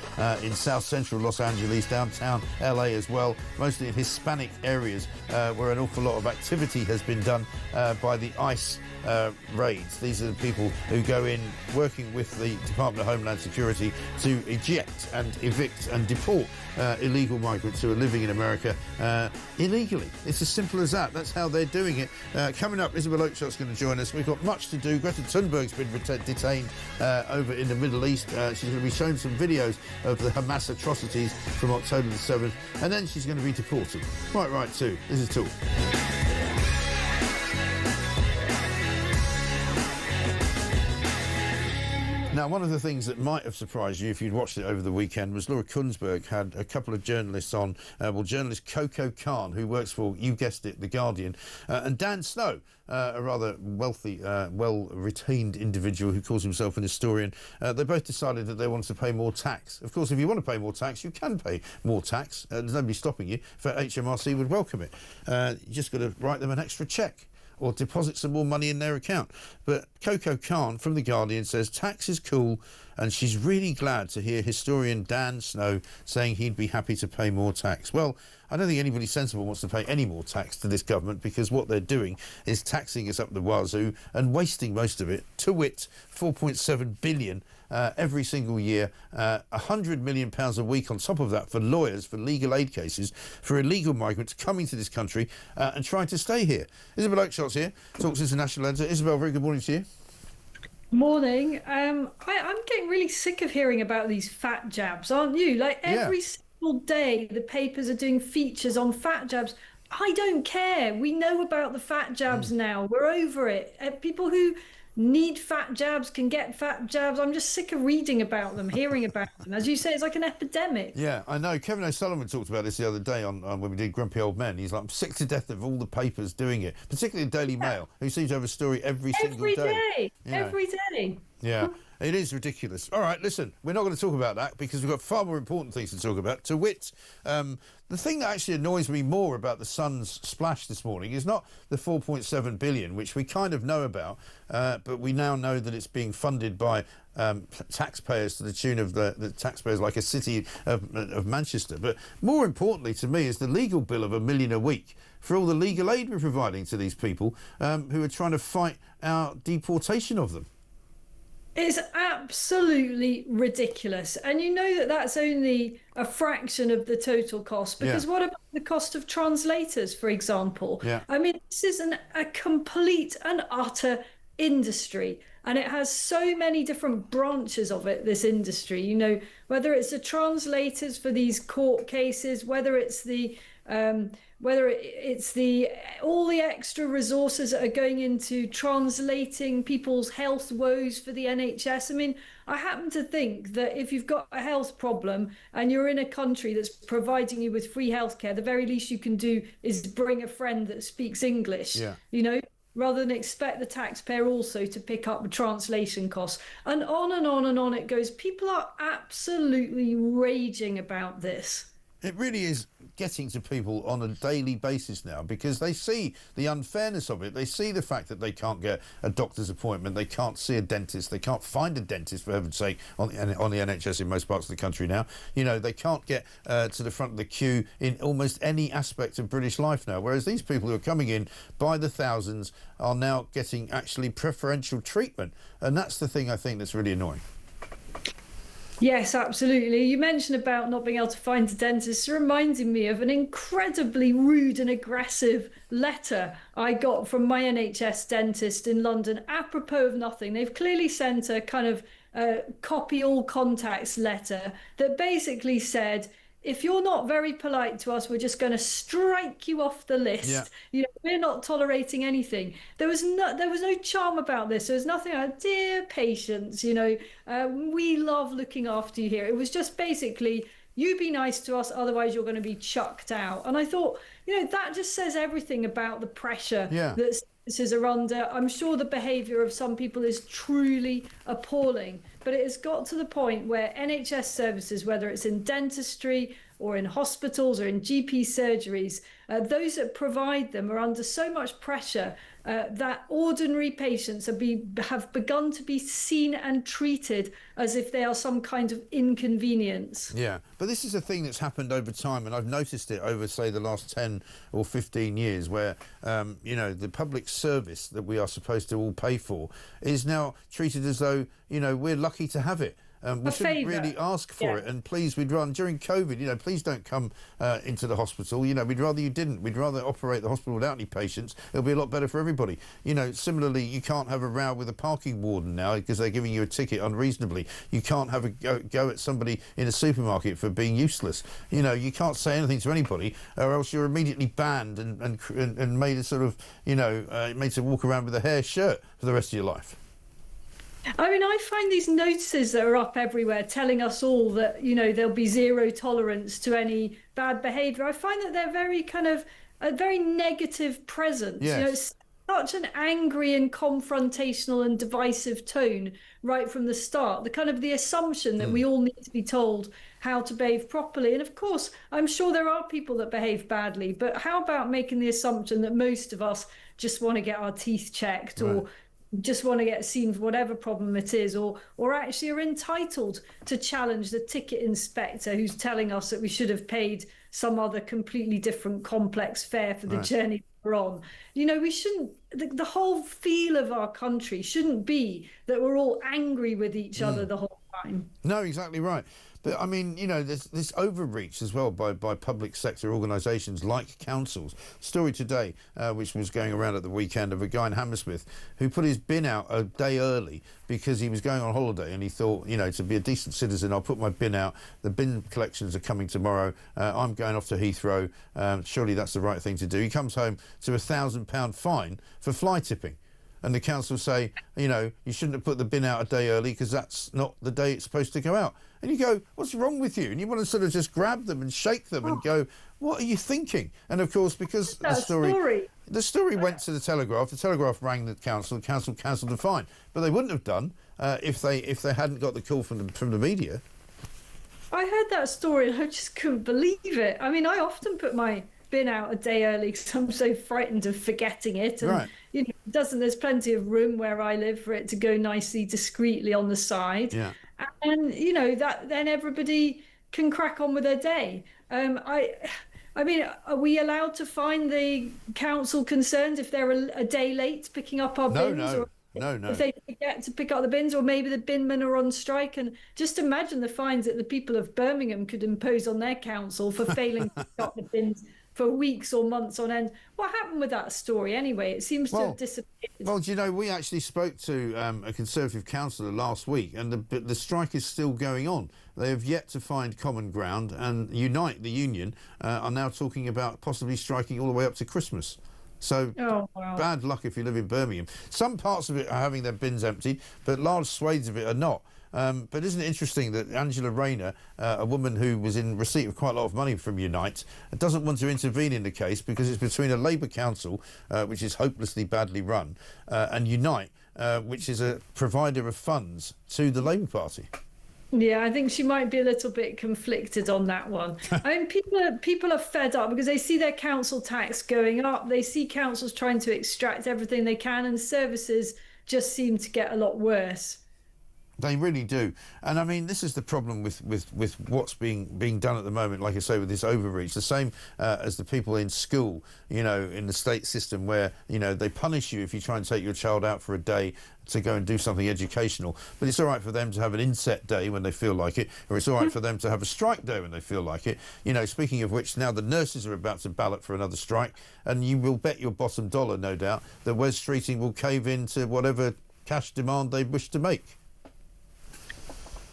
in south central Los Angeles, downtown LA as well, mostly in Hispanic areas where an awful lot of activity has been done by the ICE raids. These are the people who go in working with the Department of Homeland Security to eject and evict and deport illegal migrants who are living in America illegally. It's as simple as that. That's how they're doing it. Coming up, Isabel Oakeshot's going to join us. We've got much to do. Greta Thunberg's been detained over in the Middle East. She's going to be showing some videos of the Hamas atrocities from October the 7th, and then she's going to be deported. Right too. This is Talk. Now, one of the things that might have surprised you if you'd watched it over the weekend was Laura Kuenssberg had a couple of journalists on. Journalist Coco Khan, who works for, you guessed it, The Guardian, and Dan Snow, a rather wealthy, well-retained individual who calls himself an historian. They both decided that they wanted to pay more tax. Of course, if you want to pay more tax, you can pay more tax. There's nobody stopping you. In fact, HMRC would welcome it. You just got to write them an extra cheque or deposit some more money in their account. But Coco Khan from The Guardian says tax is cool, and she's really glad to hear historian Dan Snow saying he'd be happy to pay more tax. Well, I don't think anybody sensible wants to pay any more tax to this government, because what they're doing is taxing us up the wazoo and wasting most of it. To wit, £4.7 billion every single year, £100 million a week on top of that for lawyers, for legal aid cases, for illegal migrants coming to this country and trying to stay here. Isabel Oakeshot's here, Talks International editor. Isabel, very good morning to you. Morning. I'm getting really sick of hearing about these fat jabs, aren't you? Like every single day the papers are doing features on fat jabs. I don't care. We know about the fat jabs now. We're over it. People who need fat jabs can get fat jabs. I'm just sick of reading about them, hearing about them. As you say, it's like an epidemic. Yeah, I know. Kevin O'Sullivan talked about this the other day on when we did Grumpy Old Men. He's like, I'm sick to death of all the papers doing it, particularly the Daily Mail, who seems to have a story every single day. Every day. Yeah, it is ridiculous. All right, listen, we're not going to talk about that because we've got far more important things to talk about. To wit, the thing that actually annoys me more about the Sun's splash this morning is not the 4.7 billion, which we kind of know about, but we now know that it's being funded by taxpayers to the tune of the taxpayers like a city of Manchester. But more importantly to me is the legal bill of £1 million a week for all the legal aid we're providing to these people who are trying to fight our deportation of them. It's absolutely ridiculous. And you know that that's only a fraction of the total cost, because what about the cost of translators, for example? I mean, this is a complete and utter industry, and it has so many different branches of it, this industry, you know, whether it's the translators for these court cases, whether it's the all the extra resources that are going into translating people's health woes for the NHS. I mean, I happen to think that if you've got a health problem and you're in a country that's providing you with free healthcare, the very least you can do is bring a friend that speaks English, you know, rather than expect the taxpayer also to pick up the translation costs. And on and on and on it goes. People are absolutely raging about this. It really is getting to people on a daily basis now, because they see the unfairness of it. They see the fact that they can't get a doctor's appointment, they can't see a dentist, they can't find a dentist, for heaven's sake, on the NHS in most parts of the country now. You know, they can't get to the front of the queue in almost any aspect of British life now, whereas these people who are coming in by the thousands are now getting actually preferential treatment. And that's the thing I think that's really annoying. Yes, absolutely. You mentioned about not being able to find a dentist, reminding me of an incredibly rude and aggressive letter I got from my NHS dentist in London, apropos of nothing. They've clearly sent a kind of copy all contacts letter that basically said, if you're not very polite to us, we're just going to strike you off the list. Yeah. You know, we're not tolerating anything. There was no charm about this. There was nothing like, dear patients, you know, we love looking after you here. It was just basically, you be nice to us, otherwise you're going to be chucked out. And I thought, you know, that just says everything about the pressure that services are under. I'm sure the behaviour of some people is truly appalling, but it has got to the point where NHS services, whether it's in dentistry or in hospitals or in GP surgeries, those that provide them are under so much pressure that ordinary patients have begun to be seen and treated as if they are some kind of inconvenience. Yeah, but this is a thing that's happened over time, and I've noticed it over, say, the last 10 or 15 years, where, you know, the public service that we are supposed to all pay for is now treated as though, you know, we're lucky to have it. We shouldn't really ask for it, and please, we'd rather, during COVID, you know, please don't come into the hospital. You know, we'd rather you didn't. We'd rather operate the hospital without any patients. It'll be a lot better for everybody. You know, similarly, you can't have a row with a parking warden now because they're giving you a ticket unreasonably. You can't have a go at somebody in a supermarket for being useless. You know, you can't say anything to anybody, or else you're immediately banned and made a sort of, you know, made to walk around with a hair shirt for the rest of your life. I mean, I find these notices that are up everywhere telling us all that, you know, there'll be zero tolerance to any bad behaviour. I find that they're very kind of a very negative presence. Yes. You know, it's such an angry and confrontational and divisive tone right from the start. The kind of the assumption that we all need to be told how to behave properly. And of course, I'm sure there are people that behave badly, but how about making the assumption that most of us just want to get our teeth checked or just want to get seen for whatever problem it is, or actually are entitled to challenge the ticket inspector who's telling us that we should have paid some other completely different complex fare for the journey we're on. You know, we shouldn't, the whole feel of our country shouldn't be that we're all angry with each other the whole time. No, exactly right. But, I mean, you know, there's this overreach as well by public sector organisations like councils. Story today, which was going around at the weekend, of a guy in Hammersmith who put his bin out a day early because he was going on holiday and he thought, you know, to be a decent citizen, I'll put my bin out. The bin collections are coming tomorrow. I'm going off to Heathrow. Surely that's the right thing to do. He comes home to £1,000 fine for fly tipping. And the council say, you know, you shouldn't have put the bin out a day early because that's not the day it's supposed to go out. And you go, what's wrong with you? And you want to sort of just grab them and shake them and go, what are you thinking? And of course, because the story went to the Telegraph rang the council cancelled the fine. But they wouldn't have done if they hadn't got the call from the media. I heard that story and I just couldn't believe it. I mean, I often put my bin out a day early because I'm so frightened of forgetting it. And, you know, there's plenty of room where I live for it to go nicely, discreetly on the side. Yeah. And, you know, that then everybody can crack on with their day. I mean, are we allowed to fine the council concerned if they're a day late picking up our bins? No. If they forget to pick up the bins, or maybe the binmen are on strike. And just imagine the fines that the people of Birmingham could impose on their council for failing to pick up the bins for weeks or months on end. What happened with that story anyway? It seems to have disappeared. Well, do you know, we actually spoke to a Conservative councillor last week, and the strike is still going on. They have yet to find common ground, and Unite, the union, are now talking about possibly striking all the way up to Christmas. So bad luck if you live in Birmingham. Some parts of it are having their bins emptied, but large swathes of it are not. But isn't it interesting that Angela Rayner, a woman who was in receipt of quite a lot of money from Unite, doesn't want to intervene in the case because it's between a Labour council, which is hopelessly badly run, and Unite, which is a provider of funds to the Labour Party. Yeah, I think she might be a little bit conflicted on that one. I mean, people are fed up because they see their council tax going up. They see councils trying to extract everything they can, and services just seem to get a lot worse. They really do. And I mean, this is the problem with what's being done at the moment, like I say, with this overreach. The same as the people in school, you know, in the state system where, you know, they punish you if you try and take your child out for a day to go and do something educational. But it's all right for them to have an inset day when they feel like it, or it's all right for them to have a strike day when they feel like it. You know, speaking of which, now the nurses are about to ballot for another strike, and you will bet your bottom dollar, no doubt, that Wes Streeting will cave in to whatever cash demand they wish to make.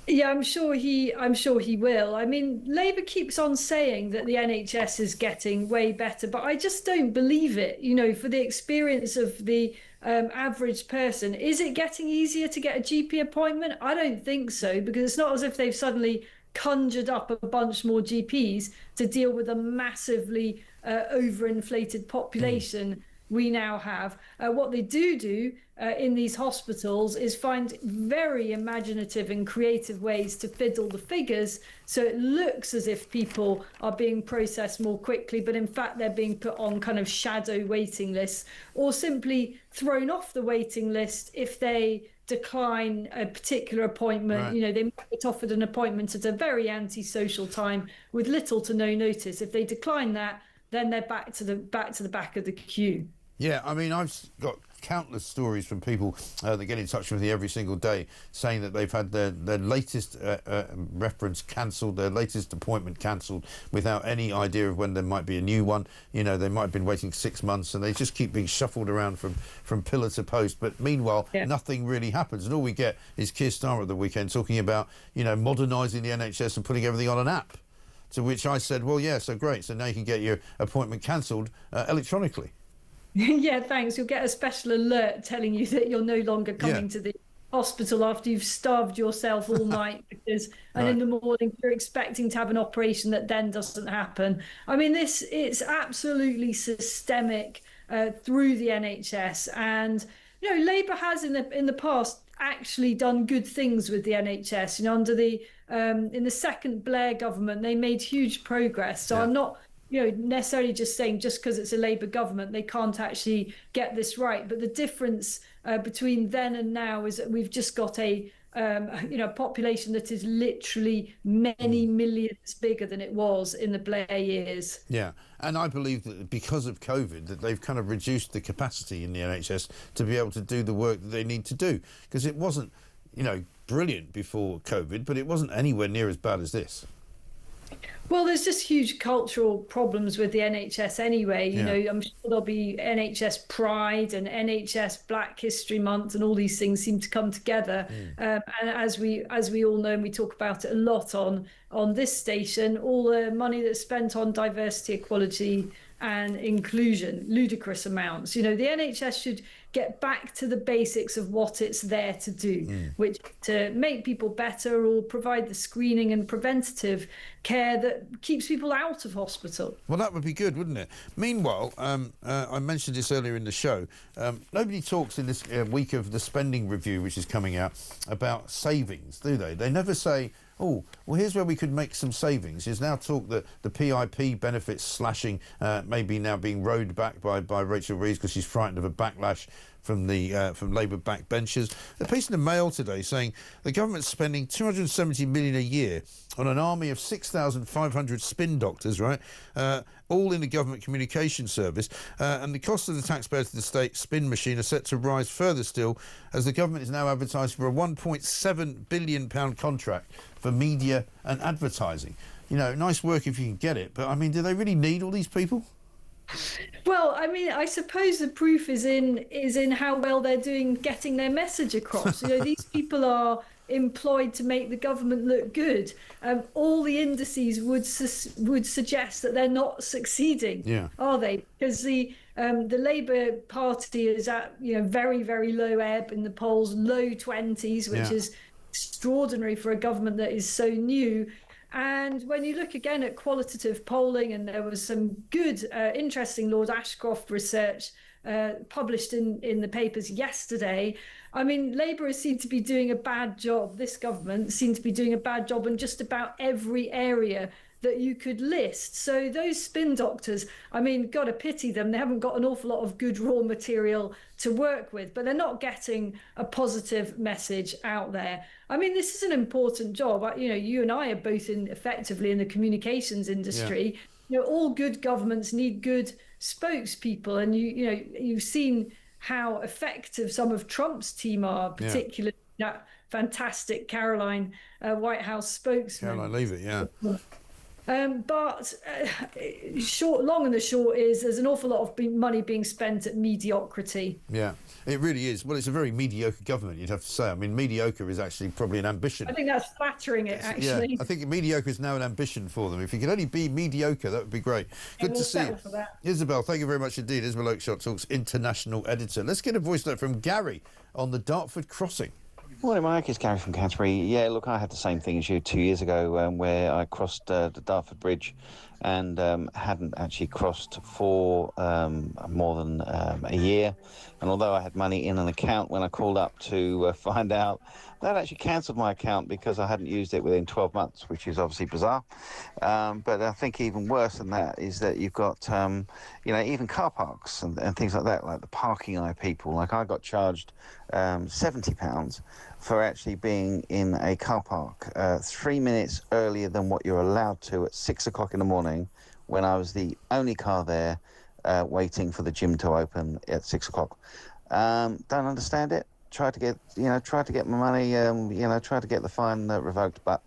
Yeah, I'm sure he will. I mean, Labour keeps on saying that the NHS is getting way better, but I just don't believe it. You know, for the experience of the average person, is it getting easier to get a GP appointment? I don't think so, because it's not as if they've suddenly conjured up a bunch more GPs to deal with a massively overinflated population we now have. What they do in these hospitals is find very imaginative and creative ways to fiddle the figures so it looks as if people are being processed more quickly, but in fact they're being put on kind of shadow waiting lists or simply thrown off the waiting list if they decline a particular appointment. Right. You know, they might get offered an appointment at a very antisocial time with little to no notice. If they decline that, then they're back to the back of the queue. Yeah, I mean, I've got countless stories from people that get in touch with me every single day saying that they've had their latest reference cancelled, their latest appointment cancelled without any idea of when there might be a new one. You know, they might have been waiting 6 months and they just keep being shuffled around from pillar to post. But meanwhile, nothing really happens. And all we get is Keir Starmer at the weekend talking about, you know, modernising the NHS and putting everything on an app. To which I said, well, yeah, so great. So now you can get your appointment cancelled electronically. Yeah, thanks. You'll get a special alert telling you that you're no longer coming to the hospital after you've starved yourself all night and in the morning you're expecting to have an operation that then doesn't happen. I mean, it's absolutely systemic through the NHS, and you know, Labour has in the past actually done good things with the NHS. You know, under the in the second Blair government, they made huge progress. So I'm not, you know, necessarily just saying just because it's a Labour government they can't actually get this right. But the difference between then and now is that we've just got a population that is literally many millions bigger than it was in the Blair years. Yeah, and I believe that because of COVID that they've kind of reduced the capacity in the NHS to be able to do the work that they need to do, because it wasn't, you know, brilliant before COVID, but it wasn't anywhere near as bad as this. Well, there's just huge cultural problems with the NHS anyway. You know, I'm sure there'll be NHS Pride and NHS Black History Month, and all these things seem to come together. And as we all know, and we talk about it a lot on this station, all the money that's spent on diversity, equality and inclusion, ludicrous amounts. You know, the NHS should get back to the basics of what it's there to do, which to make people better or provide the screening and preventative care that keeps people out of hospital. Well, that would be good, wouldn't it? Meanwhile, I mentioned this earlier in the show, nobody talks in this week of the spending review, which is coming out, about savings, do they? They never say, oh, well, here's where we could make some savings. There's now talk that the PIP benefits slashing may be now being rowed back by Rachel Reeves because she's frightened of a backlash from Labour backbenchers. A piece in the Mail today saying the government's spending $270 million a year on an army of 6,500 spin doctors, right? All in the government communication service, and the cost of the taxpayer to the state spin machine are set to rise further still as the government is now advertising for a £1.7 billion contract for media and advertising. you know, nice work if you can get it, but I mean, do they really need all these people? Well, I mean, I suppose the proof is in how well they're doing getting their message across. You know, these people are employed to make the government look good. All the indices would suggest that they're not succeeding, are they? Because the Labour Party is at, you know, very, very low ebb in the polls, low 20s, which is extraordinary for a government that is so new. And when you look again at qualitative polling, and there was some good, interesting Lord Ashcroft research published in the papers yesterday. I mean, Labour seem to be doing a bad job. This government seems to be doing a bad job in just about every area that you could list. So those spin doctors, I mean, gotta pity them. They haven't got an awful lot of good raw material to work with, but they're not getting a positive message out there. I mean, this is an important job. You know, you and I are both effectively in the communications industry. You know, all good governments need good spokespeople, and you've seen how effective some of Trump's team are, particularly that fantastic Caroline White House spokesman. Caroline Leavitt, but long and the short is there's an awful lot of money being spent at mediocrity. Yeah, it really is. Well, it's a very mediocre government, you'd have to say. I mean, mediocre is actually probably an ambition. I think that's flattering it, actually. Yeah, I think mediocre is now an ambition for them. If you could only be mediocre, that would be great. Good to see you. Isabel, thank you very much indeed. Isabel Oakeshott Talks international editor. Let's get a voice note from Gary on the Dartford crossing. Morning, Mike. It's Gary from Canterbury. Yeah, look, I had the same thing as you 2 years ago where I crossed the Dartford Bridge and hadn't actually crossed for more than a year. And although I had money in an account, when I called up to find out, they'd actually cancelled my account because I hadn't used it within 12 months, which is obviously bizarre. But I think even worse than that is that you've got, you know, even car parks and things like that, like the parking eye people. Like I got charged £70 for actually being in a car park 3 minutes earlier than what you're allowed to at 6 o'clock in the morning, when I was the only car there waiting for the gym to open at 6 o'clock. Don't understand it. Tried to get my money, tried to get the fine revoked, but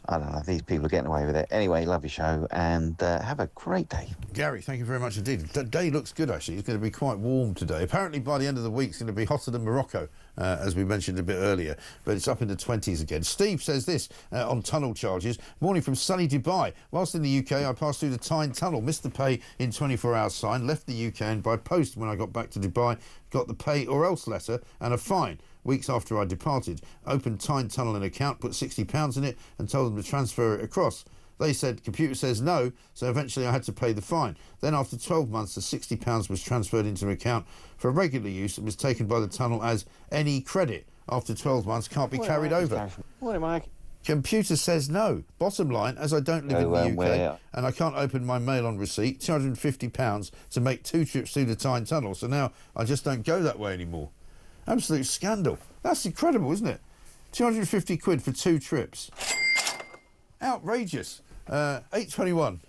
I don't know, these people are getting away with it. Anyway, love your show, and have a great day. Gary, thank you very much indeed. The day looks good, actually. It's going to be quite warm today. Apparently, by the end of the week, it's going to be hotter than Morocco, as we mentioned a bit earlier, but it's up in the 20s again. Steve says this on tunnel charges. Morning from sunny Dubai. Whilst in the UK, I passed through the Tyne Tunnel, missed the pay in 24 hours sign, left the UK, and by post, when I got back to Dubai, got the pay or else letter and a fine. Weeks after I departed, opened Tyne Tunnel in account, put £60 in it and told them to transfer it across. They said, computer says no, so eventually I had to pay the fine. Then after 12 months, the £60 was transferred into an account for regular use and was taken by the tunnel as any credit. After 12 months, can't be carried over. Morning, Mike. Computer says no. Bottom line, as I don't live in the UK and I can't open my mail on receipt, £250 to make 2 trips through the Tyne Tunnel, so now I just don't go that way anymore. Absolute scandal. That's incredible, isn't it? 250 quid for 2 trips. Outrageous. 8:21.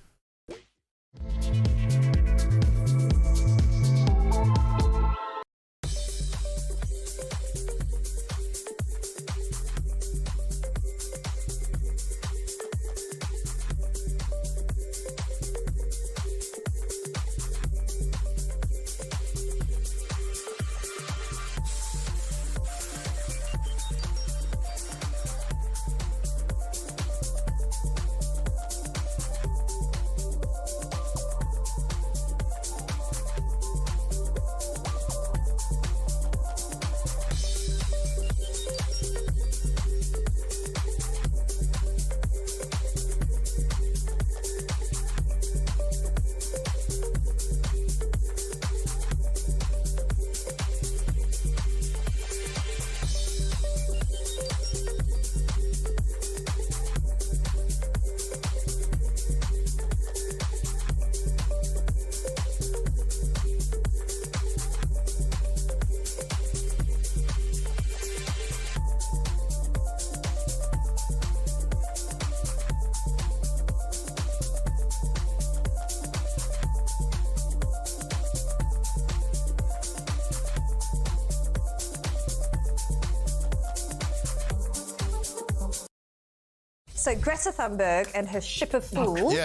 So Greta Thunberg and her ship of fools.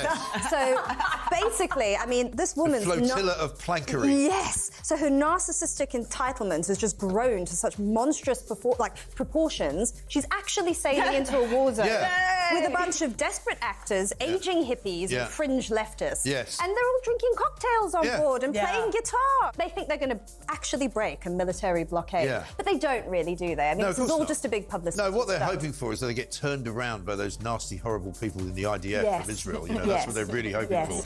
So basically, I mean, this woman's flotilla of plankery. Yes. So her narcissistic entitlement has just grown to such monstrous proportions. She's actually sailing into a war zone with a bunch of desperate actors, aging hippies, and fringe leftists. Yes. And they're all drinking cocktails on board and playing guitar. They think they're going to actually break a military blockade, but they don't really, do they? I mean, No, this is all just a big publicity. No, what they're stunt. hoping for is that they get turned around by those nasty, horrible people in the IDF of Israel. You know, that's what they're really hoping for.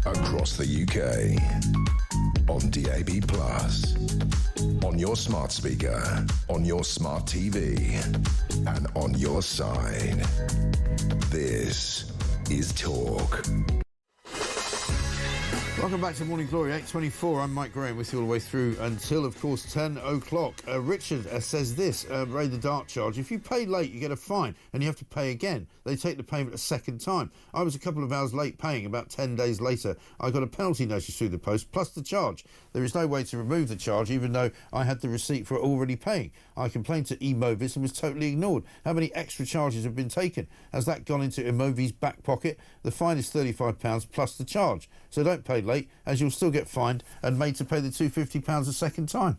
Across the UK, on DAB+, on your smart speaker, on your smart TV, and on your side. This is Talk. Welcome back to Morning Glory, 8:24. I'm Mike Graham with you all the way through until, of course, 10 o'clock. Richard says this, Ray the Dart charge. If you pay late, you get a fine and you have to pay again. They take the payment a second time. I was a couple of hours late paying. About 10 days later, I got a penalty notice through the post, plus the charge. There is no way to remove the charge, even though I had the receipt for already paying. I complained to Emovis and was totally ignored. How many extra charges have been taken? Has that gone into Emovi's back pocket? The fine is £35 plus the charge. So don't pay late, as you'll still get fined and made to pay the £250 a second time.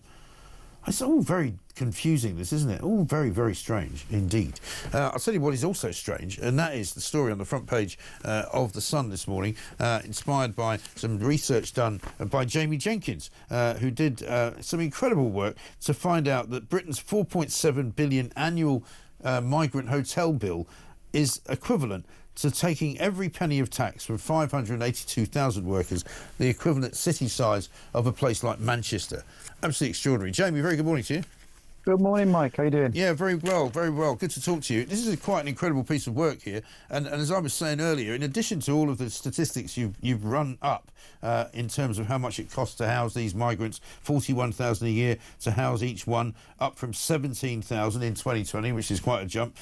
It's all very confusing, this, isn't it? All very, very strange indeed. I'll tell you what is also strange, and that is the story on the front page of The Sun this morning, inspired by some research done by Jamie Jenkins, who did some incredible work to find out that Britain's £4.7 billion annual migrant hotel bill is equivalent to taking every penny of tax from 582,000 workers, the equivalent city size of a place like Manchester. Absolutely extraordinary. Jamie, very good morning to you. Good morning, Mike. How you doing? Yeah, very well, very well. Good to talk to you. This is quite an incredible piece of work here. And as I was saying earlier, in addition to all of the statistics you've run up in terms of how much it costs to house these migrants, 41,000 a year to house each one, up from 17,000 in 2020, which is quite a jump.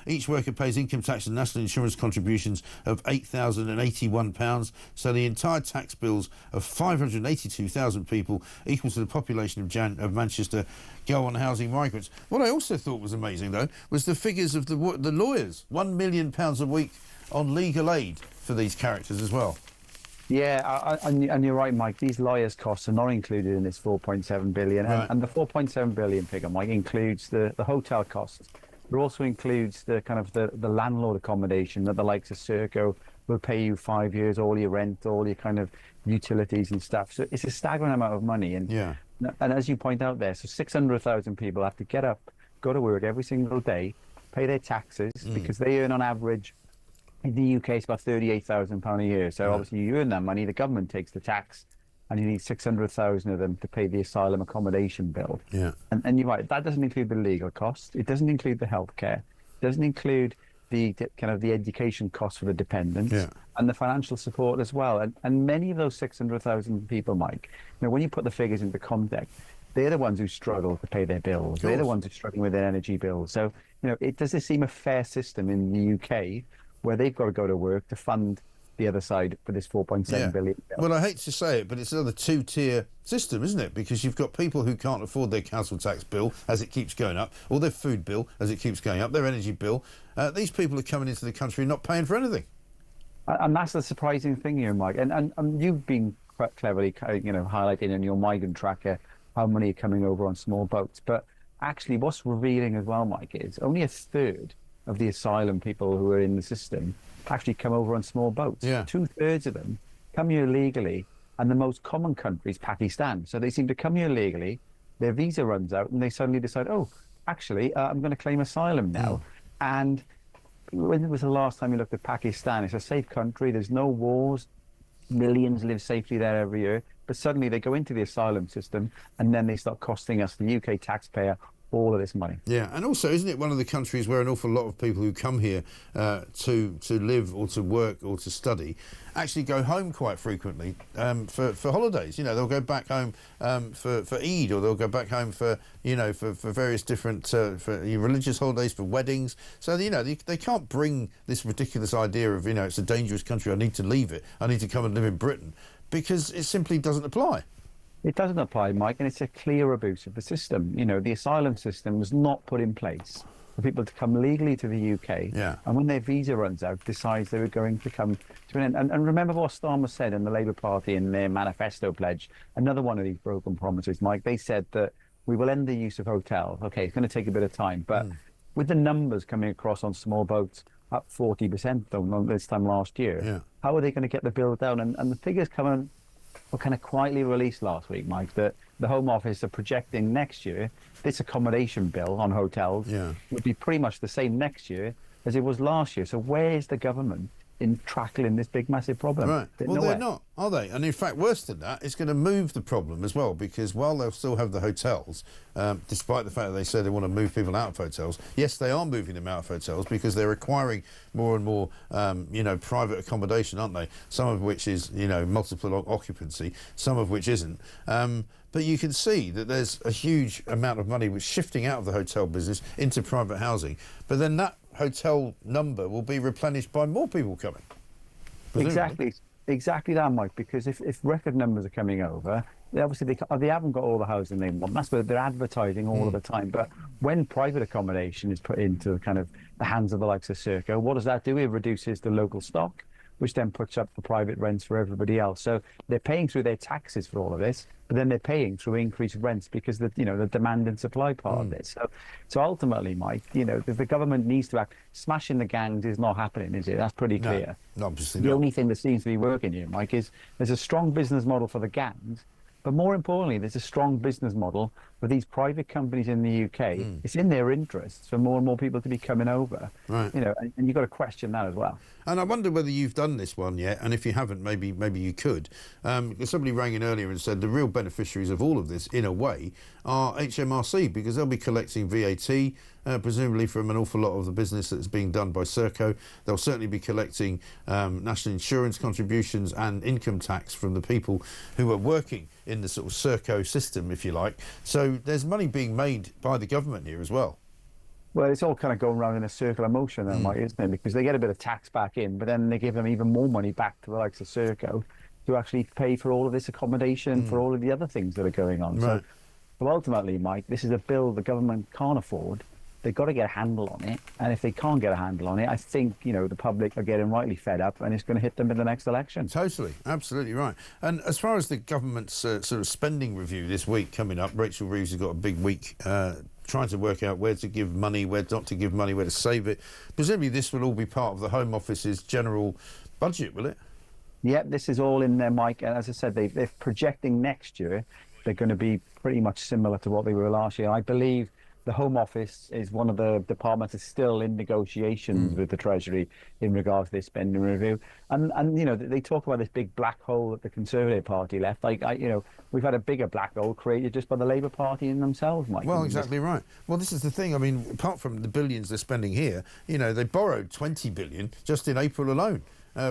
Each worker pays income tax and national insurance contributions of £8,081. So the entire tax bills of 582,000 people, equal to the population of Manchester, go on housing migrants. What I also thought was amazing, though, was the figures of the lawyers. £1 million a week on legal aid for these characters as well. Yeah, and you're right, Mike. These lawyers' costs are not included in this 4.7 billion, and the 4.7 billion figure, Mike, includes the hotel costs. It also includes the kind of the landlord accommodation that the likes of Serco will pay you 5 years, all your rent, all your kind of utilities and stuff. So it's a staggering amount of money. And as you point out there, so 600,000 people have to get up, go to work every single day, pay their taxes, because they earn on average, in the UK, it's about £38,000 a year. So obviously you earn that money, the government takes the tax, and you need 600,000 of them to pay the asylum accommodation bill. And you're right, that doesn't include the legal costs, it doesn't include the healthcare, it doesn't include the kind of the education costs for the dependents and the financial support as well. And many of those 600,000 people, Mike, when you put the figures into context, they're the ones who struggle to pay their bills. They're the ones who are struggling with their energy bills. So, does it seem a fair system in the UK where they've got to go to work to fund the other side for this 4.7 billion bill? Well, I hate to say it, but it's another two-tier system, isn't it? Because you've got people who can't afford their council tax bill as it keeps going up, or their food bill as it keeps going up, their energy bill. These people are coming into the country not paying for anything. And that's the surprising thing here, Mike. And you've been quite cleverly, highlighting in your migrant tracker how many are coming over on small boats. But actually, what's revealing as well, Mike, is only a third of the asylum people who are in the system actually come over on small boats. 2/3 of them come here legally, and the most common country is Pakistan. So they seem to come here legally, their visa runs out, and they suddenly decide, oh, actually, I'm going to claim asylum now. And when was the last time you looked at Pakistan? It's a safe country, there's no wars, millions live safely there every year, but suddenly they go into the asylum system, and then they start costing us, the UK taxpayer, all of this money. Yeah, and also, isn't it one of the countries where an awful lot of people who come here to live or to work or to study actually go home quite frequently for holidays? You know, they'll go back home for Eid, or they'll go back home for, you know, for various different for religious holidays, for weddings. So, you know, they can't bring this ridiculous idea of, you know, it's a dangerous country, I need to leave it, I need to come and live in Britain, because it simply doesn't apply. It doesn't apply, Mike, and it's a clear abuse of the system. You know, the asylum system was not put in place for people to come legally to the UK, and when their visa runs out, decides they were going to come to an end. And remember what Starmer said in the Labour Party in their manifesto pledge, another one of these broken promises, Mike. They said that we will end the use of hotels. OK, it's going to take a bit of time, but with the numbers coming across on small boats up 40% though, this time last year, how are they going to get the bill down? And the figures coming were kind of quietly released last week, Mike, that the Home Office are projecting next year this accommodation bill on hotels would be pretty much the same next year as it was last year. So where's the government in tackling this big, massive problem? Right. Well, they're not, are they? And in fact, worse than that, it's going to move the problem as well, because while they'll still have the hotels, despite the fact that they say they want to move people out of hotels, yes, they are moving them out of hotels because they're acquiring more and more, you know, private accommodation, aren't they? Some of which is, you know, multiple occupancy, some of which isn't. But you can see that there's a huge amount of money which is shifting out of the hotel business into private housing. But then that hotel number will be replenished by more people coming. Exactly that, Mike, because if record numbers are coming over, obviously they haven't got all the housing they want. That's what they're advertising all of the time. But when private accommodation is put into kind of the hands of the likes of Serco, what does that do? It reduces the local stock, which then puts up the private rents for everybody else. So they're paying through their taxes for all of this, but then they're paying through increased rents because the, you know, the demand and supply part of it. So ultimately, Mike, you know, the government needs to act. Smashing the gangs is not happening, is it? That's pretty clear. No, obviously the only thing that seems to be working here, Mike, is there's a strong business model for the gangs, but more importantly, there's a strong business model for these private companies in the UK. It's in their interests for more and more people to be coming over. Right. You know, and you've got to question that as well. And I wonder whether you've done this one yet, and if you haven't, maybe you could. Somebody rang in earlier and said the real beneficiaries of all of this, in a way, are HMRC, because they'll be collecting VAT, presumably from an awful lot of the business that's being done by Serco. They'll certainly be collecting national insurance contributions and income tax from the people who are working in the sort of Serco system, if you like. So there's money being made by the government here as well. Well, it's all kind of going around in a circular motion then, Mike, isn't it? Because they get a bit of tax back in, but then they give them even more money back to the likes of Serco to actually pay for all of this accommodation, for all of the other things that are going on. Right. So ultimately, Mike, this is a bill the government can't afford. They've got to get a handle on it. And if they can't get a handle on it, I think, you know, the public are getting rightly fed up and it's going to hit them in the next election. Totally. Absolutely right. And as far as the government's sort of spending review this week coming up, Rachel Reeves has got a big week trying to work out where to give money, where not to give money, where to save it. Presumably this will all be part of the Home Office's general budget, will it? Yeah, this is all in there, Mike. And as I said, they're projecting next year they're going to be pretty much similar to what they were last year. I believe the Home Office is one of the departments that's still in negotiations with the Treasury in regards to this spending review. And you know, they talk about this big black hole that the Conservative Party left. You know, we've had a bigger black hole created just by the Labour Party in themselves, Mike. Well, exactly right. Well, this is the thing. I mean, apart from the billions they're spending here, you know, they borrowed 20 billion just in April alone.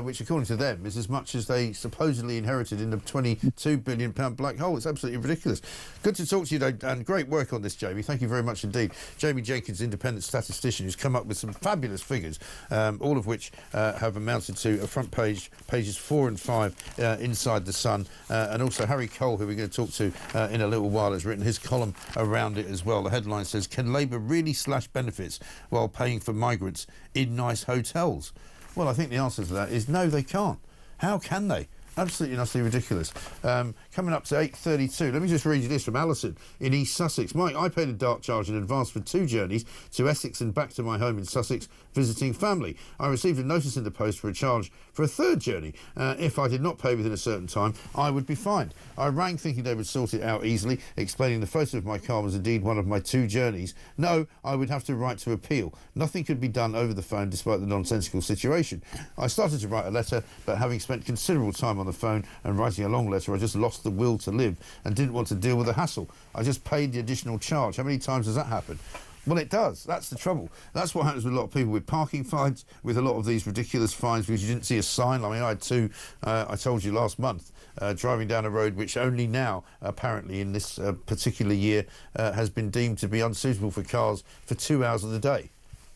Which, according to them, is as much as they supposedly inherited in the £22 billion black hole. It's absolutely ridiculous. Good to talk to you, though, and great work on this, Jamie. Thank you very much indeed. Jamie Jenkins, independent statistician, who's come up with some fabulous figures, all of which have amounted to a front page, pages 4 and 5, inside the Sun. And also Harry Cole, who we're going to talk to in a little while, has written his column around it as well. The headline says, "Can Labour really slash benefits while paying for migrants in nice hotels?" Well, I think the answer to that is no, they can't. How can they? Absolutely and utterly ridiculous. Coming up to 8:32, let me just read you this from Alison in East Sussex. Mike, I paid a dark charge in advance for 2 journeys to Essex and back to my home in Sussex visiting family. I received a notice in the post for a charge for a 3rd journey. If I did not pay within a certain time, I would be fined. I rang thinking they would sort it out easily, explaining the photo of my car was indeed one of my 2 journeys. No, I would have to write to appeal. Nothing could be done over the phone despite the nonsensical situation. I started to write a letter, but having spent considerable time on on the phone and writing a long letter. I just lost the will to live and didn't want to deal with the hassle. I just paid the additional charge. How many times does that happen? Well, it does. That's the trouble. That's what happens with a lot of people with parking fines, with a lot of these ridiculous fines because you didn't see a sign. I mean, I had two, I told you last month, driving down a road which only now, apparently in this particular year, has been deemed to be unsuitable for cars for 2 hours of the day.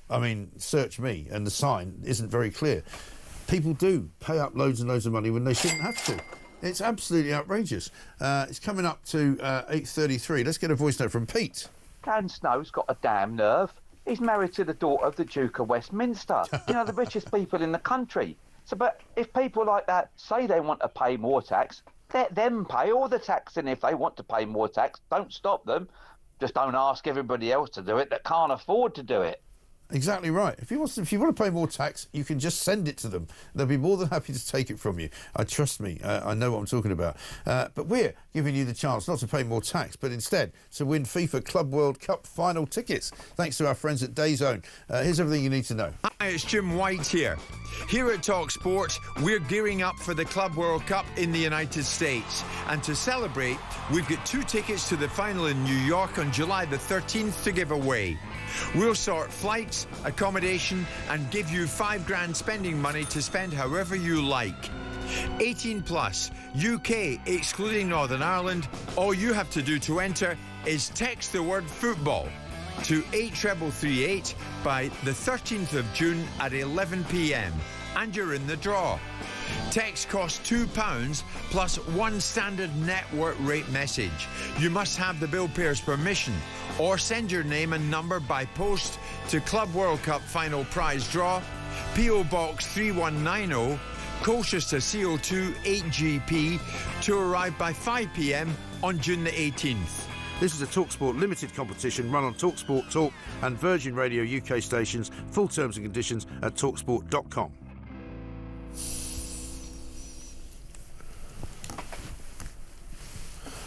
I mean, search me, and the sign isn't very clear. People do pay up loads and loads of money when they shouldn't have to. It's absolutely outrageous. It's coming up to 8:33. Let's get a voice note from Pete. Dan Snow's got a damn nerve. He's married to the daughter of the Duke of Westminster. You know, the richest people in the country. So, but if people like that say they want to pay more tax, let them pay all the tax. And if they want to pay more tax, don't stop them. Just don't ask everybody else to do it that can't afford to do it. Exactly right. If you want to pay more tax, you can just send it to them. They'll be more than happy to take it from you. Trust me, I know what I'm talking about. But we're giving you the chance not to pay more tax, but instead to win FIFA Club World Cup final tickets, thanks to our friends at DAZN. Here's everything you need to know. Hi, it's Jim White here. Here at talkSPORT, we're gearing up for the Club World Cup in the United States. And to celebrate, we've got 2 tickets to the final in New York on July the 13th to give away. We'll sort flights, accommodation, and give you $5,000 spending money to spend however you like. 18 plus, UK excluding Northern Ireland. All you have to do to enter is text the word football to 83338 by the 13th of June at 11 p.m. and you're in the draw. Text costs £2 plus 1 standard network rate message. You must have the bill payer's permission or send your name and number by post to Club World Cup Final Prize Draw, P.O. Box 3190, Colchester CO2 8GP, to arrive by 5 p.m. on June the 18th. This is a talkSPORT limited competition run on talkSPORT Talk and Virgin Radio UK stations. Full terms and conditions at talksport.com.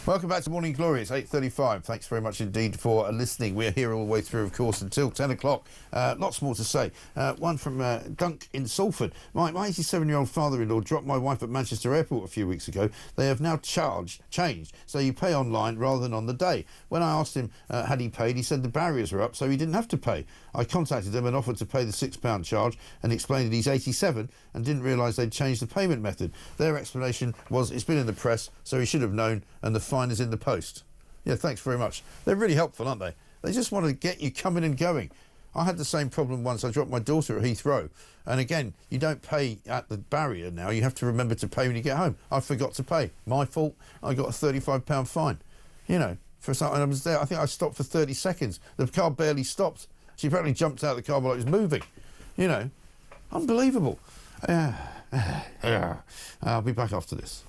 Welcome back to Morning Glory. It's 8:35. Thanks very much indeed for listening. We're here all the way through, of course, until 10 o'clock. Lots more to say. One from Dunk in Salford. My 87-year-old father-in-law dropped my wife at Manchester Airport a few weeks ago. They have now changed, so you pay online rather than on the day. When I asked him had he paid, he said the barriers were up, so he didn't have to pay. I contacted him and offered to pay the £6 charge and explained that he's 87 and didn't realise they'd changed the payment method. Their explanation was it's been in the press, so he should have known, and the fine is in the post. Yeah, thanks very much. They're really helpful, aren't they? They just want to get you coming and going. I had the same problem once. I dropped my daughter at Heathrow, and again, you don't pay at the barrier now. You have to remember to pay when you get home. I forgot to pay. My fault. I got a £35 fine. You know, for something I was there. I think I stopped for 30 seconds. The car barely stopped. She apparently jumped out of the car while it was moving. You know, unbelievable. I'll be back after this.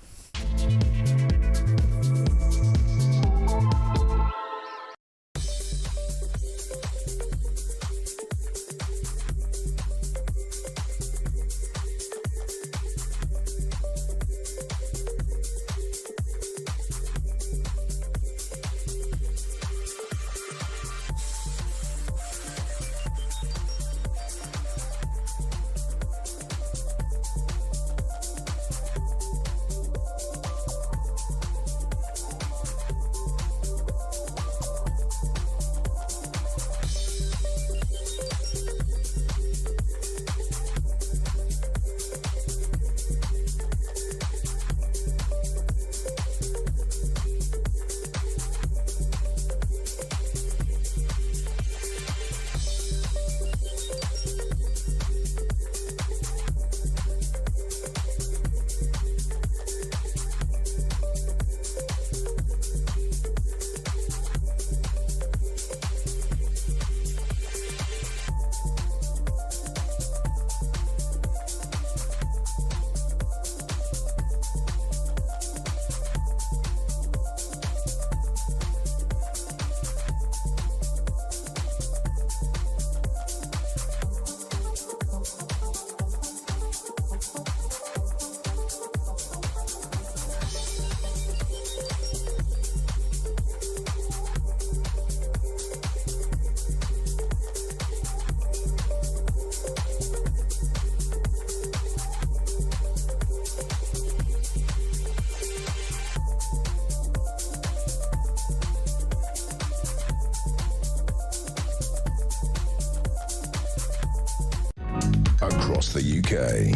across the UK.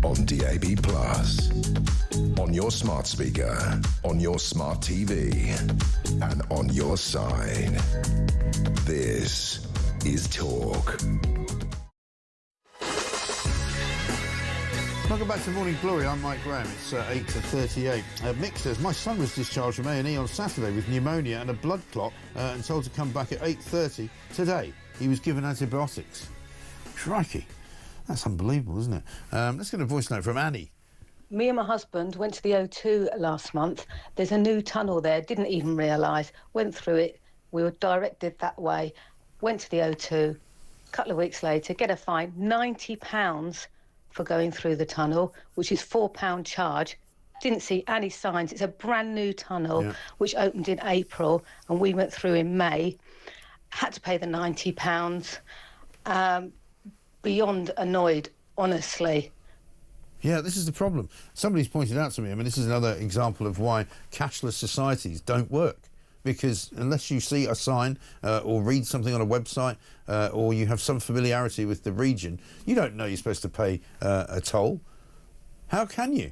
On DAB+, on your smart speaker, on your smart TV, and on your side. This is Talk. Welcome back to Morning Glory. I'm Mike Graham. It's 8:38. Mick says, my son was discharged from A&E on Saturday with pneumonia and a blood clot and told to come back at 8:30 today. He was given antibiotics. Crikey. That's unbelievable, isn't it? Let's get a voice note from Annie. Me and my husband went to the O2 last month. There's a new tunnel there, didn't even realise. Went through it. We were directed that way. Went to the O2. A couple of weeks later, get a fine, £90 for going through the tunnel, which is £4 charge. Didn't see any signs. It's a brand new tunnel, which opened in April, and we went through in May. Had to pay the £90. Beyond annoyed, honestly. Yeah, this is the problem. Somebody's pointed out to me, I mean, this is another example of why cashless societies don't work. Because unless you see a sign or read something on a website or you have some familiarity with the region, you don't know you're supposed to pay a toll. How can you?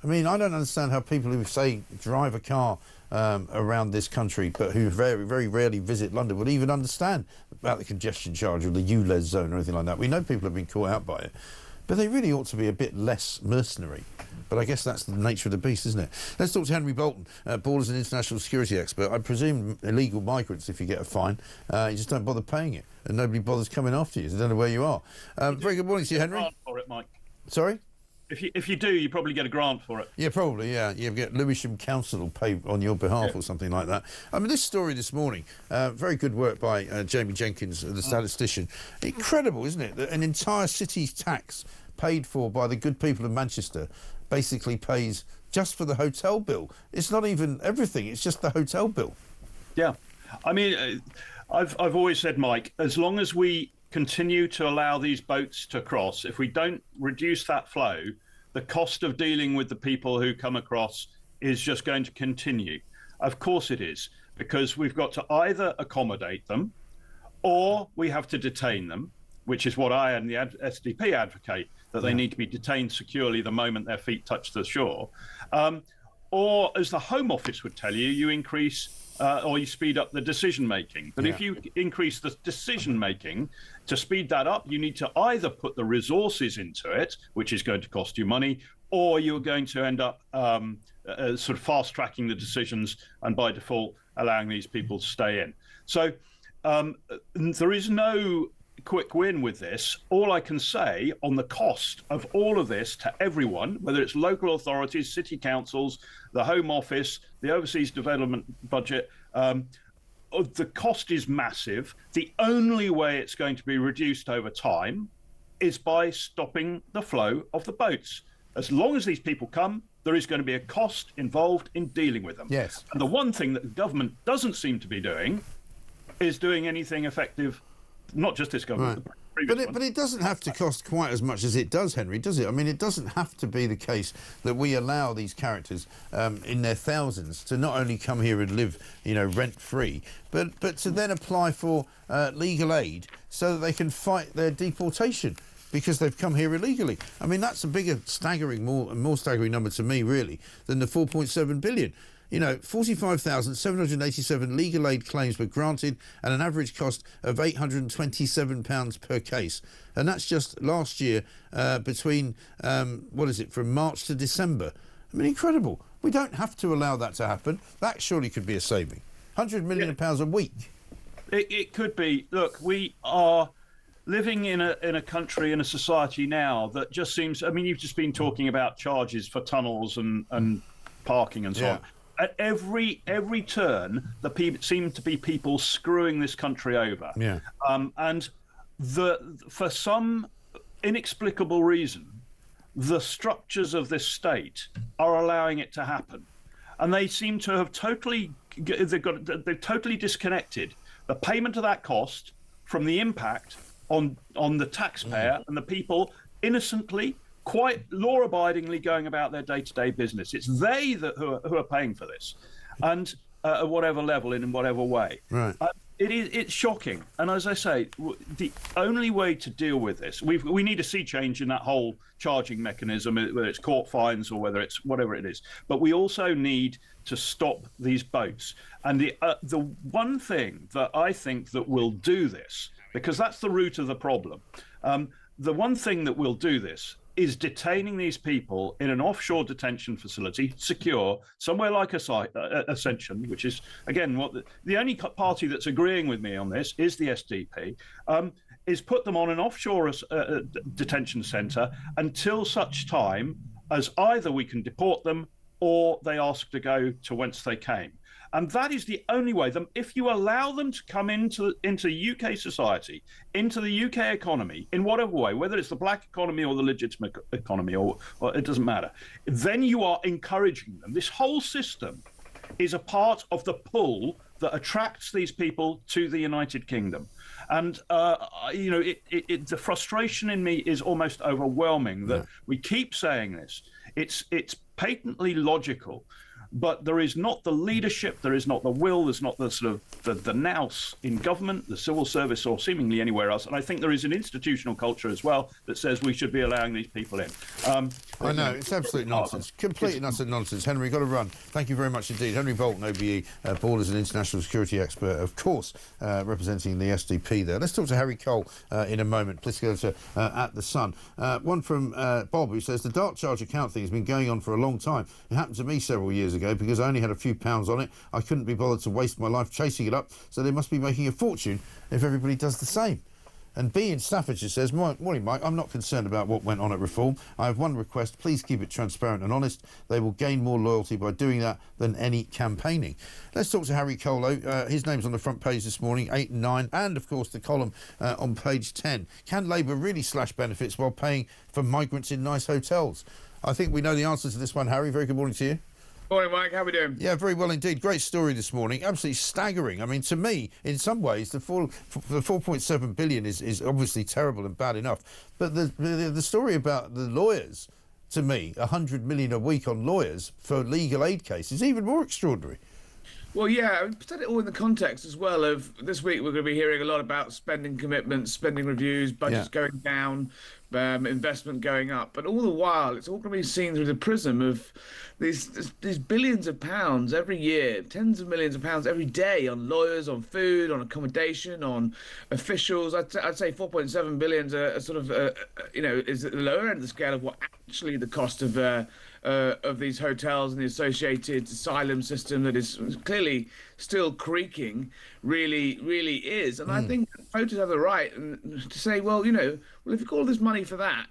I mean, I don't understand how people who, say, drive a car around this country but who very, very rarely visit London would even understand about the congestion charge or the ULEZ zone or anything like that. We know people have been caught out by it. But they really ought to be a bit less mercenary. But I guess that's the nature of the beast, isn't it? Let's talk to Henry Bolton, Borders and International Security expert. I presume illegal migrants, if you get a fine, you just don't bother paying it, and nobody bothers coming after you. They don't know where you are. Very good morning to you, Henry. Grant for it, Mike. Sorry? If you do, you probably get a grant for it. Yeah, probably, yeah. You get Lewisham Council will pay on your behalf or something like that. I mean, this story this morning, very good work by Jamie Jenkins, the statistician. Incredible, isn't it? That an entire city's tax paid for by the good people of Manchester basically pays just for the hotel bill. It's not even everything, it's just the hotel bill. Yeah. I mean, I've always said, Mike, as long as we continue to allow these boats to cross, if we don't reduce that flow, the cost of dealing with the people who come across is just going to continue. Of course it is, because we've got to either accommodate them or we have to detain them, which is what I and the SDP advocate, that they need to be detained securely the moment their feet touch the shore. Or, as the Home Office would tell you, you increase or you speed up the decision-making. But if you increase the decision-making, to speed that up, you need to either put the resources into it, which is going to cost you money, or you're going to end up sort of fast-tracking the decisions and, by default, allowing these people to stay in. So there is no quick win with this. All I can say on the cost of all of this to everyone, whether it's local authorities, city councils, the Home Office, the Overseas Development Budget, the cost is massive. The only way it's going to be reduced over time is by stopping the flow of the boats. As long as these people come, there is going to be a cost involved in dealing with them. Yes. And the one thing that the government doesn't seem to be doing is doing anything effective. Not just this government, but it doesn't have to cost quite as much as it does, Henry, does it? I mean, it doesn't have to be the case that we allow these characters in their thousands to not only come here and live, you know, rent-free, but to then apply for legal aid so that they can fight their deportation because they've come here illegally. I mean, that's a bigger, more staggering number to me, really, than the 4.7 billion. You know, 45,787 legal aid claims were granted at an average cost of £827 per case. And that's just last year between, from March to December. I mean, incredible. We don't have to allow that to happen. That surely could be a saving. £100 million a week. It could be. Look, we are living in a country, in a society now that just seems, I mean, you've just been talking about charges for tunnels and parking and so on. At every turn, seem to be people screwing this country over. Yeah. And for some inexplicable reason, the structures of this state are allowing it to happen, and they seem to have they've totally disconnected the payment of that cost from the impact on the taxpayer and the people innocently, quite law-abidingly going about their day-to-day business. It's they who are paying for this, and at whatever level, in whatever way. Right. It's shocking, and as I say, the only way to deal with this, we need a sea change in that whole charging mechanism, whether it's court fines or whether it's whatever it is. But we also need to stop these boats. And the one thing that I think that will do this, because that's the root of the problem, the one thing that will do this is detaining these people in an offshore detention facility, secure, somewhere like Ascension, which is, again, what the only party that's agreeing with me on this is the SDP, is put them on an offshore detention centre until such time as either we can deport them or they ask to go to whence they came. And that is the only way. If you allow them to come into UK society, into the UK economy, in whatever way, whether it's the black economy or the legitimate economy, or it doesn't matter, then you are encouraging them. This whole system is a part of the pull that attracts these people to the United Kingdom. And, the frustration in me is almost overwhelming that we keep saying this. It's patently logical. But there is not the leadership, there is not the will, there's not the sort of the nous in government, the civil service, or seemingly anywhere else. And I think there is an institutional culture as well that says we should be allowing these people in. I know, it's absolute nonsense. Complete and utter nonsense. Henry, got to run. Thank you very much indeed. Henry Bolton, OBE, Borders and International Security Expert, of course, representing the SDP there. Let's talk to Harry Cole in a moment. Please go to At The Sun. One from Bob, who says, the dark charge account thing has been going on for a long time. It happened to me several years ago because I only had a few pounds on it. I couldn't be bothered to waste my life chasing it up, so they must be making a fortune if everybody does the same. And B in Staffordshire says, morning Mike, I'm not concerned about what went on at Reform. I have one request, please keep it transparent and honest. They will gain more loyalty by doing that than any campaigning. Let's talk to Harry Cole. His name's on the front page this morning, 8 and 9, and of course the column on page 10. Can Labour really slash benefits while paying for migrants in nice hotels? I think we know the answer to this one, Harry. Very good morning to you. Morning, Mike. How are we doing? Yeah, very well indeed. Great story this morning. Absolutely staggering. I mean, to me, in some ways, the 4.7 billion is obviously terrible and bad enough. But the story about the lawyers, to me, 100 million a week on lawyers for legal aid cases, even more extraordinary. Well, yeah, put it all in the context as well of this week we're going to be hearing a lot about spending commitments, spending reviews, budgets going down, investment going up. But all the while, it's all going to be seen through the prism of these billions of pounds every year, tens of millions of pounds every day on lawyers, on food, on accommodation, on officials. I'd say 4.7 billion is a sort of, is at the lower end of the scale of what actually the cost of these hotels and the associated asylum system that is clearly still creaking really is. And I think voters have the right to say, well, if you've got all this money for that,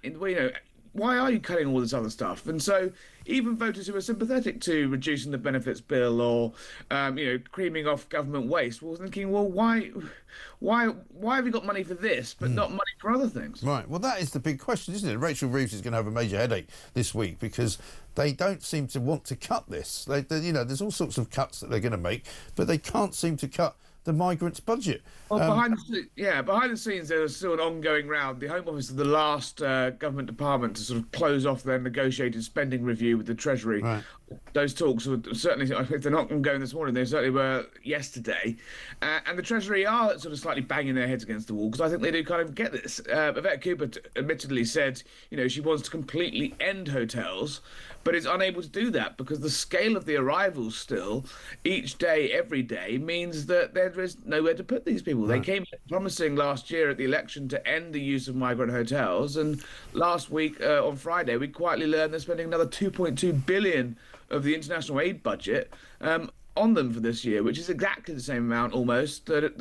why are you cutting all this other stuff? And so even voters who are sympathetic to reducing the benefits bill or, creaming off government waste, were thinking, well, why have you got money for this but not money for other things? Right. Well, that is the big question, isn't it? Rachel Reeves is going to have a major headache this week because they don't seem to want to cut this. There's all sorts of cuts that they're going to make, but they can't seem to cut the migrants' budget. Well, behind the scenes, there's still an ongoing round. The Home Office is the last government department to sort of close off their negotiated spending review with the Treasury. Right. Those talks were certainly, if they're not going this morning, they certainly were yesterday. And the Treasury are sort of slightly banging their heads against the wall because I think they do kind of get this. Yvette Cooper admittedly said, she wants to completely end hotels, but is unable to do that because the scale of the arrivals still, each day, every day, means that there is nowhere to put these people. Right. They came promising last year at the election to end the use of migrant hotels, and last week, on Friday, we quietly learned they're spending another 2.2 billion of the international aid budget on them for this year, which is exactly the same amount almost that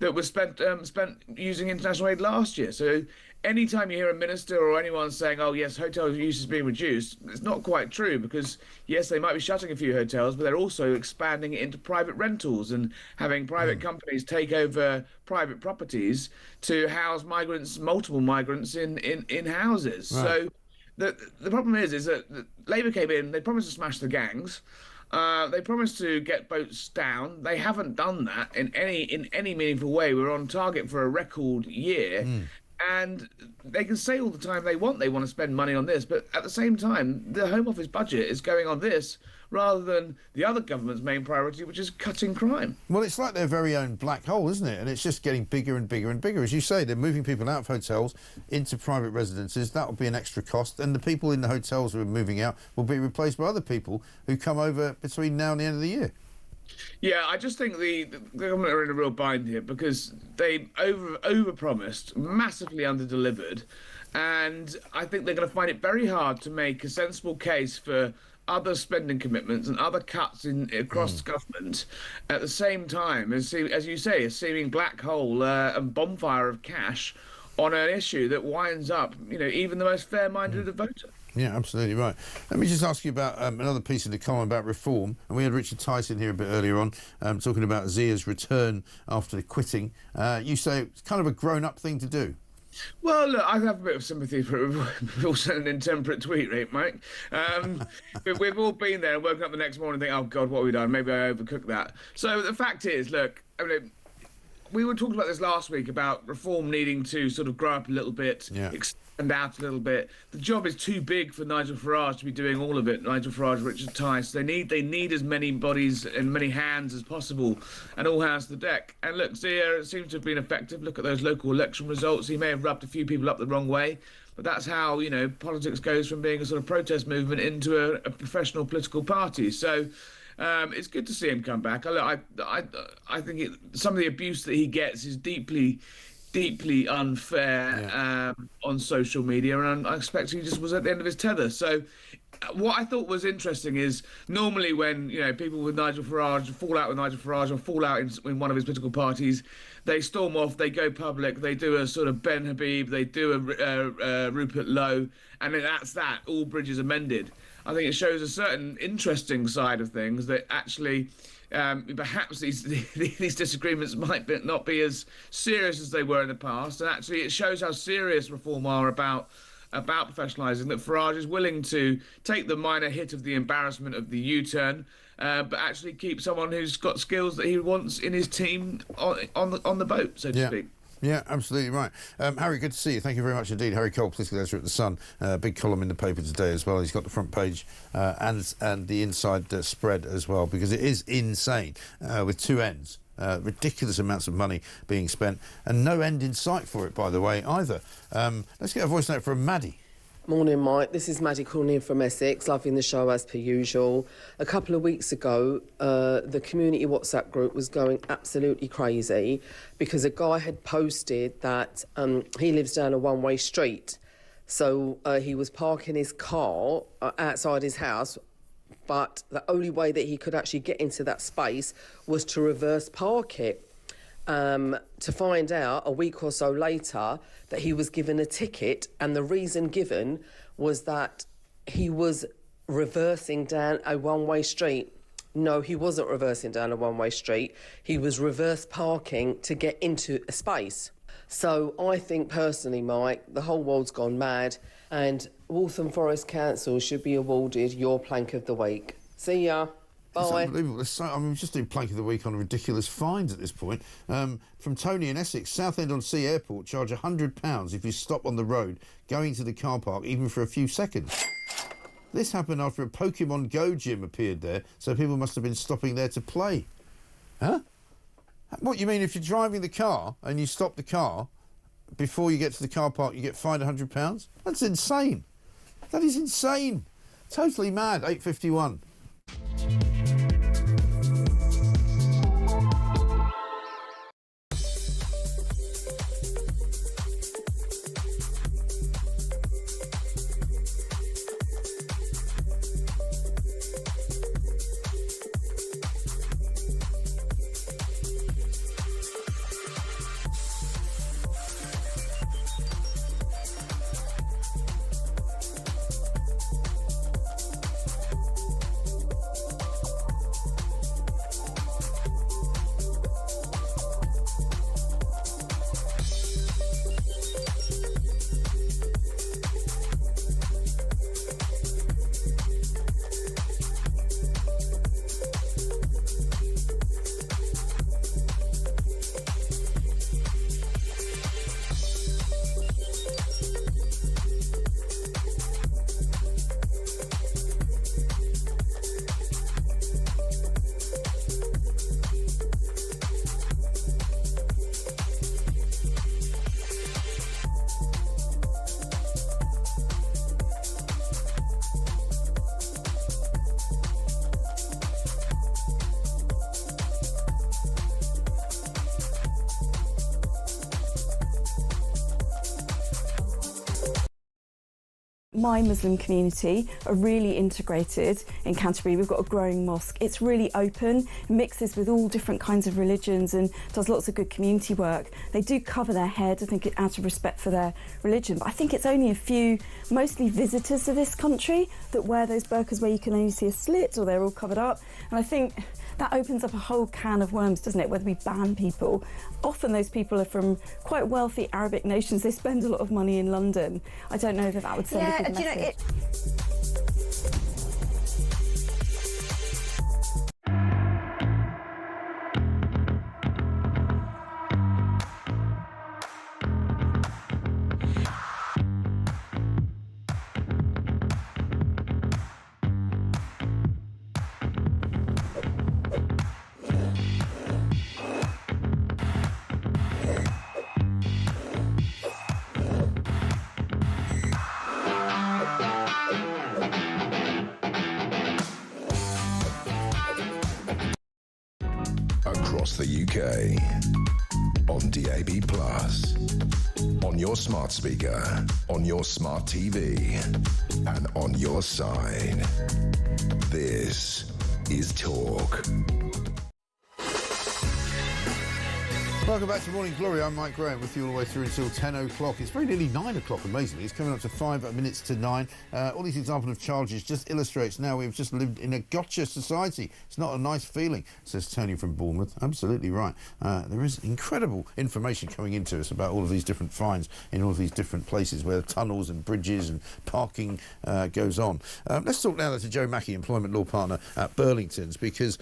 was spent using international aid last year. So anytime you hear a minister or anyone saying, oh, yes, hotel use is being reduced, it's not quite true because, yes, they might be shutting a few hotels, but they're also expanding it into private rentals and having private companies take over private properties to house migrants, multiple migrants in houses. Right. So the problem is that Labour came in, they promised to smash the gangs. They promised to get boats down. They haven't done that in any meaningful way. We're on target for a record year. And they can say all the time they want to spend money on this, but at the same time, the Home Office budget is going on this rather than the other government's main priority, which is cutting crime. Well, it's like their very own black hole, isn't it? And it's just getting bigger and bigger and bigger. As you say, they're moving people out of hotels into private residences. That will be an extra cost. And the people in the hotels who are moving out will be replaced by other people who come over between now and the end of the year. Yeah, I just think the government are in a real bind here because they overpromised, massively underdelivered, and I think they're going to find it very hard to make a sensible case for other spending commitments and other cuts across government at the same time as you say, a seeming black hole and bonfire of cash on an issue that winds up, even the most fair-minded of voters. Yeah, absolutely right. Let me just ask you about another piece in the column about reform. And we had Richard Tyson here a bit earlier on talking about Zia's return after quitting. You say it's kind of a grown-up thing to do. Well, look, I have a bit of sympathy for people sending an intemperate tweet, right, Mike? We've all been there and woken up the next morning and think, oh, God, what have we done? Maybe I overcooked that. So the fact is, look, I mean, we were talking about this last week about reform needing to sort of grow up a little bit, expand out a little bit. The job is too big for Nigel Farage to be doing all of it. Nigel Farage, Richard Tice, they need as many bodies and many hands as possible, and all hands to the deck. And look, Zia seems to have been effective. Look at those local election results. He may have rubbed a few people up the wrong way, but that's how politics goes from being a sort of protest movement into a professional political party. So. It's good to see him come back. I think some of the abuse that he gets is deeply unfair on social media, and I expect he just was at the end of his tether. So what I thought was interesting is normally when people with Nigel Farage fall out with Nigel Farage or fall out in one of his political parties, they storm off, they go public, they do a sort of Ben Habib, they do a Rupert Lowe, and then that's that. All bridges are mended. I think it shows a certain interesting side of things that actually perhaps these disagreements might not be as serious as they were in the past, and actually it shows how serious reform are about professionalising, that Farage is willing to take the minor hit of the embarrassment of the U-turn, but actually keep someone who's got skills that he wants in his team on the boat, so to speak. Yeah, absolutely right. Harry, good to see you. Thank you very much indeed. Harry Cole, political editor at The Sun. Big column in the paper today as well. He's got the front page and the inside spread as well, because it is insane with two ends. Ridiculous amounts of money being spent and no end in sight for it, by the way, either. Let's get a voice note from Maddie. Morning, Mike. This is Maddie calling in from Essex, loving the show as per usual. A couple of weeks ago, the community WhatsApp group was going absolutely crazy because a guy had posted that he lives down a one-way street. So he was parking his car outside his house, but the only way that he could actually get into that space was to reverse park it. To find out a week or so later that he was given a ticket, and the reason given was that he was reversing down a one-way street. No, he wasn't reversing down a one-way street. He was reverse parking to get into a space. So I think personally, Mike, the whole world's gone mad, and Waltham Forest Council should be awarded your plank of the week. See ya. It's unbelievable. We're just doing plank of the week on ridiculous fines at this point. From Tony in Essex, Southend-on-Sea Airport charge £100 if you stop on the road going to the car park, even for a few seconds. This happened after a Pokemon Go gym appeared there, so people must have been stopping there to play. Huh? What, you mean if you're driving the car and you stop the car before you get to the car park, you get fined £100? That's insane. That is insane. Totally mad. 8:51. my Muslim community are really integrated in Canterbury. We've got a growing mosque. It's really open, mixes with all different kinds of religions and does lots of good community work. They do cover their head, I think, out of respect for their religion. But I think it's only a few, mostly visitors to this country, that wear those burqas where you can only see a slit or they're all covered up. And I think that opens up a whole can of worms, doesn't it, whether we ban people. Often those people are from quite wealthy Arabic nations. They spend a lot of money in London. I don't know that would send a good message. Across the UK, on DAB+, on your smart speaker, on your smart TV, and on your side. This is Talk. Welcome back to Morning Glory. I'm Mike Graham with you all the way through until 10 o'clock. It's very nearly 9 o'clock, amazingly. It's coming up to 5 minutes to 9. All these examples of charges just illustrates now we've just lived in a gotcha society. It's not a nice feeling, says Tony from Bournemouth. Absolutely right. There is incredible information coming into us about all of these different fines in all of these different places where tunnels and bridges and parking goes on. Let's talk now to Joe Mackey, employment law partner at Burlington's, because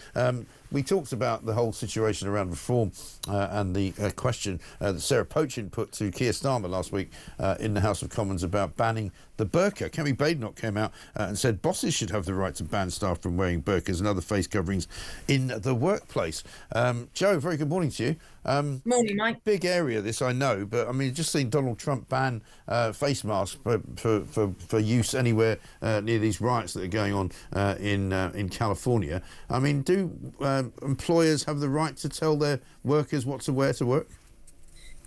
we talked about the whole situation around reform and the question that Sarah Pochin put to Keir Starmer last week in the House of Commons about banning the burqa. Kemi Badenoch came out and said bosses should have the right to ban staff from wearing burqas and other face coverings in the workplace. Joe, very good morning to you. Morning, Mike. Big area, this, I know, but I mean, just seen Donald Trump ban face masks for use anywhere near these riots that are going on in California. I mean, do employers have the right to tell their workers what to wear to work?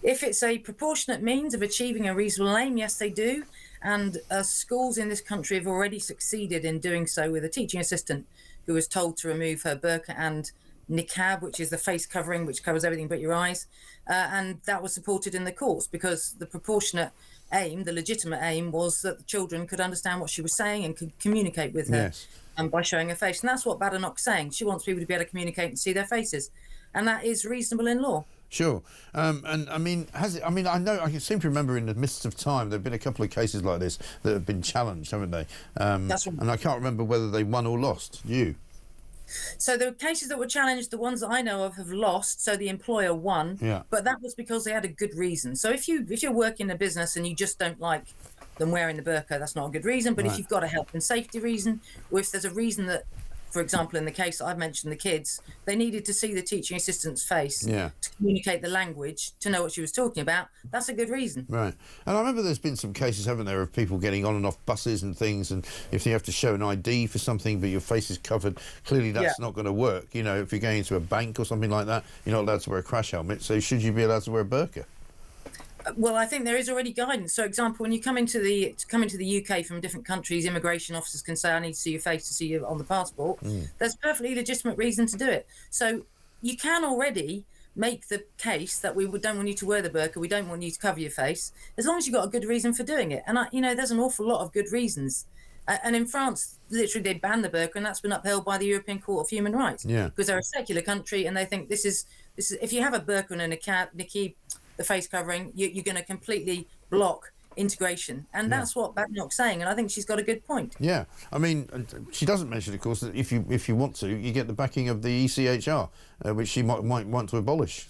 If it's a proportionate means of achieving a reasonable aim, yes, they do. And schools in this country have already succeeded in doing so with a teaching assistant who was told to remove her burqa and niqab, which is the face covering, which covers everything but your eyes. And that was supported in the courts because the proportionate aim, the legitimate aim, was that the children could understand what she was saying and could communicate with her. Yes. By showing her face. And that's what Badenoch's saying. She wants people to be able to communicate and see their faces. And that is reasonable in law. Sure. And I mean, I know, I seem to remember in the midst of time, there have been a couple of cases like this that have been challenged, haven't they? That's right. And I can't remember whether they won or lost. You? So the cases that were challenged, the ones that I know of, have lost. So the employer won. Yeah. But that was because they had a good reason. So if you're working in a business and you just don't like them wearing the burqa, that's not a good reason. But if you've got a health and safety reason, or if there's a reason that, for example, in the case I've mentioned, the kids, they needed to see the teaching assistant's face to communicate the language, to know what she was talking about, that's a good reason. Right. And I remember there's been some cases, haven't there, of people getting on and off buses and things, and if you have to show an ID for something but your face is covered, clearly that's not going to work. You know, if you're going into a bank or something like that, you're not allowed to wear a crash helmet, so should you be allowed to wear a burqa? Well, I think there is already guidance. So, example, when you come into the UK from different countries, immigration officers can say, "I need to see your face to see you on the passport." There's perfectly legitimate reason to do it. So, you can already make the case that we don't want you to wear the burqa, we don't want you to cover your face, as long as you've got a good reason for doing it. And there's an awful lot of good reasons. And in France, literally, they banned the burqa, and that's been upheld by the European Court of Human Rights. Yeah. Because they're a secular country, and they think this is if you have a burqa and a niqab, the face covering, you're going to completely block integration. And that's what Badenoch's saying, and I think she's got a good point. Yeah, I mean, she doesn't mention, of course, that if you want to, you get the backing of the ECHR, which she might want to abolish.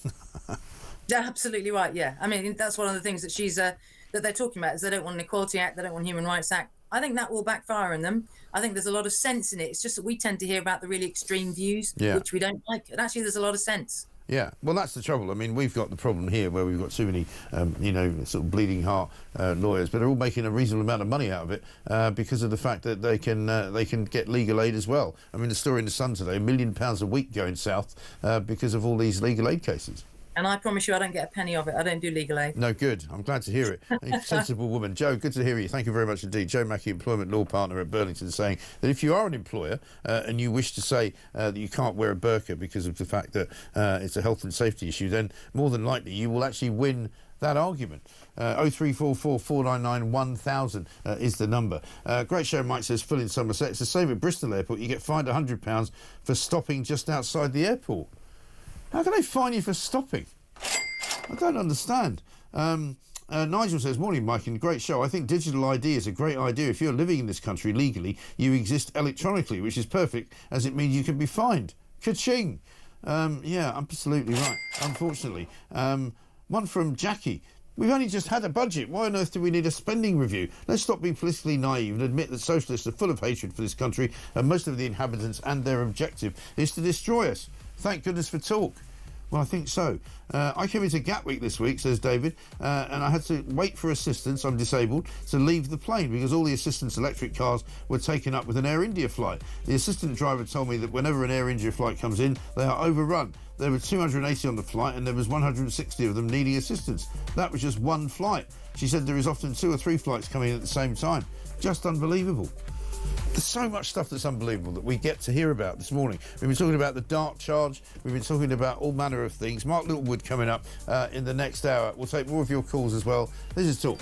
Yeah, absolutely right, yeah. I mean, that's one of the things that that they're talking about, is they don't want an Equality Act, they don't want a Human Rights Act. I think that will backfire on them. I think there's a lot of sense in it. It's just that we tend to hear about the really extreme views, which we don't like. And actually, there's a lot of sense. Yeah, well, that's the trouble. I mean, we've got the problem here where we've got too many, sort of bleeding heart lawyers, but they're all making a reasonable amount of money out of it because of the fact that they can get legal aid as well. I mean, the story in the Sun today: £1 million a week going south because of all these legal aid cases. And I promise you I don't get a penny of it. I don't do legal aid. No, good. I'm glad to hear it. A sensible woman. Jo, good to hear you. Thank you very much indeed. Jo Mackey, employment law partner at Burlington, saying that if you are an employer and you wish to say that you can't wear a burqa because of the fact that it's a health and safety issue, then more than likely you will actually win that argument. 0344 499 1000 is the number. Great show, Mike says, full in Somerset. It's the same at Bristol Airport. You get fined £100 for stopping just outside the airport. How can they fine you for stopping? I don't understand. Nigel says, morning, Mike, and great show. I think digital ID is a great idea. If you're living in this country legally, you exist electronically, which is perfect, as it means you can be fined. Ka-ching! Yeah, absolutely right, unfortunately. One from Jackie. We've only just had a budget. Why on earth do we need a spending review? Let's stop being politically naive and admit that socialists are full of hatred for this country and most of the inhabitants, and their objective is to destroy us. Thank goodness for talk. Well, I think so. I came into Gatwick this week, says David, and I had to wait for assistance, I'm disabled, to leave the plane because all the assistance electric cars were taken up with an Air India flight. The assistant driver told me that whenever an Air India flight comes in, they are overrun. There were 280 on the flight and there was 160 of them needing assistance. That was just one flight. She said there is often 2 or 3 flights coming in at the same time. Just unbelievable. There's so much stuff that's unbelievable that we get to hear about this morning. We've been talking about the dark charge. We've been talking about all manner of things. Mark Littlewood coming up in the next hour. We'll take more of your calls as well. This is Talk.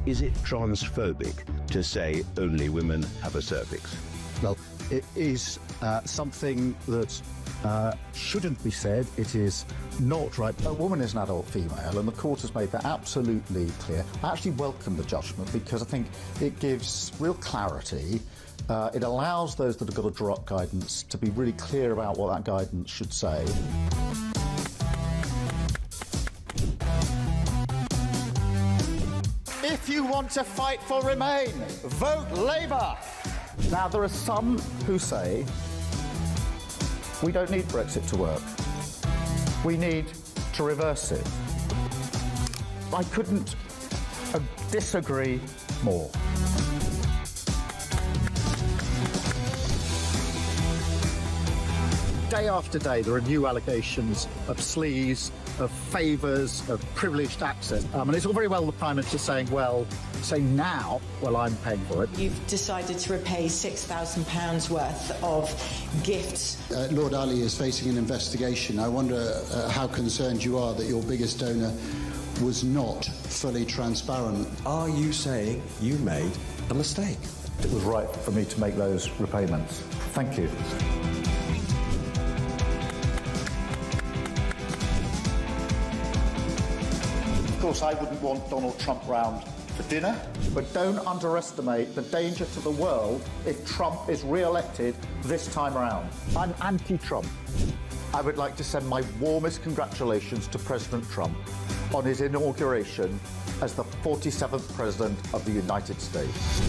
Is it transphobic to say only women have a cervix? Well, it is something that shouldn't be said. It is not right. A woman is an adult female, and the court has made that absolutely clear. I actually welcome the judgment because I think it gives real clarity. It allows those that have got to draw up guidance to be really clear about what that guidance should say. If you want to fight for Remain, vote Labour. Now, there are some who say we don't need Brexit to work. We need to reverse it. I couldn't disagree more. Day after day, there are new allegations of sleaze, of favours, of privileged access. And it's all very well the Prime Minister saying, well, say now, well, I'm paying for it. You've decided to repay £6,000 worth of gifts. Lord Ali is facing an investigation. I wonder how concerned you are that your biggest donor was not fully transparent. Are you saying you made a mistake? It was right for me to make those repayments. Thank you. Of course, I wouldn't want Donald Trump round for dinner, but don't underestimate the danger to the world if Trump is re-elected this time around. I'm anti-Trump. I would like to send my warmest congratulations to President Trump on his inauguration as the 47th President of the United States.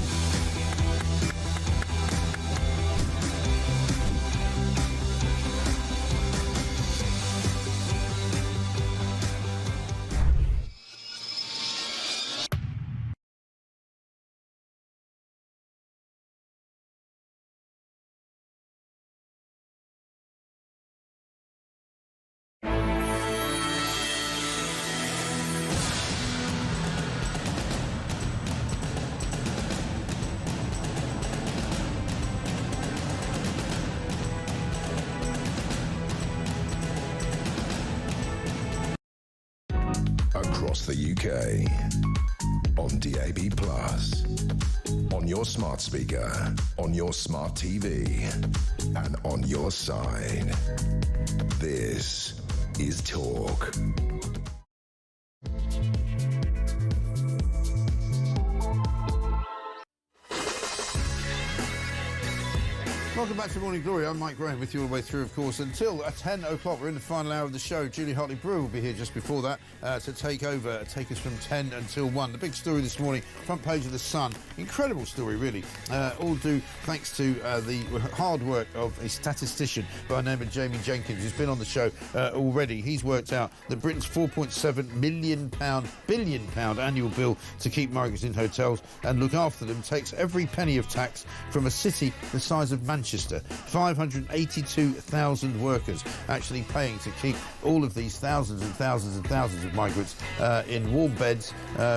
Across the UK, on DAB+, on your smart speaker, on your smart TV, and on your side. This is Talk. Welcome back to Morning Glory. I'm Mike Graham with you all the way through, of course, until 10 o'clock. We're in the final hour of the show. Julie Hartley-Brewer will be here just before that to take us from 10 until 1. The big story this morning, front page of The Sun. Incredible story, really. All due thanks to the hard work of a statistician by the name of Jamie Jenkins, who's been on the show already. He's worked out that Britain's £4.7 billion annual bill to keep migrants in hotels and look after them takes every penny of tax from a city the size of Manchester. 582,000 workers actually paying to keep all of these thousands and thousands and thousands of migrants in warm beds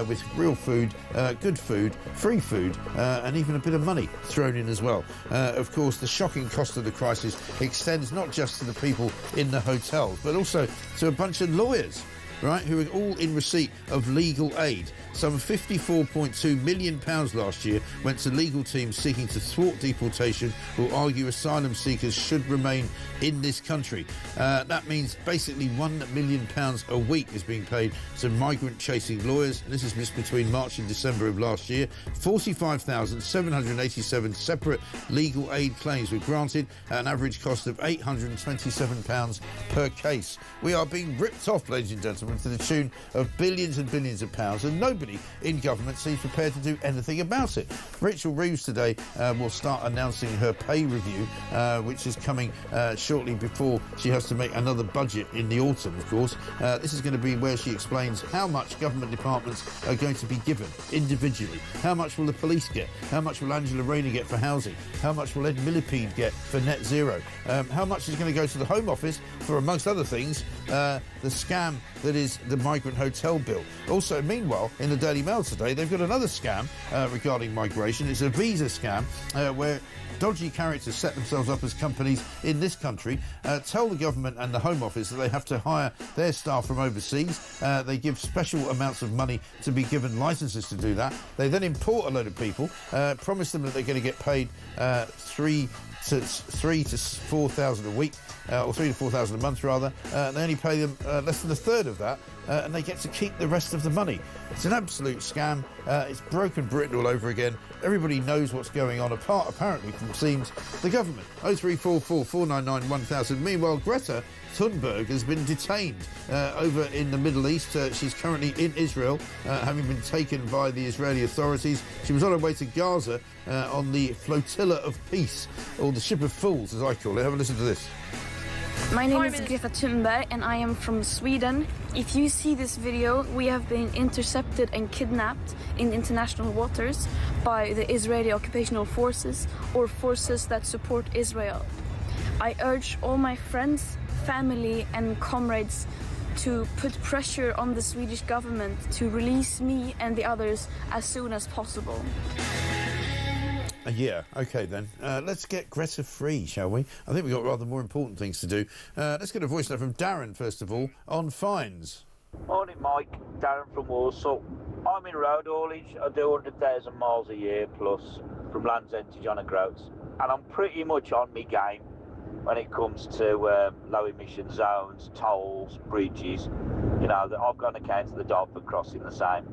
with real food, good food, free food, and even a bit of money thrown in as well. Of course, the shocking cost of the crisis extends not just to the people in the hotels, but also to a bunch of lawyers, right, who are all in receipt of legal aid. Some £54.2 million last year went to legal teams seeking to thwart deportation or argue asylum seekers should remain in this country. That means basically £1 million a week is being paid to migrant-chasing lawyers. And this is just between March and December of last year. 45,787 separate legal aid claims were granted at an average cost of £827 per case. We are being ripped off, ladies and gentlemen, to the tune of billions and billions of pounds, and nobody in government seems prepared to do anything about it. Rachel Reeves today will start announcing her pay review, which is coming shortly before she has to make another budget in the autumn, of course. This is going to be where she explains how much government departments are going to be given individually. How much will the police get? How much will Angela Rayner get for housing? How much will Ed Millipede get for net zero? How much is going to go to the Home Office for, amongst other things, the scam that is the migrant hotel bill? Also, meanwhile, in the Daily Mail today, they've got another scam regarding migration. It's a visa scam where dodgy characters set themselves up as companies in this country, tell the government and the Home Office that they have to hire their staff from overseas. They give special amounts of money to be given licences to do that. They then import a load of people, promise them that they're going to get paid £3,000 to £4,000 a week, or £3,000 to £4,000 a month rather. They only pay them less than a third of that, and they get to keep the rest of the money. It's an absolute scam. It's broken Britain all over again. Everybody knows what's going on, apart apparently from, it seems, the government. 0344 499 1000. Meanwhile, Greta Thunberg has been detained over in the Middle East. She's currently in Israel, having been taken by the Israeli authorities. She was on her way to Gaza on the flotilla of peace, or the ship of fools, as I call it. Have a listen to this. My name is Greta Thunberg and I am from Sweden. If you see this video, we have been intercepted and kidnapped in international waters by the Israeli occupational forces or forces that support Israel. I urge all my friends, family and comrades to put pressure on the Swedish government to release me and the others as soon as possible. Yeah, OK then. Let's get Greta free, shall we? I think we've got rather more important things to do. Let's get a voice note from Darren, first of all, on fines. Morning, Mike. Darren from Warsaw. I'm in road haulage. I do 100,000 miles a year plus from Land's End to John O'Groats, and I'm pretty much on my game when it comes to low emission zones, tolls, bridges. You know, I've got an account of the Dartford crossing the same,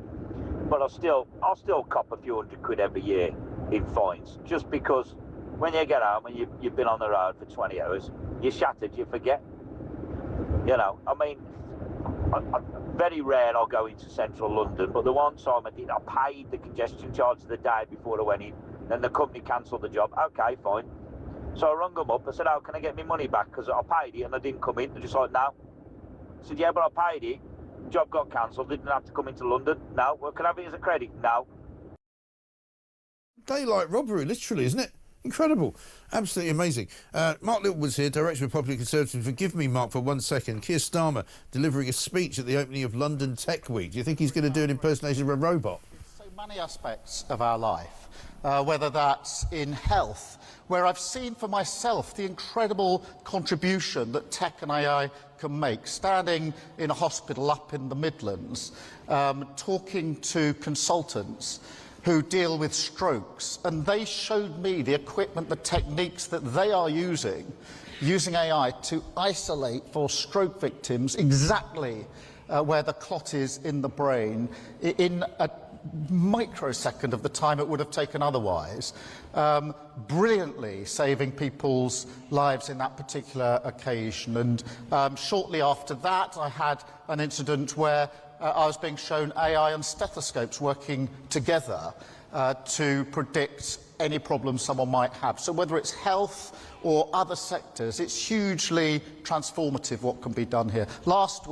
but I'll still cop a few £100 every year in fines, just because when you get home and you've been on the road for 20 hours, you're shattered, you forget. You know, I mean, very rare I'll go into central London, but the one time I did, I paid the congestion charge the day before I went in, then the company cancelled the job. Okay, fine. So I rung them up, I said, how can I get my money back, because I paid it and I didn't come in. They're just like, no. I said, yeah, but I paid it, job got cancelled, didn't have to come into London. No. Well, can I have it as a credit? No. Daylight robbery, literally, isn't it? Incredible. Absolutely amazing. Mark Littlewood's here, Director of Popular Conservative. Forgive me, Mark, for 1 second. Keir Starmer delivering a speech at the opening of London Tech Week. Do you think he's going to do an impersonation of a robot? So many aspects of our life, whether that's in health, where I've seen for myself the incredible contribution that tech and AI can make. Standing in a hospital up in the Midlands, talking to consultants who deal with strokes, and they showed me the equipment, the techniques that they are using AI to isolate for stroke victims exactly where the clot is in the brain, in a microsecond of the time it would have taken otherwise, brilliantly saving people's lives in that particular occasion. And shortly after that, I had an incident where I was being shown AI and stethoscopes working together to predict any problems someone might have. So whether it's health or other sectors, it's hugely transformative what can be done here. Last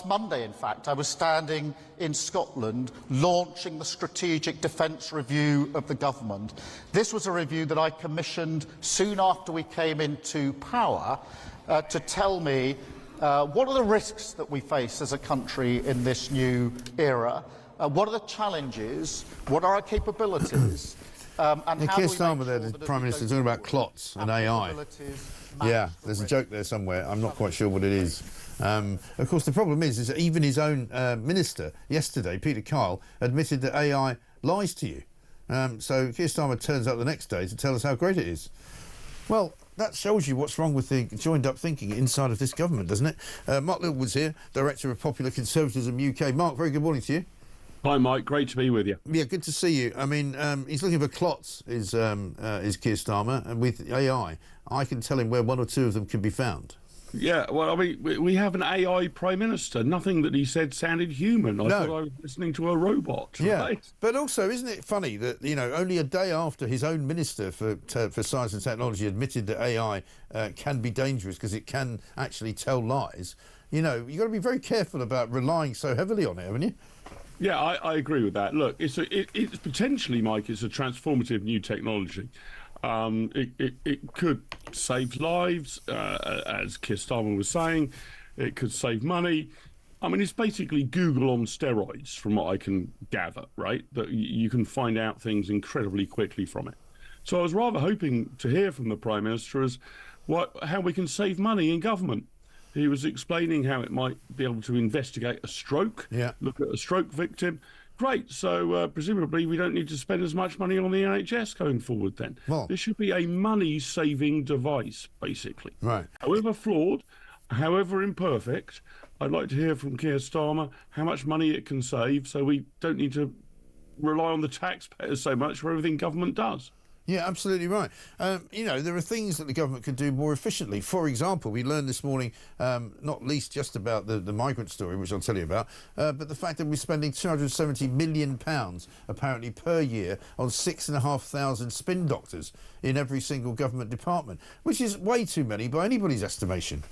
Monday, in fact, I was standing in Scotland launching the Strategic Defence Review of the government. This was a review that I commissioned soon after we came into power to tell me what are the risks that we face as a country in this new era, what are the challenges, what are our capabilities, and how Keir do we Starmer make there, sure the that Prime Minister, talking about clots and AI. Yeah, there's a joke there somewhere. I'm not quite sure what it is. Of course, the problem is that even his own minister yesterday, Peter Kyle, admitted that AI lies to you. So Keir Starmer turns up the next day to tell us how great it is. Well, that shows you what's wrong with the joined-up thinking inside of this government, doesn't it? Mark Littlewood's here, Director of Popular Conservatism UK. Mark, very good morning to you. Hi, Mike. Great to be with you. Yeah, good to see you. I mean, he's looking for clots, is Keir Starmer, and with AI, I can tell him where one or two of them can be found. Yeah, well, I mean, we have an AI Prime Minister. Nothing that he said sounded human. I thought I was listening to a robot. Yeah, right? But also, isn't it funny that, you know, only a day after his own Minister for Science and Technology admitted that AI can be dangerous because it can actually tell lies, you know, you've got to be very careful about relying so heavily on it, haven't you? Yeah, I agree with that. Look, it's potentially, Mike, it's a transformative new technology. It could save lives, as Keir Starmer was saying. It could save money. I mean, it's basically Google on steroids, from what I can gather, right? That you can find out things incredibly quickly from it. So I was rather hoping to hear from the Prime Minister as how we can save money in government. He was explaining how it might be able to investigate a stroke, look at a stroke victim. Great, so presumably we don't need to spend as much money on the NHS going forward then. Well, this should be a money-saving device, basically. Right. However flawed, however imperfect, I'd like to hear from Keir Starmer how much money it can save so we don't need to rely on the taxpayers so much for everything government does. Yeah, absolutely right. You know, there are things that the government could do more efficiently. For example, we learned this morning, not least just about the migrant story, which I'll tell you about, but the fact that we're spending £270 million apparently per year on 6,500 spin doctors in every single government department, which is way too many by anybody's estimation.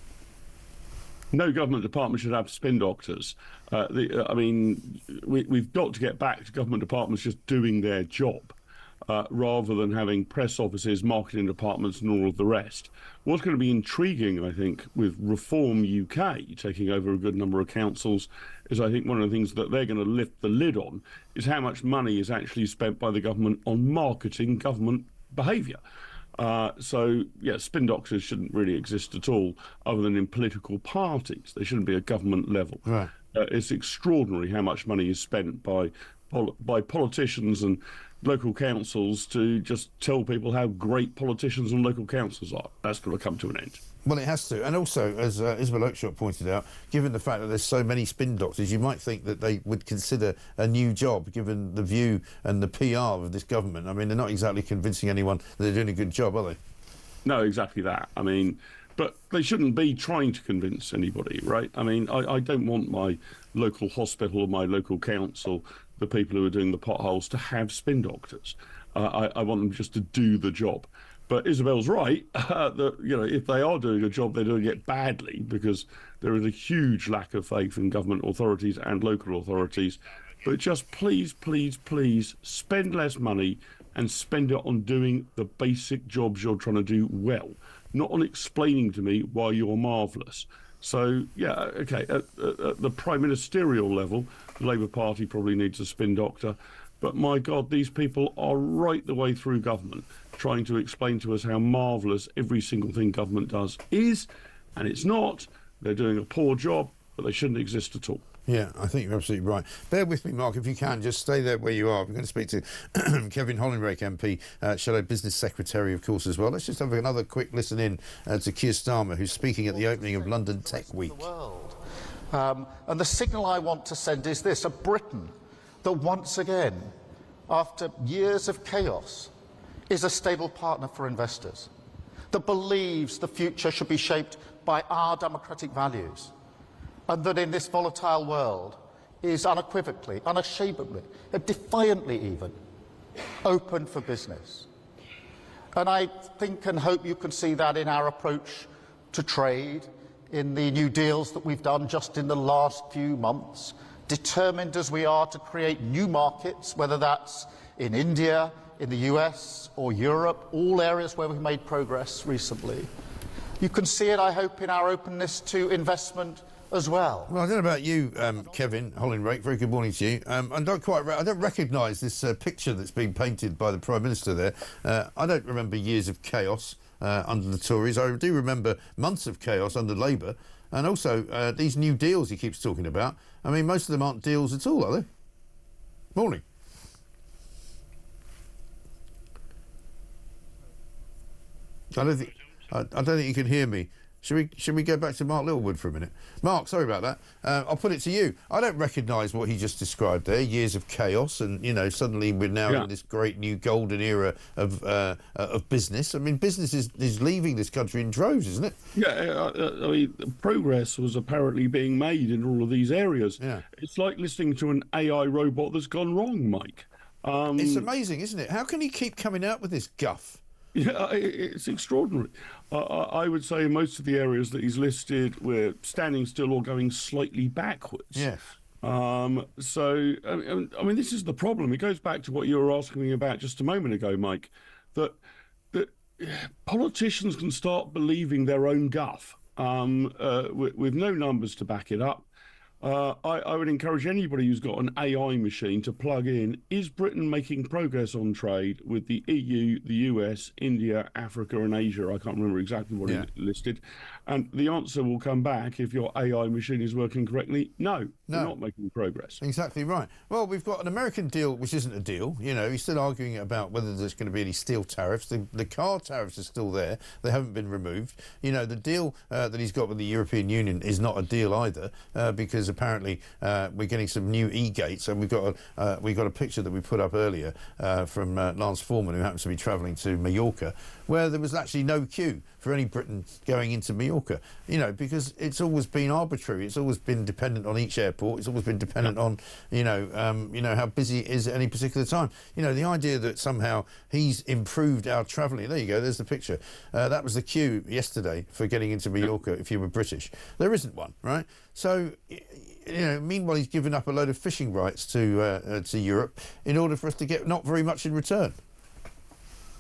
No government department should have spin doctors. I mean, we've got to get back to government departments just doing their job. Rather than having press offices, marketing departments and all of the rest. What's going to be intriguing, I think, with Reform UK taking over a good number of councils is, I think, one of the things that they're going to lift the lid on is how much money is actually spent by the government on marketing government behaviour. So, yeah, spin doctors shouldn't really exist at all other than in political parties. They shouldn't be at government level. Right. It's extraordinary how much money is spent by politicians and local councils to just tell people how great politicians and local councils are. That's going to come to an end. Well, it has to. And also, as Isabel Oakeshott pointed out, given the fact that there's so many spin doctors, you might think that they would consider a new job, given the view and the PR of this government. I mean, they're not exactly convincing anyone that they're doing a good job, are they? No, exactly that. I mean, but they shouldn't be trying to convince anybody, right? I mean, I don't want my local hospital or my local council, the people who are doing the potholes, to have spin doctors. I want them just to do the job. But Isabel's right that, you know, if they are doing a job, they're doing it badly because there is a huge lack of faith in government authorities and local authorities. But just please, please, please spend less money and spend it on doing the basic jobs you're trying to do well, not on explaining to me why you're marvellous. So, yeah, OK, at the prime ministerial level, the Labour Party probably needs a spin doctor. But, my God, these people are right the way through government trying to explain to us how marvellous every single thing government does is, and it's not. They're doing a poor job, but they shouldn't exist at all. Yeah, I think you're absolutely right. Bear with me, Mark, if you can. Just stay there where you are. We're going to speak to Kevin Hollinrake, MP, Shadow Business Secretary, of course, as well. Let's just have another quick listen in to Keir Starmer, who's speaking at the opening of London Tech Week. And the signal I want to send is this: a Britain that once again, after years of chaos, is a stable partner for investors, that believes the future should be shaped by our democratic values, and that in this volatile world is unequivocally, unashamedly, defiantly even, open for business. And I think and hope you can see that in our approach to trade, in the new deals that we've done just in the last few months, determined as we are to create new markets, whether that's in India, in the US or Europe, all areas where we've made progress recently. You can see it, I hope, in our openness to investment as well. Well, I don't know about you, Kevin Hollinrake. Very good morning to you. I don't recognise this picture that's been painted by the Prime Minister there. I don't remember years of chaos under the Tories. I do remember months of chaos under Labour, and also these new deals he keeps talking about. I mean, most of them aren't deals at all, are they? Morning. I don't think you can hear me. Should we go back to Mark Littlewood for a minute? Mark, sorry about that. I'll put it to you. I don't recognise what he just described there. Years of chaos, and suddenly we're now in this great new golden era of business. I mean, business is leaving this country in droves, isn't it? Yeah, I mean, progress was apparently being made in all of these areas. Yeah, it's like listening to an AI robot that's gone wrong, Mike. It's amazing, isn't it? How can he keep coming out with this guff? Yeah, it's extraordinary. I would say in most of the areas that he's listed, we're standing still or going slightly backwards. Yes. So, I mean, this is the problem. It goes back to what you were asking me about just a moment ago, Mike, that politicians can start believing their own guff with no numbers to back it up. I would encourage anybody who's got an AI machine to plug in, is Britain making progress on trade with the EU, the US, India, Africa and Asia? I can't remember exactly what it listed. And the answer will come back if your AI machine is working correctly. No, we're not making progress. Exactly right. Well, we've got an American deal, which isn't a deal. He's still arguing about whether there's going to be any steel tariffs. The car tariffs are still there. They haven't been removed. The deal that he's got with the European Union is not a deal either, because apparently we're getting some new e-gates, and we've got a picture that we put up earlier from Lance Foreman, who happens to be travelling to Mallorca, where there was actually no queue for any Briton going into Mallorca, because it's always been arbitrary. It's always been dependent on each airport. It's always been dependent on, how busy it is at any particular time. The idea that somehow he's improved our travelling. There you go. There's the picture. That was the queue yesterday for getting into Mallorca if you were British. There isn't one, right? So, meanwhile, he's given up a load of fishing rights to Europe in order for us to get not very much in return.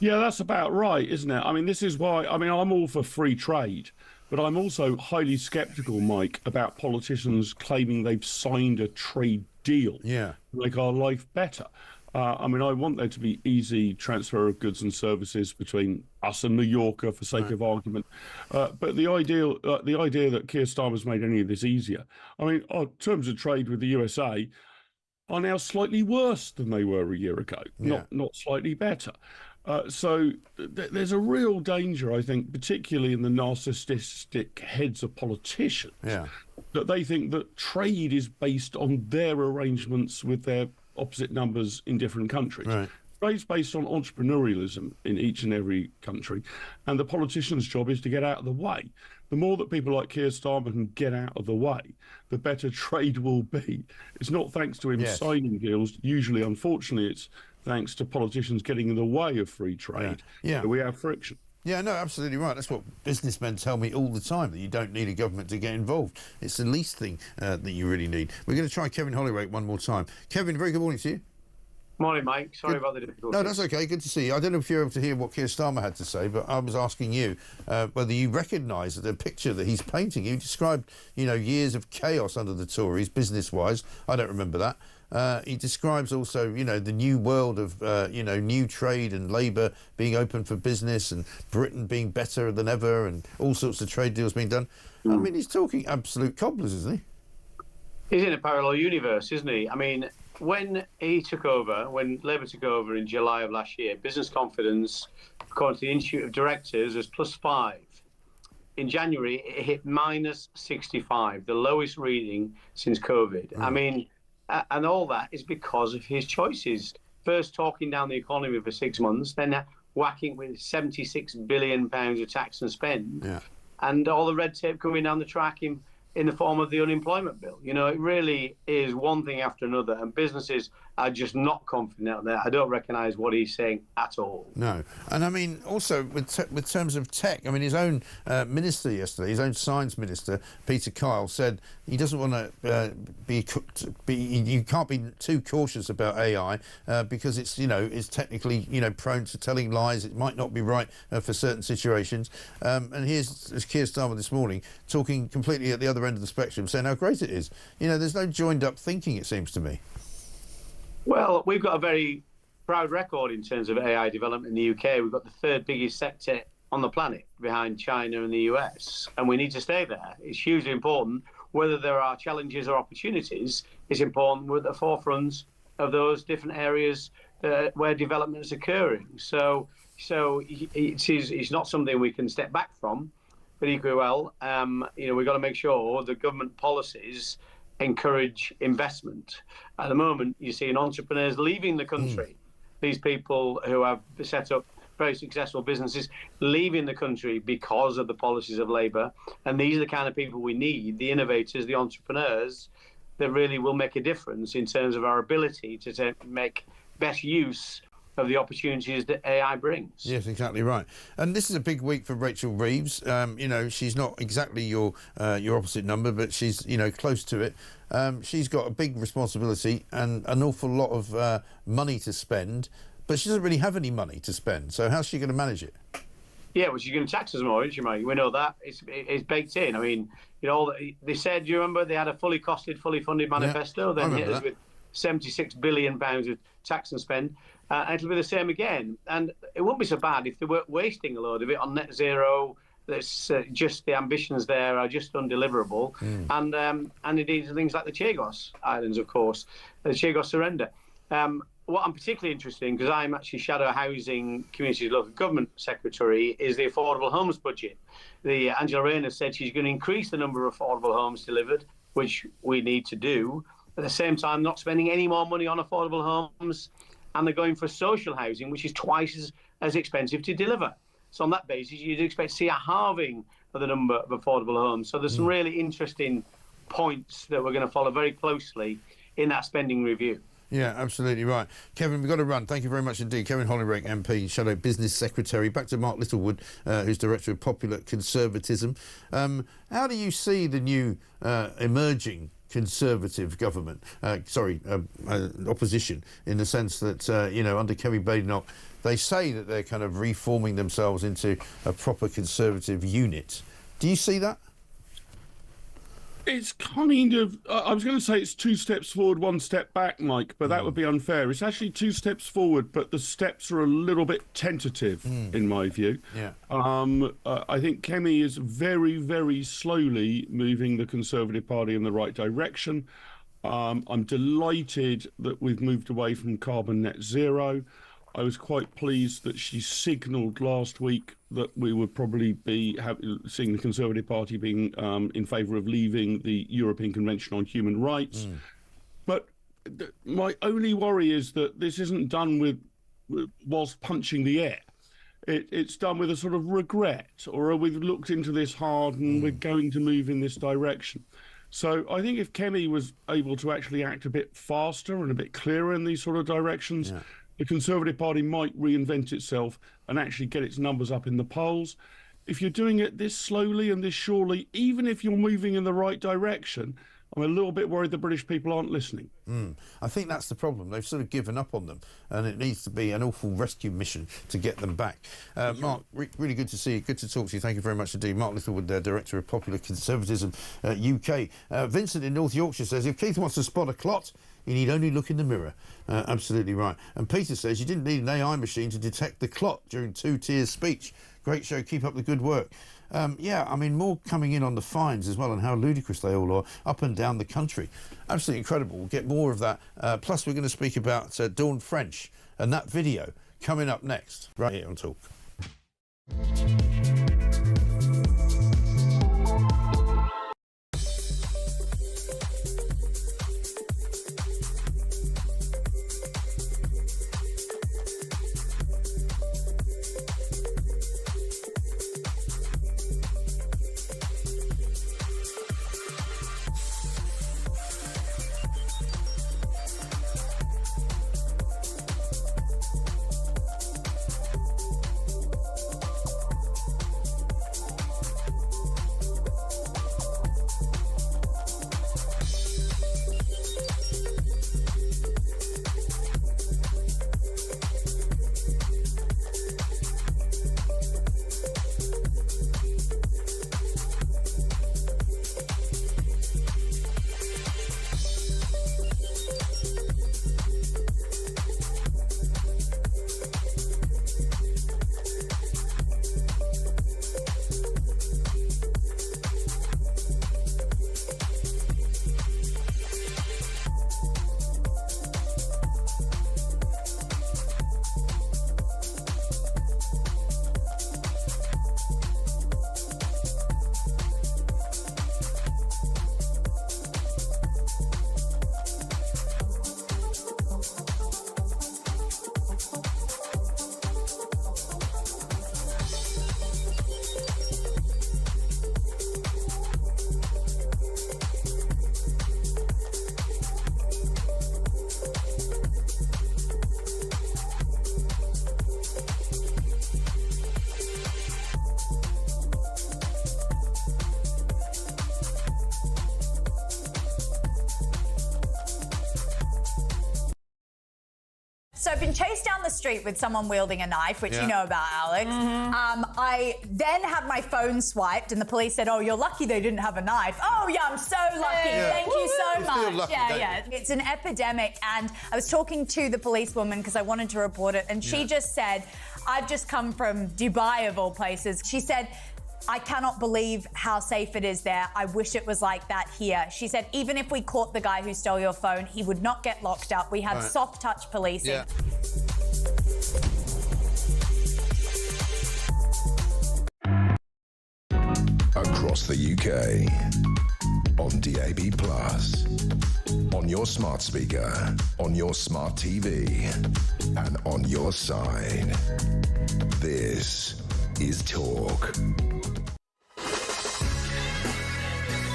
Yeah, that's about right, isn't it? I mean, this is why, I'm all for free trade, but I'm also highly sceptical, Mike, about politicians claiming they've signed a trade deal to make our life better. I want there to be easy transfer of goods and services between us and Mallorca, for sake of argument. But the idea that Keir Starmer's made any of this easier. Our terms of trade with the USA are now slightly worse than they were a year ago, not slightly better. So there's a real danger, I think, particularly in the narcissistic heads of politicians, that they think that trade is based on their arrangements with their opposite numbers in different countries. Right. Trade's based on entrepreneurialism in each and every country, and the politician's job is to get out of the way. The more that people like Keir Starmer can get out of the way, the better trade will be. It's not thanks to him signing deals. Usually, unfortunately, it's thanks to politicians getting in the way of free trade. Yeah. We have friction. Yeah, no, absolutely right. That's what businessmen tell me all the time, that you don't need a government to get involved. It's the least thing that you really need. We're going to try Kevin Hollinrake one more time. Kevin, very good morning to you. Morning, Mike. Sorry about the difficulties. No, that's okay. Good to see you. I don't know if you're able to hear what Keir Starmer had to say, but I was asking you whether you recognise the picture that he's painting. You described, years of chaos under the Tories, business-wise. I don't remember that. He describes also, the new world of, new trade and labour being open for business, and Britain being better than ever, and all sorts of trade deals being done. I mean, he's talking absolute cobblers, isn't he? He's in a parallel universe, isn't he? When Labour took over in July of last year, business confidence, according to the Institute of Directors, was +5. In January, it hit -65, the lowest reading since COVID. And all that is because of his choices. First talking down the economy for 6 months, then whacking with £76 billion of tax and spend, and all the red tape coming down the track in the form of the unemployment bill. You know, it really is one thing after another, and businesses are just not confident out there. I don't recognise what he's saying at all. No. And I mean, also with terms of tech, I mean, his own minister yesterday, his own science minister, Peter Kyle, said he doesn't want to you can't be too cautious about AI because it's, you know, it's technically, you know, prone to telling lies. It might not be right for certain situations. And here's Keir Starmer this morning talking completely at the other end of the spectrum, saying how great it is. You know, there's no joined up thinking, it seems to me. Well, we've got a very proud record in terms of AI development in the UK. We've got the third biggest sector on the planet behind China and the US, and we need to stay there. It's hugely important. Whether there are challenges or opportunities, it's important we're at the forefront of those different areas where development is occurring. So it's not something we can step back from, but equally well, you know, we've got to make sure the government policies encourage investment. At the moment, you're seeing entrepreneurs leaving the country. These people who have set up very successful businesses leaving the country because of the policies of Labour. And these are the kind of people we need, the innovators, the entrepreneurs, that really will make a difference in terms of our ability to make best use of the opportunities that AI brings. Yes, exactly right. And this is a big week for Rachel Reeves. You know, she's not exactly your opposite number, but she's, you know, close to it. She's got a big responsibility and an awful lot of money to spend, but she doesn't really have any money to spend. So how's she going to manage it? Yeah, well, she's going to tax us more, isn't she, Mike? We know that. It's baked in. I mean, you know, they said, do you remember, they had a fully costed, fully funded manifesto, then hit us with £76 billion of tax and spend. And it'll be the same again. And it wouldn't be so bad if they weren't wasting a load of it on net zero. That's just the ambitions there are just undeliverable. And indeed things like the Chagos Islands, of course, the Chagos surrender. What I'm particularly interested in, because I'm actually Shadow Housing Community Local Government Secretary, is the affordable homes budget. Angela Rayner said she's going to increase the number of affordable homes delivered, which we need to do. At the same time, not spending any more money on affordable homes, and they're going for social housing, which is twice as expensive to deliver. So on that basis, you'd expect to see a halving of the number of affordable homes. So there's some really interesting points that we're going to follow very closely in that spending review. Yeah, absolutely right. Kevin, we've got to run. Thank you very much indeed. Kevin Hollingworth, MP, Shadow Business Secretary. Back to Mark Littlewood, who's Director of Popular Conservatism. How do you see the new emerging Conservative government, opposition, in the sense that, you know, under Kerry Badenoch, they say that they're kind of reforming themselves into a proper Conservative unit. Do you see that? It's kind of, I was going to say it's 2 steps forward, 1 step back, Mike, but that would be unfair. It's actually 2 steps forward, but the steps are a little bit tentative, in my view. Yeah. I think Kemi is very, very slowly moving the Conservative Party in the right direction. I'm delighted that we've moved away from carbon net zero. I was quite pleased that she signalled last week that we would probably be seeing the Conservative Party being in favour of leaving the European Convention on Human Rights. But my only worry is that this isn't done whilst punching the air. It's done with a sort of regret, or we've looked into this hard and we're going to move in this direction. So I think if Kemi was able to actually act a bit faster and a bit clearer in these sort of directions, the Conservative Party might reinvent itself and actually get its numbers up in the polls. If you're doing it this slowly and this surely, even if you're moving in the right direction, I'm a little bit worried the British people aren't listening. I think that's the problem. They've sort of given up on them, and it needs to be an awful rescue mission to get them back. Mark, really good to see you. Good to talk to you. Thank you very much indeed. Mark Littlewood, Director of Popular Conservatism UK. Vincent in North Yorkshire says, if Keith wants to spot a clot, you need only look in the mirror. Absolutely right. And Peter says you didn't need an AI machine to detect the clot during 2 Tiers speech. Great show. Keep up the good work. Yeah, I mean, more coming in on the fines as well and how ludicrous they all are up and down the country. Absolutely incredible. We'll get more of that. Plus, we're going to speak about Dawn French and that video coming up next, right here on Talk. So I've been chased down the street with someone wielding a knife, which you know about, Alex. I then had my phone swiped and the police said, oh, you're lucky they didn't have a knife. Oh, yeah, I'm so lucky. Thank you so much. Lucky, It's an epidemic. And I was talking to the policewoman because I wanted to report it. And she just said, I've just come from Dubai, of all places. She said, I cannot believe how safe it is there. I wish it was like that here. She said, even if we caught the guy who stole your phone, he would not get locked up. We have soft touch policing. Yeah. Across the UK, on DAB+, on your smart speaker, on your smart TV, and on your side. This is Talk.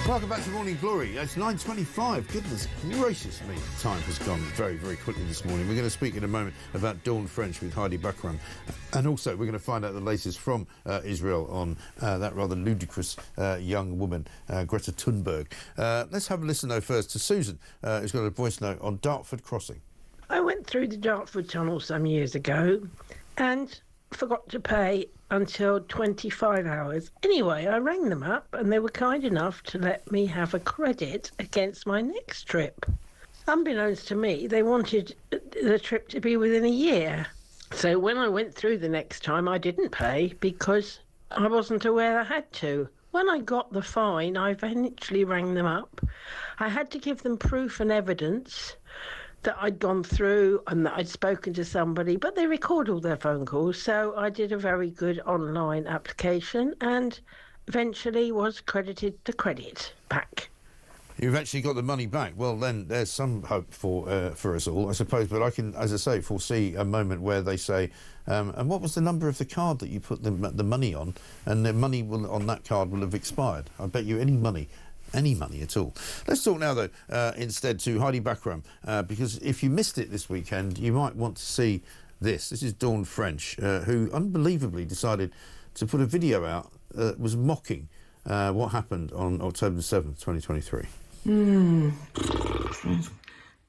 Welcome back to Morning Glory. It's 9:25. Goodness gracious me, time has gone very, very quickly this morning. We're going to speak in a moment about Dawn French with Heidi Bakram. And also, we're going to find out the latest from Israel on that rather ludicrous young woman, Greta Thunberg. Let's have a listen, though, first to Susan, who's got a voice note on Dartford Crossing. I went through the Dartford Tunnel some years ago and forgot to pay until 25 hours. Anyway, I rang them up and they were kind enough to let me have a credit against my next trip. Unbeknownst to me, they wanted the trip to be within a year. So when I went through the next time, I didn't pay because I wasn't aware I had to. When I got the fine, I eventually rang them up. I had to give them proof and evidence that I'd gone through and that I'd spoken to somebody, but they record all their phone calls, so I did a very good online application and eventually was credited the credit back. You've actually got the money back. Well, then there's some hope for us all, I suppose. But I can, as I say, foresee a moment where they say, and what was the number of the card that you put the money on? And the money on that card will have expired. I bet you any money at all. Let's talk now, though, instead to Heidi Bakram, because if you missed it this weekend, you might want to see this. This is Dawn French, who unbelievably decided to put a video out that was mocking what happened on October the 7th, 2023.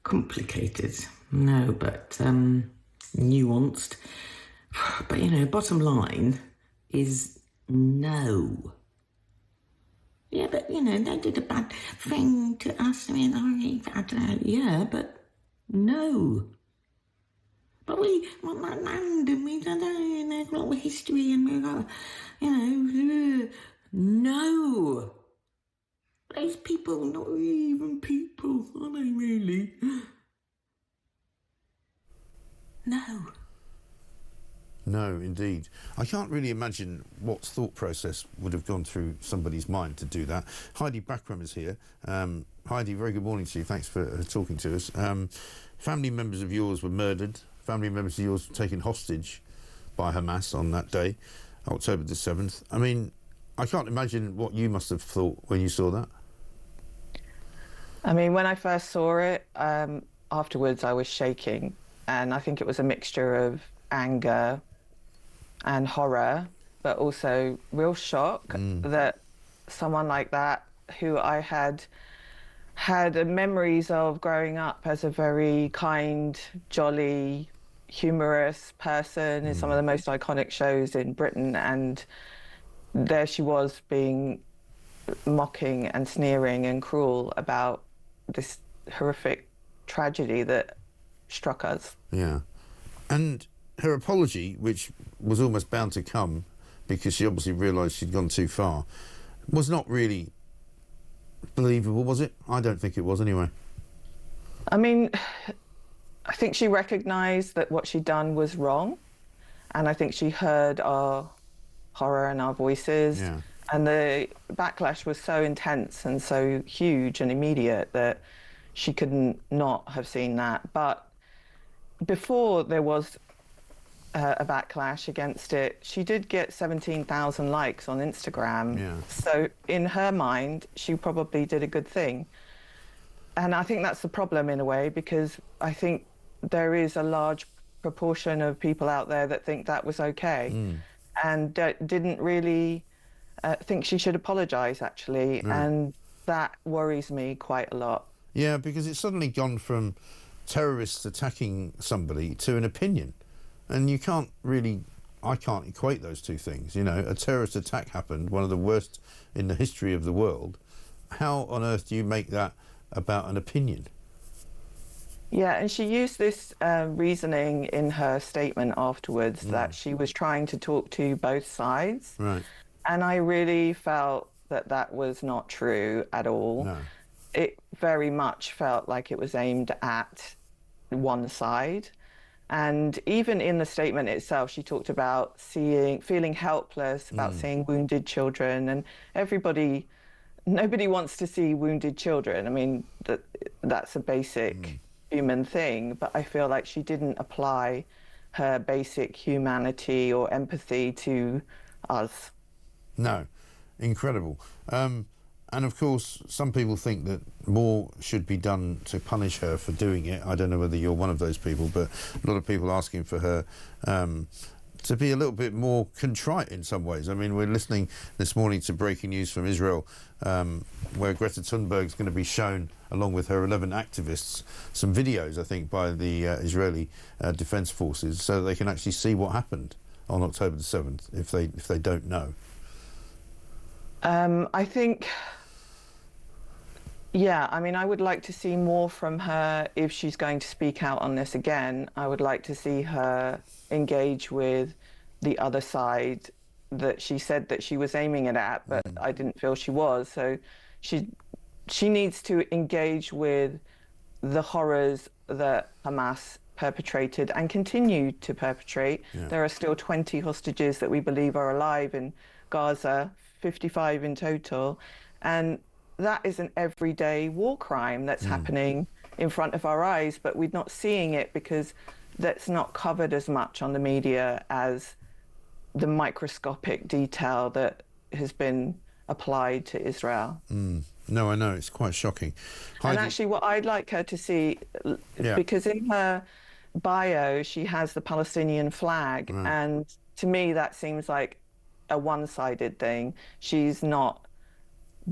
Complicated. No, but nuanced. But, you know, bottom line is no. Yeah, but, you know, they did a bad thing to us. I mean, I don't know. Yeah, but no. But we want that land and we don't know, you know, got the history and we got, you know, no. Those people, not even people, are they really? No. No, indeed. I can't really imagine what thought process would have gone through somebody's mind to do that. Heidi Bakram is here. Heidi, very good morning to you. Thanks for talking to us. Family members of yours were murdered. Family members of yours were taken hostage by Hamas on that day, October the 7th. I mean, I can't imagine what you must have thought when you saw that. I mean, when I first saw it, afterwards I was shaking. And I think it was a mixture of anger and horror, but also real shock that someone like that, who I had memories of growing up as a very kind, jolly, humorous person in some of the most iconic shows in Britain, and there she was being mocking and sneering and cruel about this horrific tragedy that struck us. Yeah. And her apology, which was almost bound to come because she obviously realised she'd gone too far, was not really believable, was it? I don't think it was, anyway. I mean, I think she recognised that what she'd done was wrong, and I think she heard our horror and our voices, and the backlash was so intense and so huge and immediate that she couldn't not have seen that. But before there was a backlash against it, she did get 17,000 likes on Instagram. So in her mind, she probably did a good thing. And I think that's the problem in a way, because I think there is a large proportion of people out there that think that was okay and didn't really think she should apologise, actually. And that worries me quite a lot. Yeah, because it's suddenly gone from terrorists attacking somebody to an opinion. And you can't really... I can't equate those two things. You know, a terrorist attack happened, one of the worst in the history of the world. How on earth do you make that about an opinion? Yeah, and she used this reasoning in her statement afterwards that she was trying to talk to both sides. Right. And I really felt that that was not true at all. No. It very much felt like it was aimed at one side. And even in the statement itself, she talked about feeling helpless, about seeing wounded children, and nobody wants to see wounded children. I mean, that's a basic human thing, but I feel like she didn't apply her basic humanity or empathy to us. No, incredible. And of course, some people think that more should be done to punish her for doing it. I don't know whether you're one of those people, but a lot of people asking for her to be a little bit more contrite in some ways. I mean, we're listening this morning to breaking news from Israel, where Greta Thunberg is going to be shown, along with her 11 activists, some videos, I think, by the Israeli Defence Forces, so that they can actually see what happened on October the 7th, if they don't know. I think... Yeah, I mean, I would like to see more from her if she's going to speak out on this again. I would like to see her engage with the other side that she said that she was aiming it at, but I didn't feel she was. So she needs to engage with the horrors that Hamas perpetrated and continue to perpetrate. Yeah. There are still 20 hostages that we believe are alive in Gaza, 55 in total. And that is an everyday war crime that's happening in front of our eyes, but we're not seeing it because that's not covered as much on the media as the microscopic detail that has been applied to Israel. No, I know, it's quite shocking. And actually what I'd like her to see, because in her bio she has the Palestinian flag, and to me that seems like a one-sided thing. She's not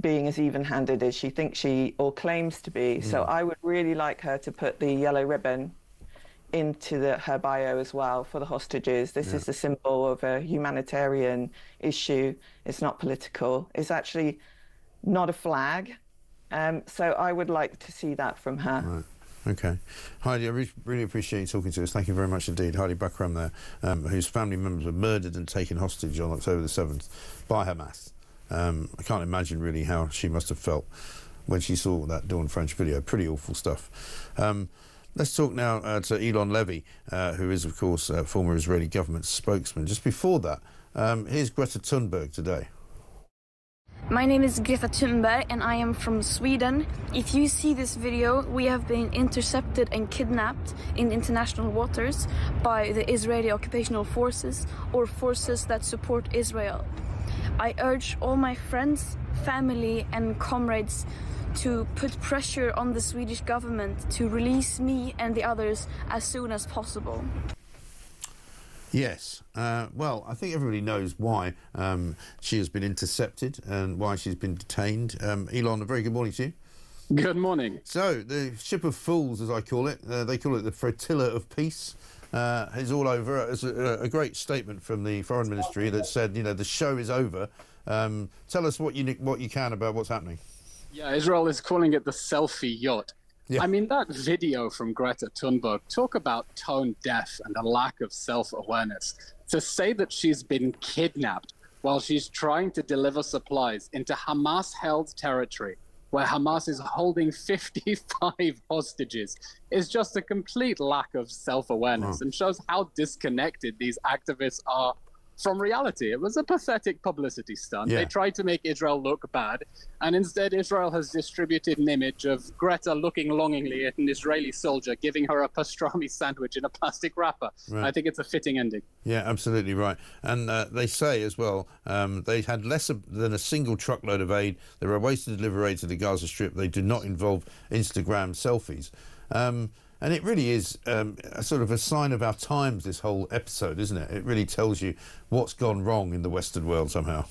being as even-handed as she thinks she or claims to be. So I would really like her to put the yellow ribbon into her bio as well for the hostages. This is the symbol of a humanitarian issue. It's not political. It's actually not a flag. So I would like to see that from her. Right. Okay. Heidi, I really appreciate you talking to us. Thank you very much indeed. Heidi Bakram there, whose family members were murdered and taken hostage on October the 7th by Hamas. I can't imagine really how she must have felt when she saw that Dawn French video. Pretty awful stuff. Let's talk now to Elon Levy, who is, of course, former Israeli government spokesman. Just before that, here's Greta Thunberg today. My name is Greta Thunberg and I am from Sweden. If you see this video, we have been intercepted and kidnapped in international waters by the Israeli occupational forces or forces that support Israel. I urge all my friends, family and comrades to put pressure on the Swedish government to release me and the others as soon as possible. Yes. Well, I think everybody knows why she has been intercepted and why she's been detained. Elon, a very good morning to you. Good morning. So, the ship of fools, as I call it, they call it the flotilla of peace, is all over. It's a great statement from the Foreign Ministry that said, you know, the show is over. Tell us what you can about what's happening. Yeah, Israel is calling it the selfie yacht. Yeah. I mean, that video from Greta Thunberg, talk about tone deaf and a lack of self-awareness. To say that she's been kidnapped while she's trying to deliver supplies into Hamas-held territory, where Hamas is holding 55 hostages, is just a complete lack of self-awareness and shows how disconnected these activists are from reality. It was a pathetic publicity stunt. Yeah. They tried to make Israel look bad, and instead Israel has distributed an image of Greta looking longingly at an Israeli soldier, giving her a pastrami sandwich in a plastic wrapper. Right. I think it's a fitting ending. Yeah, absolutely right. And they say as well, they had less than a single truckload of aid. They were a waste to deliver aid to the Gaza Strip. They do not involve Instagram selfies. And it really is a sort of a sign of our times, this whole episode, isn't it? It really tells you what's gone wrong in the Western world somehow.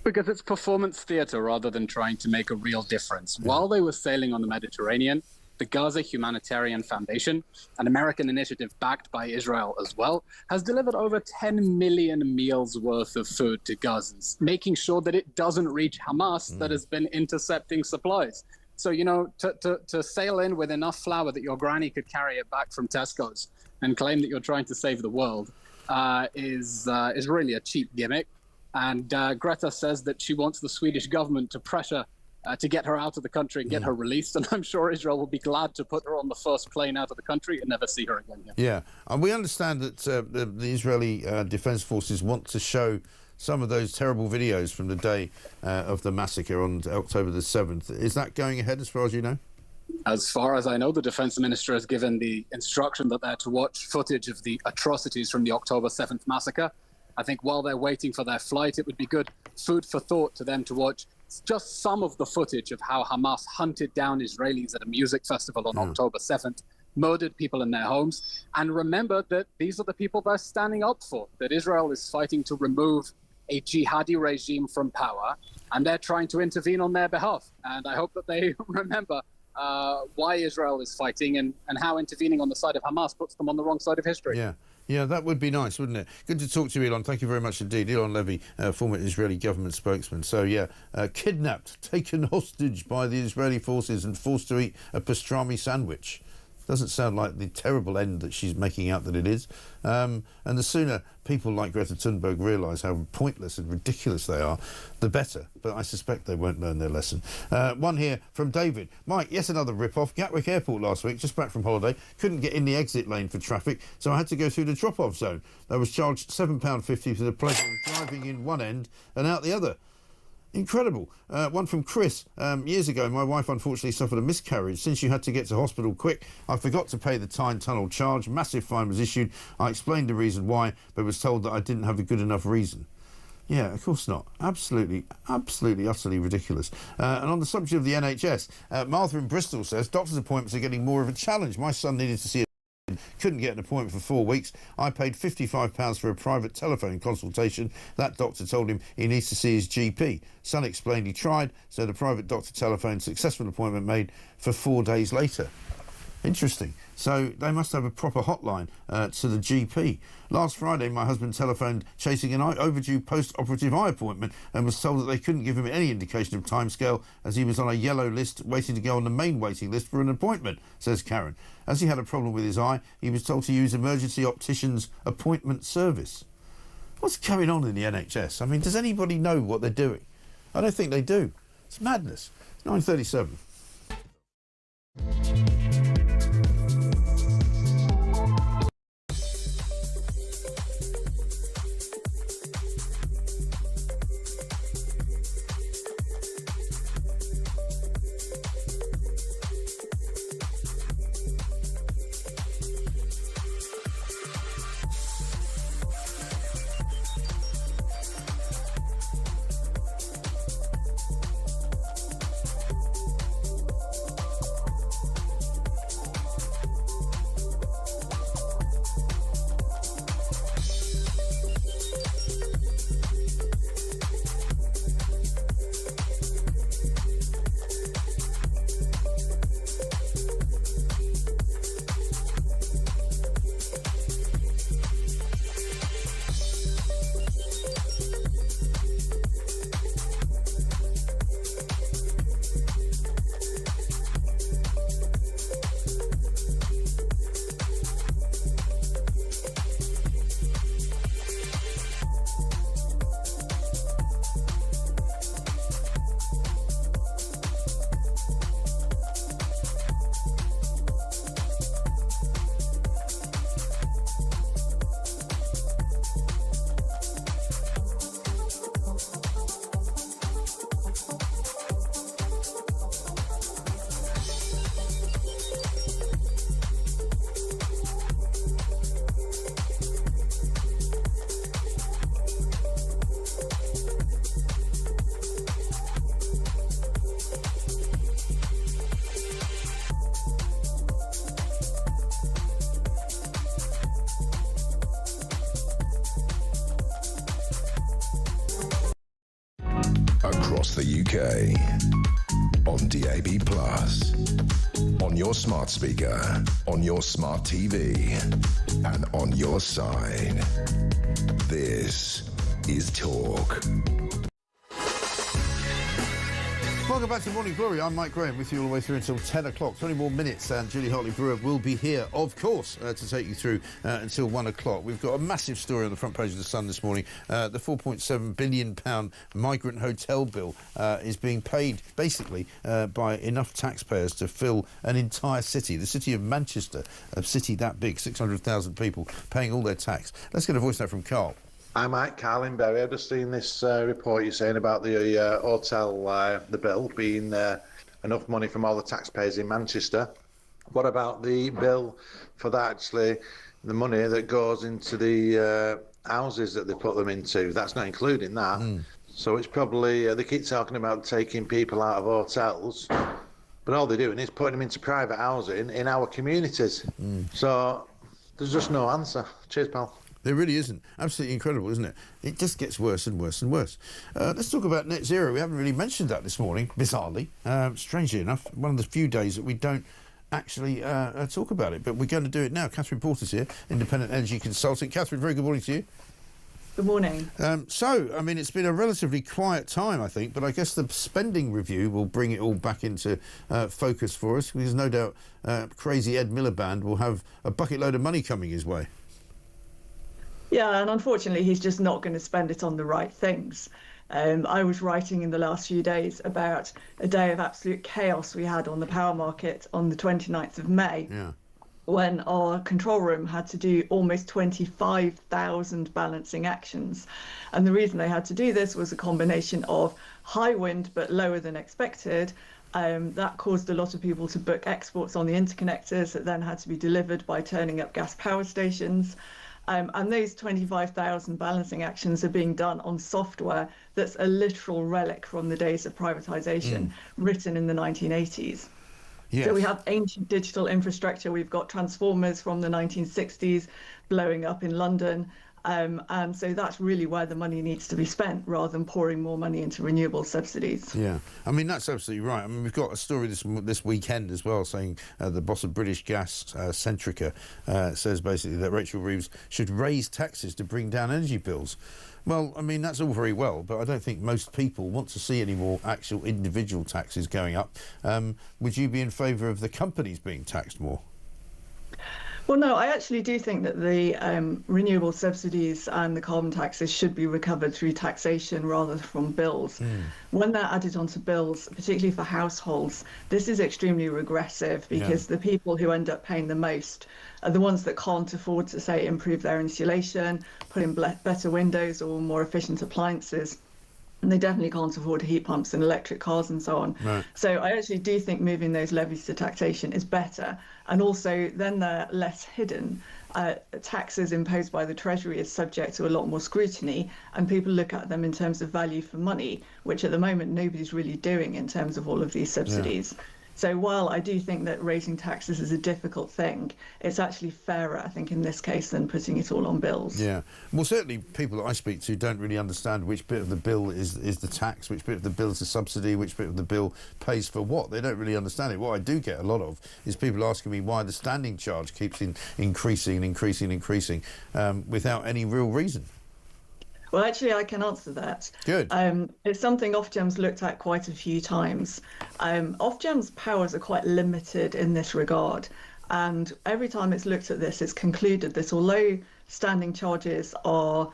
Because it's performance theatre rather than trying to make a real difference. Yeah. While they were sailing on the Mediterranean, the Gaza Humanitarian Foundation, an American initiative backed by Israel as well, has delivered over 10 million meals worth of food to Gazans, making sure that it doesn't reach Hamas that has been intercepting supplies. So, you know, to sail in with enough flour that your granny could carry it back from Tesco's and claim that you're trying to save the world is really a cheap gimmick. And Greta says that she wants the Swedish government to pressure to get her out of the country and get her released. And I'm sure Israel will be glad to put her on the first plane out of the country and never see her again. Yeah, and we understand that the Israeli Defense Forces want to show some of those terrible videos from the day of the massacre on October the 7th. Is that going ahead as far as you know? As far as I know, the defense minister has given the instruction that they're to watch footage of the atrocities from the October 7th massacre. I think while they're waiting for their flight, it would be good food for thought to them to watch just some of the footage of how Hamas hunted down Israelis at a music festival on October 7th, murdered people in their homes, and remember that these are the people they're standing up for, that Israel is fighting to remove a jihadi regime from power, and they're trying to intervene on their behalf. And I hope that they remember why Israel is fighting and how intervening on the side of Hamas puts them on the wrong side of history. Yeah, that would be nice, wouldn't it? Good to talk to you, Elon. Thank you very much indeed. Elon Levy, former Israeli government spokesman. So, yeah, kidnapped, taken hostage by the Israeli forces and forced to eat a pastrami sandwich. Doesn't sound like the terrible end that she's making out that it is. And the sooner people like Greta Thunberg realise how pointless and ridiculous they are, the better. But I suspect they won't learn their lesson. One here from David. Mike, yes, another rip-off. Gatwick Airport last week, just back from holiday. Couldn't get in the exit lane for traffic, so I had to go through the drop-off zone. I was charged £7.50 for the pleasure of driving in one end and out the other. Incredible. One from Chris. Years ago, my wife unfortunately suffered a miscarriage. Since you had to get to hospital quick, I forgot to pay the Tyne Tunnel charge. Massive fine was issued. I explained the reason why, but was told that I didn't have a good enough reason. Yeah, of course not. Absolutely, utterly ridiculous. And on the subject of the NHS, Martha in Bristol says, doctor's appointments are getting more of a challenge. My son needed to see a couldn't get an appointment for 4 weeks. I paid £55 for a private telephone consultation. That doctor told him he needs to see his GP. Son explained he tried, so the private doctor telephoned, successful appointment made for 4 days later. Interesting. So they must have a proper hotline to the GP. Last Friday, my husband telephoned chasing an overdue post-operative eye appointment and was told that they couldn't give him any indication of timescale as he was on a yellow list waiting to go on the main waiting list for an appointment, says Karen. As he had a problem with his eye, he was told to use emergency optician's appointment service. What's going on in the NHS? I mean, does anybody know what they're doing? I don't think they do. It's madness. 9:37. Across the UK, on DAB+, On your smart speaker, on your smart TV, and on your side. This is Talk. Welcome back to Morning Glory. I'm Mike Graham with you all the way through until 10 o'clock. 20 more minutes and Julie Hartley-Brewer will be here, of course, to take you through until 1 o'clock. We've got a massive story on the front page of The Sun this morning. The £4.7 billion migrant hotel bill is being paid, basically, by enough taxpayers to fill an entire city. The city of Manchester, a city that big, 600,000 people, paying all their tax. Let's get a voice note from Carl. Hi Mike, Carl in Bury. I've just seen this report you're saying about the hotel, the bill being enough money from all the taxpayers in Manchester. What about the bill for that, actually, the money that goes into the houses that they put them into? That's not including that. So it's probably, they keep talking about taking people out of hotels, but all they're doing is putting them into private housing in our communities. So there's just no answer. Cheers, pal. There really isn't. Absolutely incredible, isn't it? It just gets worse and worse and worse. Let's talk about net zero. We haven't really mentioned that this morning, bizarrely. Strangely enough, one of the few days that we don't actually talk about it, but we're going to do it now. Catherine Porter's here, independent energy consultant. Catherine, very good morning to you. Good morning. So, I mean, it's been a relatively quiet time, I think, but I guess the spending review will bring it all back into focus for us, because no doubt crazy Ed Miliband will have a bucket load of money coming his way. Yeah, and unfortunately, he's just not going to spend it on the right things. I was writing in the last few days about a day of absolute chaos we had on the power market on the 29th of May, when our control room had to do almost 25,000 balancing actions. And the reason they had to do this was a combination of high wind but lower than expected. That caused a lot of people to book exports on the interconnectors that then had to be delivered by turning up gas power stations. And those 25,000 balancing actions are being done on software that's a literal relic from the days of privatisation, written in the 1980s. Yes. So we have ancient digital infrastructure. We've got transformers from the 1960s blowing up in London. And so that's really where the money needs to be spent, rather than pouring more money into renewable subsidies. Yeah, I mean, that's absolutely right. I mean, we've got a story this weekend as well, saying the boss of British Gas, Centrica, says basically that Rachel Reeves should raise taxes to bring down energy bills. Well, I mean, that's all very well, but I don't think most people want to see any more actual individual taxes going up. Would you be in favour of the companies being taxed more? Well, no, I actually do think that the renewable subsidies and the carbon taxes should be recovered through taxation rather than from bills. When they're added onto bills, particularly for households, this is extremely regressive, because the people who end up paying the most are the ones that can't afford to, say, improve their insulation, put in better windows or more efficient appliances. And they definitely can't afford heat pumps and electric cars and so on. Right. So I actually do think moving those levies to taxation is better. And also then they're less hidden. Taxes imposed by the Treasury is subject to a lot more scrutiny, and people look at them in terms of value for money, which at the moment nobody's really doing in terms of all of these subsidies. So while I do think that raising taxes is a difficult thing, it's actually fairer, I think, in this case than putting it all on bills. Yeah. Well, certainly people that I speak to don't really understand which bit of the bill is the tax, which bit of the bill is the subsidy, which bit of the bill pays for what. They don't really understand it. What I do get a lot of is people asking me why the standing charge keeps increasing without any real reason. Well, actually, I can answer that. Good. It's something Ofgem's looked at quite a few times. Ofgem's powers are quite limited in this regard. And every time it's looked at this, it's concluded that although standing charges are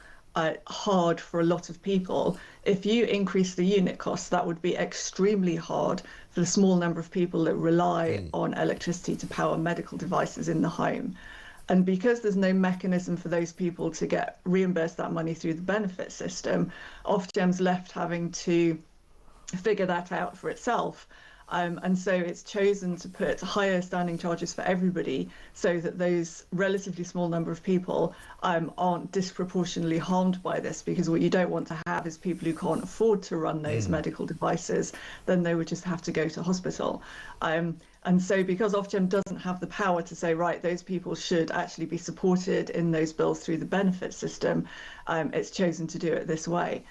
hard for a lot of people, if you increase the unit cost, that would be extremely hard for the small number of people that rely on electricity to power medical devices in the home. And because there's no mechanism for those people to get reimbursed that money through the benefit system, Ofgem's left having to figure that out for itself. And so it's chosen to put higher standing charges for everybody so that those relatively small number of people aren't disproportionately harmed by this, because what you don't want to have is people who can't afford to run those medical devices, then they would just have to go to hospital. And so because Ofgem doesn't have the power to say, right, those people should actually be supported in those bills through the benefit system, it's chosen to do it this way.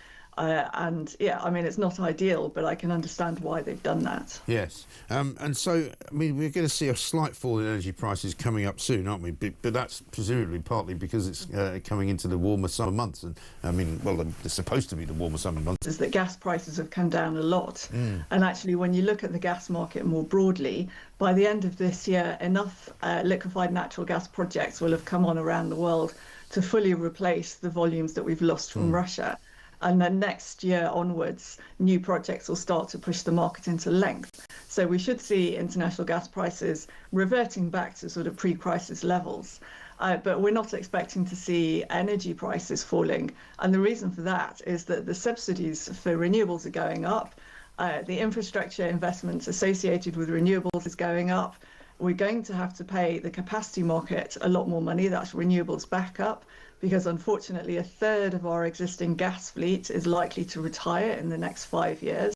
And yeah, I mean, it's not ideal, but I can understand why they've done that. Yes. And so, I mean, we're going to see a slight fall in energy prices coming up soon, aren't we? But that's presumably partly because it's coming into the warmer summer months. And I mean, well, they're supposed to be the warmer summer months. Is that gas prices have come down a lot. And actually, when you look at the gas market more broadly, by the end of this year, enough liquefied natural gas projects will have come on around the world to fully replace the volumes that we've lost from Russia. And then next year onwards, new projects will start to push the market into length. So we should see international gas prices reverting back to sort of pre-crisis levels. But we're not expecting to see energy prices falling. And the reason for that is that the subsidies for renewables are going up. The infrastructure investments associated with renewables is going up. We're going to have to pay the capacity market a lot more money. That's renewables backup, because unfortunately a third of our existing gas fleet is likely to retire in the next 5 years.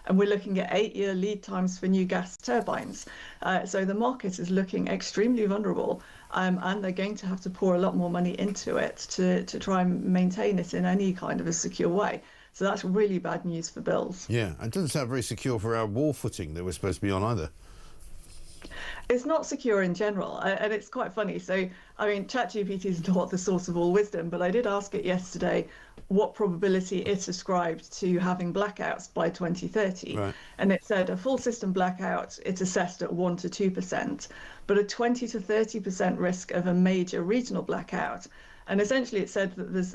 And we're looking at 8-year lead times for new gas turbines. So the market is looking extremely vulnerable, and they're going to have to pour a lot more money into it to try and maintain it in any kind of a secure way. So that's really bad news for bills. Yeah, and it doesn't sound very secure for our war footing that we're supposed to be on either. It's not secure in general, and it's quite funny. So, I mean, ChatGPT is not the source of all wisdom, but I did ask it yesterday what probability it ascribed to having blackouts by 2030. Right. And it said a full system blackout, it's assessed at 1 to 2%, but a 20 to 30% risk of a major regional blackout. And essentially, it said that there's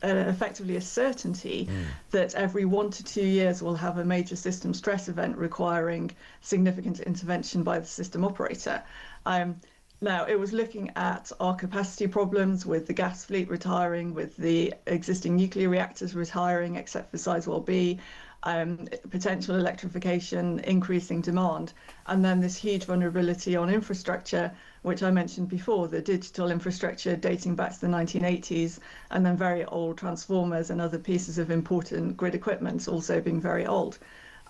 effectively a certainty that every 1 to 2 years we'll have a major system stress event requiring significant intervention by the system operator. Now, it was looking at our capacity problems with the gas fleet retiring, with the existing nuclear reactors retiring, except for Sizewell B, potential electrification, increasing demand, and then this huge vulnerability on infrastructure, which I mentioned before, the digital infrastructure dating back to the 1980s, and then very old transformers and other pieces of important grid equipment also being very old.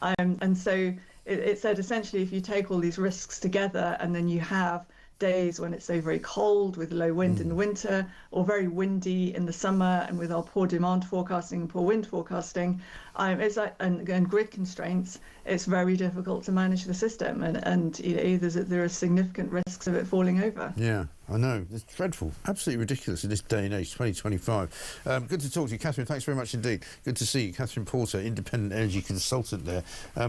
And so it said essentially if you take all these risks together and then you have days when it's so very cold with low wind in the winter, or very windy in the summer, and with our poor demand forecasting and poor wind forecasting, it's like, and grid constraints, it's very difficult to manage the system, and you know, there are significant risks of it falling over. Yeah, I know. It's dreadful. Absolutely ridiculous in this day and age, 2025. Good to talk to you, Catherine. Thanks very much indeed. Good to see you. Catherine Porter, independent energy consultant there.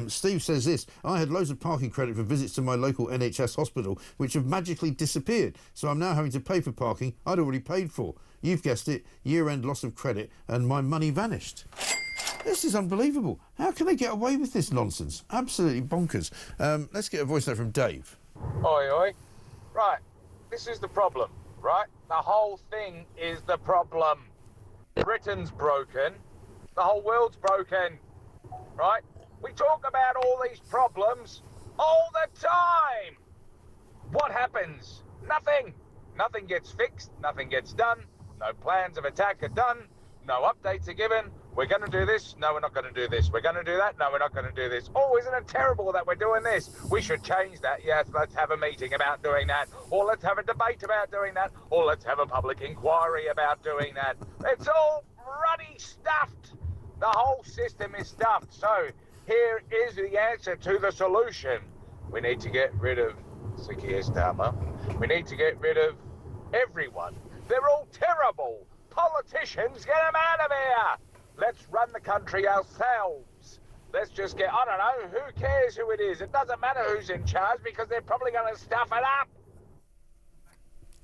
Steve says this: I had loads of parking credit for visits to my local NHS hospital, which have magically disappeared. So I'm now having to pay for parking I'd already paid for. You've guessed it, year-end loss of credit, and my money vanished. This is unbelievable. How can they get away with this nonsense? Absolutely bonkers. Let's get a voice note from Dave. Oi, oi. Right, this is the problem, right? The whole thing is the problem. Britain's broken. The whole world's broken, right? We talk about all these problems all the time. What happens? Nothing. Nothing gets fixed. Nothing gets done. No plans of attack are done. No updates are given. We're going to do this. No, we're not going to do this. We're going to do that. No, we're not going to do this. Oh, isn't it terrible that we're doing this? We should change that. Yes, let's have a meeting about doing that. Or let's have a debate about doing that. Or let's have a public inquiry about doing that. It's all ruddy stuffed. The whole system is stuffed. So here is the answer to the solution. We need to get rid of Sir Keir Starmer. We need to get rid of everyone. They're all terrible. Politicians, get them out of here. Let's run the country ourselves. Let's just get, I don't know, who cares who it is? It doesn't matter who's in charge because they're probably going to stuff it up.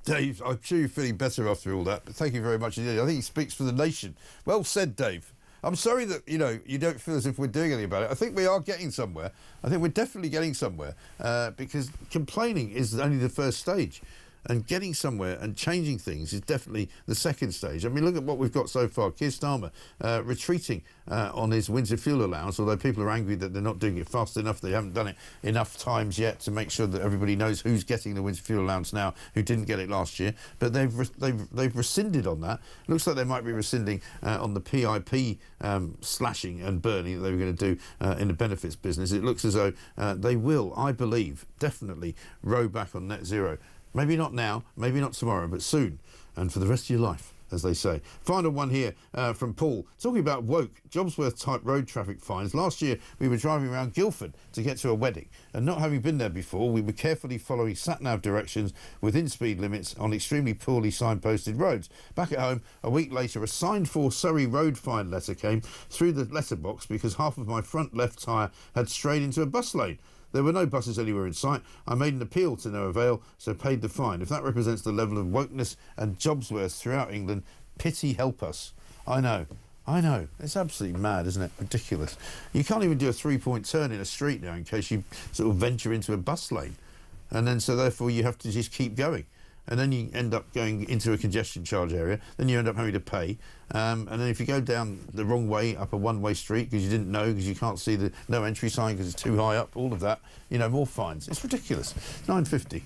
Dave, I'm sure you're feeling better after all that, but thank you very much indeed. I think he speaks for the nation. Well said, Dave. I'm sorry that, you know, you don't feel as if we're doing anything about it. I think we are getting somewhere. I think we're definitely getting somewhere because complaining is only the first stage. And getting somewhere and changing things is definitely the second stage. I mean, look at what we've got so far. Keir Starmer retreating on his winter fuel allowance, although people are angry that they're not doing it fast enough. They haven't done it enough times yet to make sure that everybody knows who's getting the winter fuel allowance now, who didn't get it last year. But they've rescinded on that. Looks like they might be rescinding on the PIP slashing and burning that they were going to do in the benefits business. It looks as though they will, I believe, definitely row back on net zero. Maybe not now, maybe not tomorrow, but soon, and for the rest of your life. as they say. Final one here from Paul, talking about woke, Jobsworth-type road traffic fines. Last year, we were driving around Guildford to get to a wedding, and not having been there before, we were carefully following sat-nav directions within speed limits on extremely poorly signposted roads. Back at home, a week later, a signed for Surrey road fine letter came through the letterbox because half of my front left tyre had strayed into a bus lane. There were no buses anywhere in sight. I made an appeal to no avail, so paid the fine. If that represents the level of wokeness and Jobsworth throughout England, pity help us. I know. It's absolutely mad, isn't it? Ridiculous. You can't even do a three-point turn in a street now in case you sort of venture into a bus lane. And then, so therefore, you have to just keep going. And then you end up going into a congestion charge area, then you end up having to pay. And then if you go down the wrong way up a one-way street because you didn't know, because you can't see the no entry sign because it's too high up, all of that, you know, more fines. It's ridiculous. 9.50.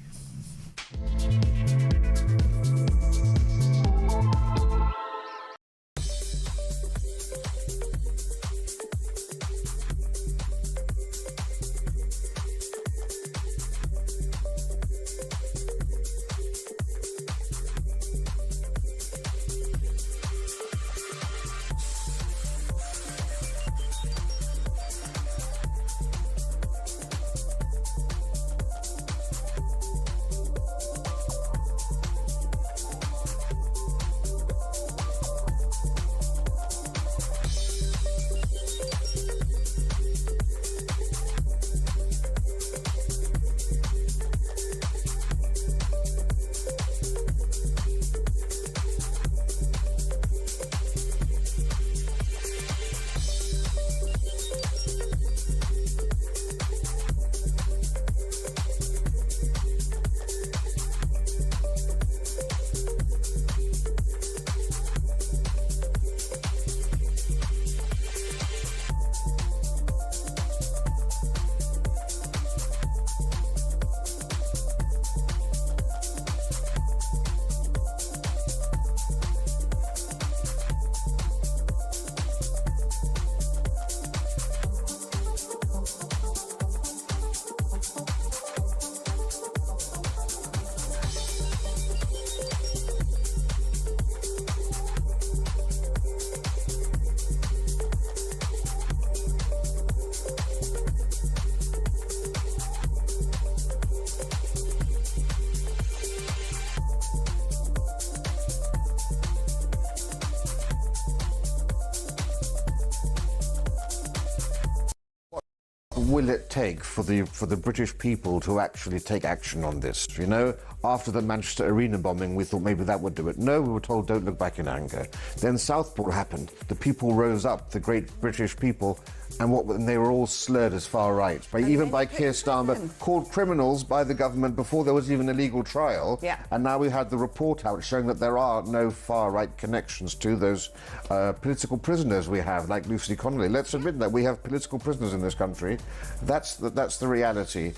Will it take for the British people to actually take action on this? You know, after the Manchester Arena bombing, we thought maybe that would do it. No, we were told don't look back in anger. Then Southport happened. The people rose up, the great British people, and they were all slurred as far right, even by Keir Starmer, called criminals by the government before there was even a legal trial. Yeah. And now we had the report out showing that there are no far right connections to those political prisoners we have, like Lucy Connolly. Let's admit that we have political prisoners in this country. That's the reality.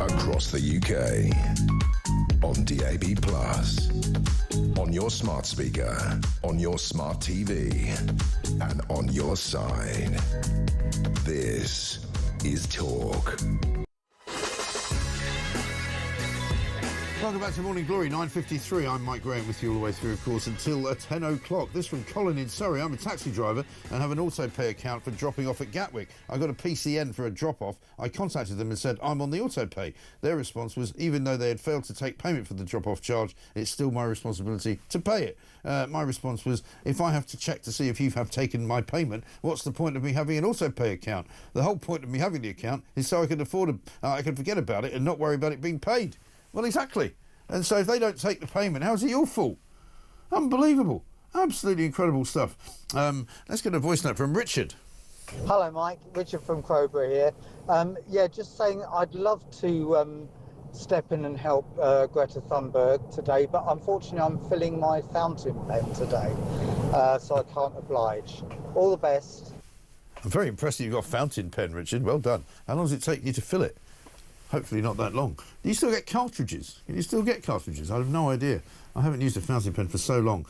Across the UK, on DAB+, on your smart speaker, on your smart TV, and on your side. This is Talk. Welcome back to Morning Glory, 9.53. I'm Mike Graham with you all the way through, of course, until 10 o'clock. This from Colin in Surrey. I'm a taxi driver and have an auto-pay account for dropping off at Gatwick. I got a PCN for a drop-off. I contacted them and said, I'm on the auto-pay. Their response was, even though they had failed to take payment for the drop-off charge, it's still my responsibility to pay it. My response was, if I have to check to see if you have taken my payment, what's the point of me having an auto-pay account? The whole point of me having the account is so I can I can forget about it and not worry about it being paid. Well, exactly. And so if they don't take the payment, how's it your fault? Unbelievable. Absolutely incredible stuff. Let's get a voice note from Richard. Hello, Mike. Richard from Crowborough here. Yeah, just saying I'd love to step in and help Greta Thunberg today, but unfortunately I'm filling my fountain pen today, so I can't oblige. All the best. I'm very impressed that you've got a fountain pen, Richard. Well done. How long does it take you to fill it? Hopefully not that long. Do you still get cartridges? Can you still get cartridges? I have no idea. I haven't used a fountain pen for so long.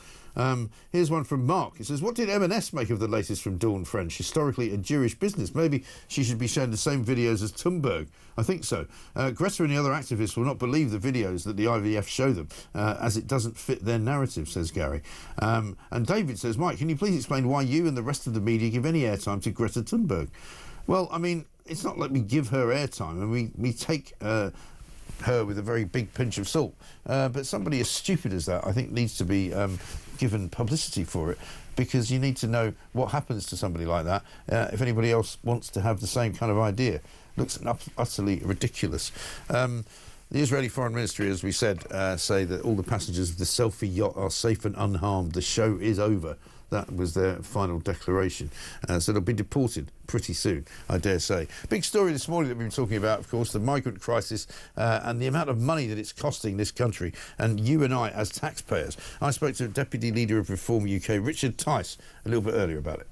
Here's one from Mark. It says, what did M&S make of the latest from Dawn French? Historically a Jewish business. Maybe she should be shown the same videos as Thunberg. I think so. Greta and the other activists will not believe the videos that the IVF show them, as it doesn't fit their narrative, says Gary. And David says, Mike, can you please explain why you and the rest of the media give any airtime to Greta Thunberg? Well, I mean, it's not like we give her airtime, and we take her with a very big pinch of salt. But somebody as stupid as that, I think, needs to be given publicity for it, because you need to know what happens to somebody like that if anybody else wants to have the same kind of idea. Looks utterly ridiculous. The Israeli Foreign Ministry, as we said, say that all the passengers of the selfie yacht are safe and unharmed. The show is over. That was their final declaration. So they'll be deported pretty soon, I dare say. Big story this morning that we've been talking about, of course, the migrant crisis and the amount of money that it's costing this country and you and I as taxpayers. I spoke to Deputy Leader of Reform UK, Richard Tice, a little bit earlier about it.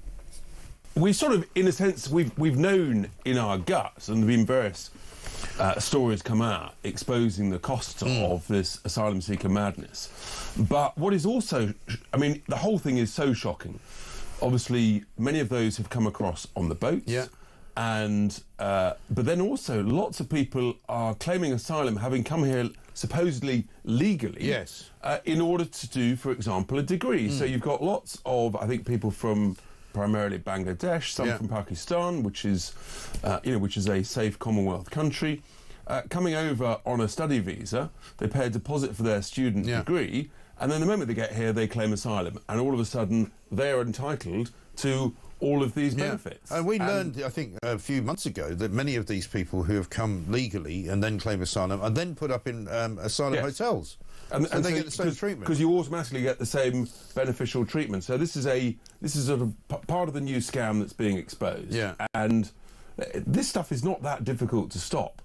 We sort of, in a sense, we've known in our guts, and there have been various stories come out exposing the costs of this asylum seeker madness. But what is also, I mean, the whole thing is so shocking. Obviously, many of those have come across on the boats. Yeah. And, but then also lots of people are claiming asylum having come here supposedly legally. Yes. In order to do, for example, a degree. So you've got lots of, I think, people from primarily Bangladesh, some from Pakistan, which is, which is a safe Commonwealth country, coming over on a study visa. They pay a deposit for their student degree, and then the moment they get here, they claim asylum, and all of a sudden they are entitled to all of these benefits. And we learned, I think, a few months ago that many of these people who have come legally and then claim asylum are then put up in asylum hotels. And they get the same treatment. Because you automatically get the same beneficial treatment. So this is sort of part of the new scam that's being exposed. Yeah. And this stuff is not that difficult to stop.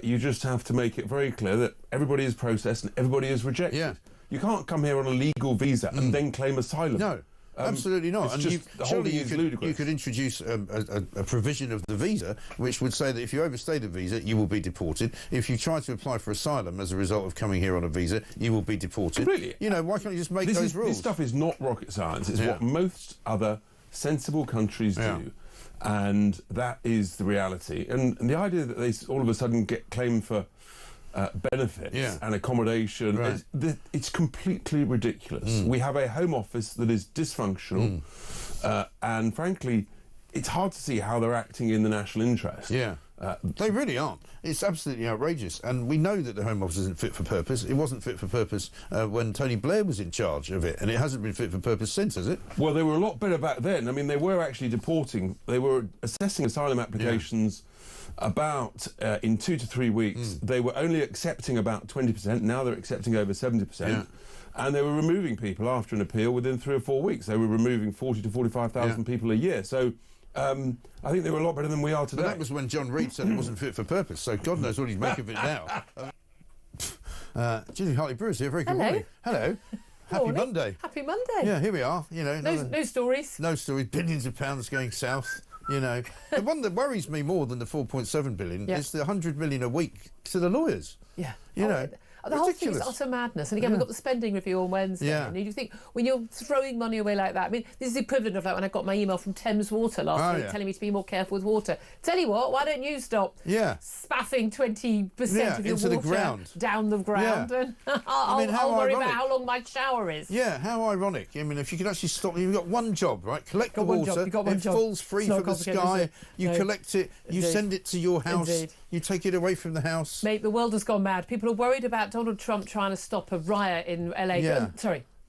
You just have to make it very clear that everybody is processed and everybody is rejected. Yeah. You can't come here on a legal visa and then claim asylum. No. Absolutely not. And the whole thing is ludicrous. You could introduce a provision of the visa which would say that if you overstay the visa, you will be deported. If you try to apply for asylum as a result of coming here on a visa, you will be deported. Completely. You know, why can't you just make those rules? This stuff is not rocket science. It's what most other sensible countries do. And that is the reality. And the idea that they all of a sudden get claimed for benefits and accommodation, it's completely ridiculous. We have a Home Office that is dysfunctional, and frankly, it's hard to see how they're acting in the national interest. They really aren't. It's absolutely outrageous. And we know that the Home Office isn't fit for purpose. It wasn't fit for purpose when Tony Blair was in charge of it, and it hasn't been fit for purpose since, has it? Well, they were a lot better back then. I mean, they were actually deporting, they were assessing asylum applications about in 2 to 3 weeks. They were only accepting about 20%. Now they're accepting over 70%. And they were removing people after an appeal within 3 or 4 weeks. They were removing 40 to 45,000 people a year. So I think they were a lot better than we are today. But that was when John Reid said it wasn't fit for purpose, so God knows what he'd make of it now. Julie Hartley-Brewis here, very good morning. Hello. Happy Monday. Happy Monday. Yeah, here we are. You know, no stories. No stories. Billions of pounds going south. You know, the one that worries me more than the 4.7 billion is the 100 million a week to the lawyers. Yeah. You know. The whole thing is utter madness. And again, we've got the spending review on Wednesday. And you think, when you're throwing money away like that, I mean, this is the equivalent of like when I got my email from Thames Water last week telling me to be more careful with water. Tell you what, why don't you stop spaffing 20% of your water down the ground? And I'll worry about how long my shower is. Yeah, how ironic. I mean, if you could actually stop, you've got one job, right? Collect the water, it falls free from the sky, you collect it, you send it to your house, you take it away from the house. Mate, the world has gone mad. People are worried about Donald Trump trying to stop a riot in LA.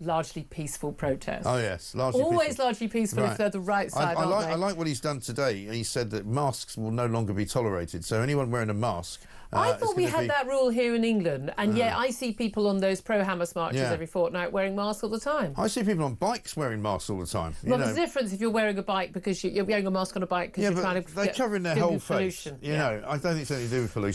Largely peaceful protest. Oh yes, largely peaceful if they're the right side. I like what he's done today. He said that masks will no longer be tolerated. So anyone wearing a mask. I thought we had that rule here in England, and yet I see people on those pro-Hamas marches every fortnight wearing masks all the time. I see people on bikes wearing masks all the time. Well, there's a difference if you're wearing a bike because you're wearing a mask on a bike because you're trying to they're covering their whole face. You know, I don't think it's anything to do with pollution.